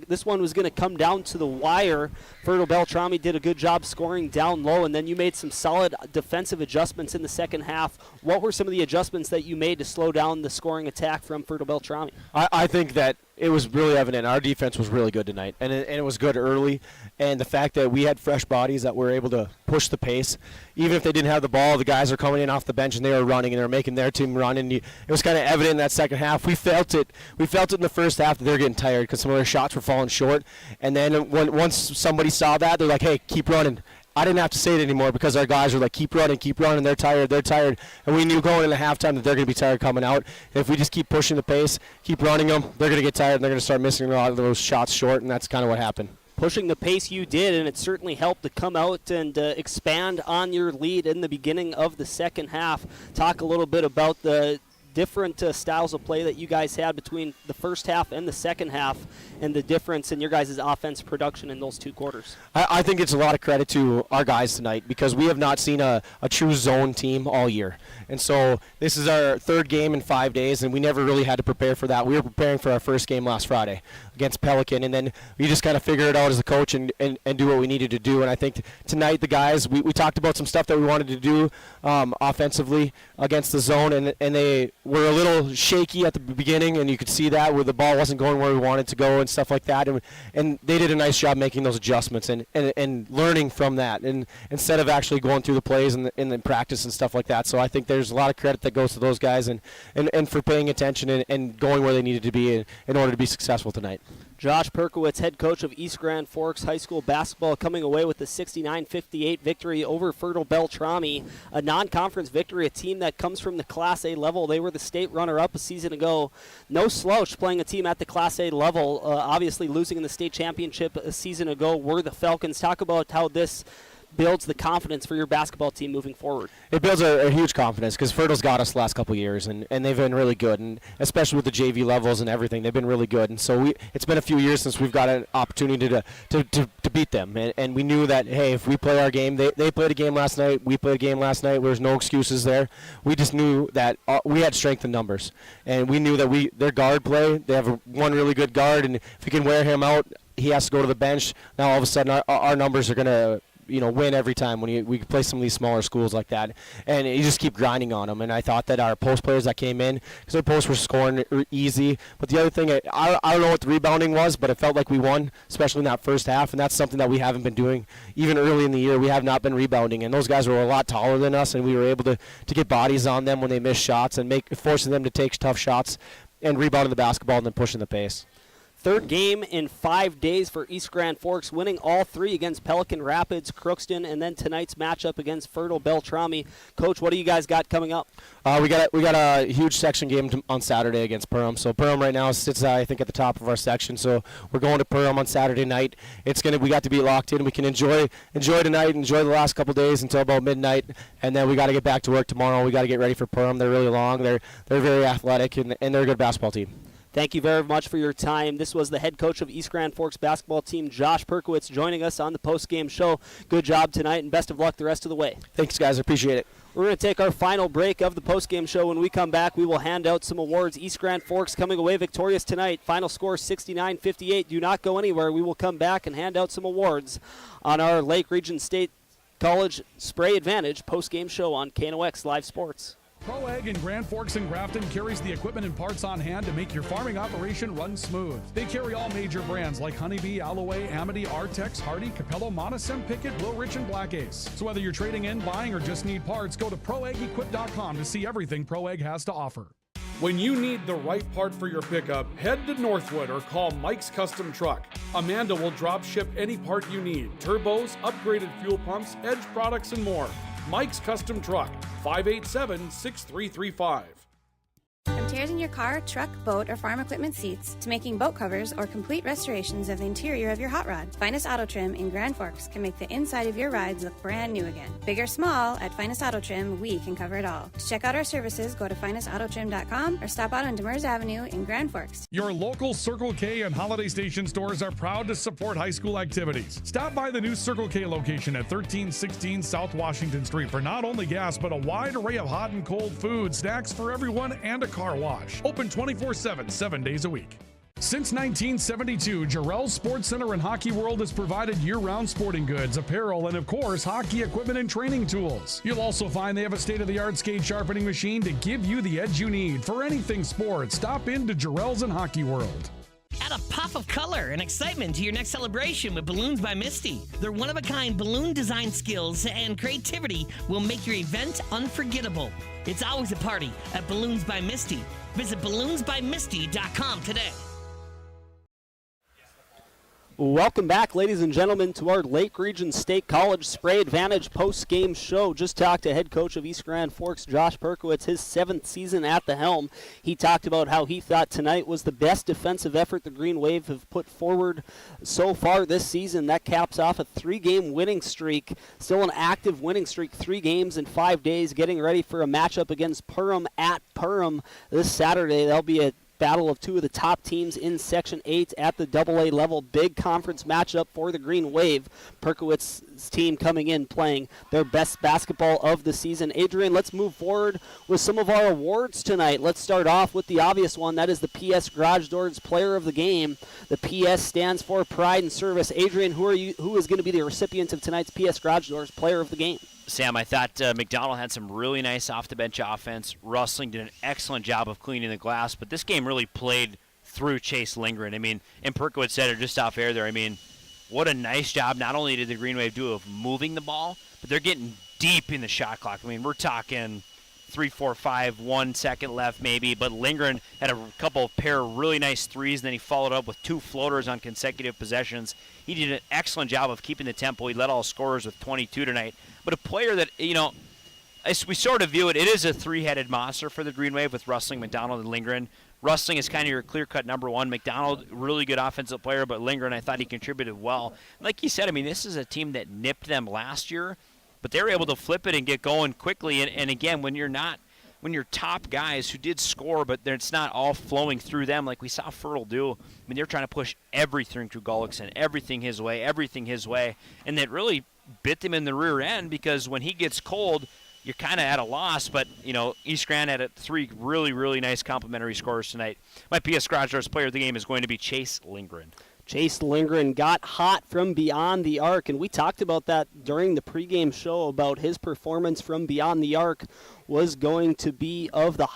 Speaker 3: this one was going to come down to the wire. Fertile-Beltrami did a good job scoring down low, and then you made some solid defensive adjustments in the second half. What were some of the adjustments that you made to slow down the scoring attack from Fertile-Beltrami?
Speaker 21: I think that it was really evident. Our defense was really good tonight, and it was good early. And the fact that we had fresh bodies that were able to push the pace, even if they didn't have the ball, the guys are coming in off the bench and they were running and they were making their team run. And it was kind of evident in that second half. We felt it. We felt it in the first half that they were getting tired because some of their shots were falling short. And then once somebody saw that, they're like, "Hey, keep running." I didn't have to say it anymore because our guys were like, keep running, they're tired. And we knew going into halftime that they're going to be tired coming out. And if we just keep pushing the pace, keep running them, they're going to get tired and they're going to start missing a lot of those shots short, and that's kind of what happened.
Speaker 3: Pushing the pace you did, and it certainly helped to come out and expand on your lead in the beginning of the second half. Talk a little bit about the different styles of play that you guys had between the first half and the second half, and the difference in your guys' offensive production in those two quarters.
Speaker 21: I think it's a lot of credit to our guys tonight because we have not seen a true zone team all year. And so this is our third game in 5 days, and we never really had to prepare for that. We were preparing for our first game last Friday against Pelican, and then we just kind of figured it out as a coach and do what we needed to do. And I think tonight the guys, we talked about some stuff that we wanted to do offensively against the zone, and they were a little shaky at the beginning, and you could see that where the ball wasn't going where we wanted to go and stuff like that. And they did a nice job making those adjustments and learning from that, and instead of actually going through the plays and the practice and stuff like that. So I think there's a lot of credit that goes to those guys and for paying attention and going where they needed to be in order to be successful tonight.
Speaker 3: Josh Perkowitz, head coach of East Grand Forks High School basketball, coming away with the 69-58 victory over Fertile-Beltrami, a non-conference victory, a team that comes from the Class A level. They were the state runner-up a season ago. No slouch playing a team at the Class A level. Obviously losing in the state championship a season ago were the Falcons. Talk about how this builds the confidence for your basketball team moving forward.
Speaker 21: It builds a huge confidence because Fertile's got us the last couple of years, and they've been really good, and especially with the JV levels and everything, they've been really good. And so it's been a few years since we've got an opportunity to beat them, and we knew that, hey, if we play our game, they played a game last night, we played a game last night, there's no excuses there. We just knew that we had strength in numbers, and we knew that their guard play, they have one really good guard, and if we can wear him out, he has to go to the bench. Now all of a sudden our numbers are going to win every time when we play some of these smaller schools like that, and you just keep grinding on them. And I thought that our post players that came in, because their posts were scoring easy, but the other thing, I don't know what the rebounding was, but it felt like we won, especially in that first half, and that's something that we haven't been doing. Even early in the year, we have not been rebounding, and those guys were a lot taller than us, and we were able to get bodies on them when they missed shots and forcing them to take tough shots and rebounding the basketball and then pushing the pace.
Speaker 3: Third game in 5 days for East Grand Forks, winning all three against Pelican Rapids, Crookston, and then tonight's matchup against Fertile-Beltrami. Coach, what do you guys got coming up?
Speaker 21: We got a huge section game on Saturday against Perham. So Perham right now sits, I think, at the top of our section. So we're going to Perham on Saturday night. We got to be locked in. We can enjoy tonight, enjoy the last couple days until about midnight, and then we got to get back to work tomorrow. We got to get ready for Perham. They're really long. They're very athletic, and they're a good basketball team.
Speaker 3: Thank you very much for your time. This was the head coach of East Grand Forks basketball team, Josh Perkowitz, joining us on the post-game show. Good job tonight, and best of luck the rest of the way.
Speaker 21: Thanks, guys. I appreciate it.
Speaker 3: We're going to take our final break of the post-game show. When we come back, we will hand out some awards. East Grand Forks coming away victorious tonight. Final score 69-58. Do not go anywhere. We will come back and hand out some awards on our Lake Region State College Spray Advantage post-game show on KNOX Live Sports.
Speaker 2: Pro Ag in Grand Forks and Grafton carries the equipment and parts on hand to make your farming operation run smooth. They carry all major brands like Honeybee, Alloway, Amity, Artex, Hardy, Capello, Monosem, Pickett, Wilrich, and Black Ace. So whether you're trading in, buying, or just need parts, go to ProAgEquip.com to see everything Pro Ag has to offer. When you need the right part for your pickup, head to Northwood or call Mike's Custom Truck. Amanda will drop ship any part you need: turbos, upgraded fuel pumps, Edge products, and more. Mike's Custom Truck, 587-6335.
Speaker 12: From tears in your car, truck, boat, or farm equipment seats to making boat covers or complete restorations of the interior of your hot rod, Finest Auto Trim in Grand Forks can make the inside of your rides look brand new again. Big or small, at Finest Auto Trim, we can cover it all. To check out our services, go to finestautotrim.com or stop out on Demers Avenue in Grand Forks.
Speaker 2: Your local Circle K and Holiday Station stores are proud to support high school activities. Stop by the new Circle K location at 1316 South Washington Street for not only gas, but a wide array of hot and cold food, snacks for everyone, and a car wash. Open 24/7, 7 days a week. Since 1972, Jarrell's Sports Center and Hockey World has provided year-round sporting goods, apparel, and of course, hockey equipment and training tools. You'll also find they have a state-of-the-art skate sharpening machine to give you the edge you need. For anything sports, stop in to Jarrell's and Hockey World.
Speaker 16: Add a pop of color and excitement to your next celebration with Balloons by Misty. Their one-of-a-kind balloon design skills and creativity will make your event unforgettable. It's always a party at Balloons by Misty. Visit balloonsbymisty.com today.
Speaker 3: Welcome back, ladies and gentlemen, to our Lake Region State College Spray Advantage post-game show. Just talked to head coach of East Grand Forks, Josh Perkowitz, his 7th season at the helm. He talked about how he thought tonight was the best defensive effort the Greenwave have put forward so far this season. That caps off a 3-game winning streak, still an active winning streak, 3 games in 5 days, getting ready for a matchup against Perham at Perham this Saturday. That'll be a battle of 2 of the top teams in Section 8 at the AA level. Big conference matchup for the Green Wave. Perkowitz's team coming in playing their best basketball of the season. Adrian, let's move forward with some of our awards tonight. Let's start off with the obvious one. That is the PS Garage Doors Player of the Game. The PS stands for Pride and Service. Adrian, who is going to be the recipient of tonight's PS Garage Doors Player of the Game?
Speaker 1: Sam, I thought McDonald had some really nice off-the-bench offense. Rustling did an excellent job of cleaning the glass, but this game really played through Chase Lindgren. I mean, and Perkowitz said it just off air there. I mean, what a nice job not only did the Green Wave do of moving the ball, but they're getting deep in the shot clock. I mean, we're talking 3, 4, 5, 1 second left maybe, but Lindgren had a couple of pair of really nice threes, and then he followed up with 2 floaters on consecutive possessions. He did an excellent job of keeping the tempo. He led all scorers with 22 tonight. But a player that, you know, as we sort of view it, it is a 3-headed monster for the Green Wave with Rustling, McDonald, and Lindgren. Rustling is kind of your clear-cut number 1. McDonald, really good offensive player, but Lindgren, I thought he contributed well. Like you said, I mean, this is a team that nipped them last year, but they were able to flip it and get going quickly. And again, when your top guys who did score, but it's not all flowing through them like we saw Fertile do. I mean, they're trying to push everything through Gullickson, everything his way, and that really bit them in the rear end because when he gets cold, you're kind of at a loss. But, you know, East Grand had 3 really, really nice complimentary scorers tonight. My PS Garage Doors Player of the Game is going to be Chase Lindgren.
Speaker 3: Chase Lindgren got hot from beyond the arc, and we talked about that during the pregame show about his performance from beyond the arc was going to be of the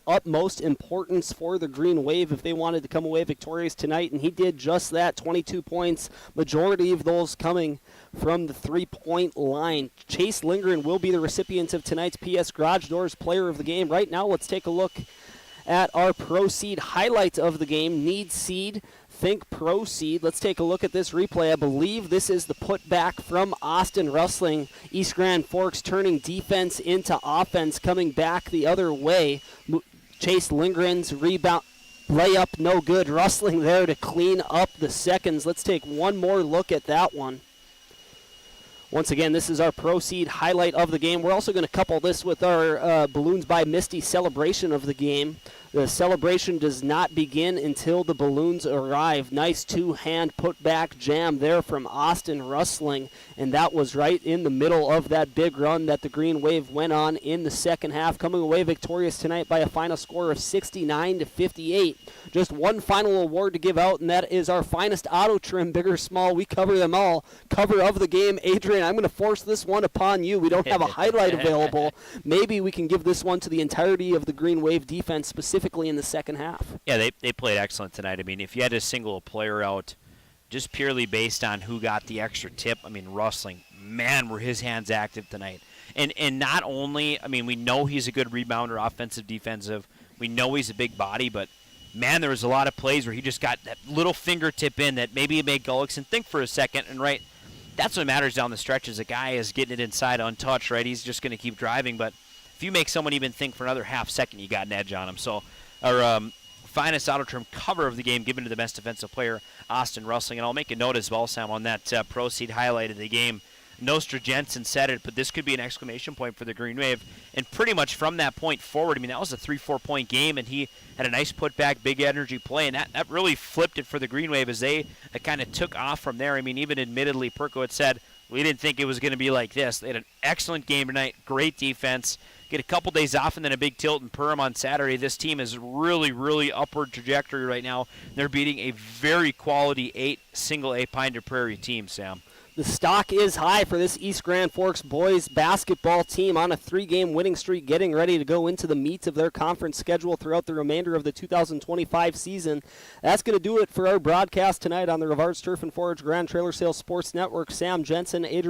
Speaker 3: utmost importance for the Green Wave if they wanted to come away victorious tonight, and he did just that. 22 points, majority of those coming from the three-point line. Chase Lindgren will be the recipient of tonight's PS Garage Doors Player of the Game. Right now, let's take a look at our Pro Seed highlight of the game. Need seed, think Pro Seed. Let's take a look at this replay. I believe this is the putback from Austin Rustling. East Grand Forks turning defense into offense, coming back the other way. Chase Lindgren's rebound layup, no good. Rustling there to clean up the seconds. Let's take one more look at that one. Once again, this is our Pro Seed highlight of the game. We're also going to couple this with our Balloons by Misty celebration of the game. The celebration does not begin until the balloons arrive. Nice two-hand put-back jam there from Austin Rustling, and that was right in the middle of that big run that the Green Wave went on in the second half, coming away victorious tonight by a final score of 69-58. Just one final award to give out, and that is our finest auto trim, big or small. We cover them all. Cover of the game, Adrian, I'm going to force this one upon you. We don't have a highlight available. Maybe we can give this one to the entirety of the Green Wave defense, specifically in the second half.
Speaker 1: Yeah, they played excellent tonight. I mean, if you had to single a player out just purely based on who got the extra tip, I mean, Rustling, man, were his hands active tonight. And not only, I mean, we know he's a good rebounder, offensive, defensive. We know he's a big body, but, man, there was a lot of plays where he just got that little fingertip in that maybe it made Gullickson think for a second. And, right, that's what matters down the stretch is a guy is getting it inside untouched, right? He's just going to keep driving, but if you make someone even think for another half second, you got an edge on him. So our finest auto trim cover of the game given to the best defensive player, Austin Rustling. And I'll make a note as well, Sam, on that Pro Seed highlight of the game. Nostra Jensen said it, but this could be an exclamation point for the Green Wave. And pretty much from that point forward, I mean, that was a 3-4 point game, and he had a nice putback, big energy play, and that really flipped it for the Green Wave as they kind of took off from there. I mean, even admittedly, Perko had said, we didn't think it was going to be like this. They had an excellent game tonight, great defense. Get a couple days off and then a big tilt in Perham on Saturday. This team is really, really upward trajectory right now. They're beating a very quality single A Pioneer Prairie team, Sam.
Speaker 3: The stock is high for this East Grand Forks boys basketball team on a 3-game winning streak, getting ready to go into the meat of their conference schedule throughout the remainder of the 2025 season. That's going to do it for our broadcast tonight on the Rivards Turf and Forage Grand Trailer Sales Sports Network. Sam Jensen, Adrian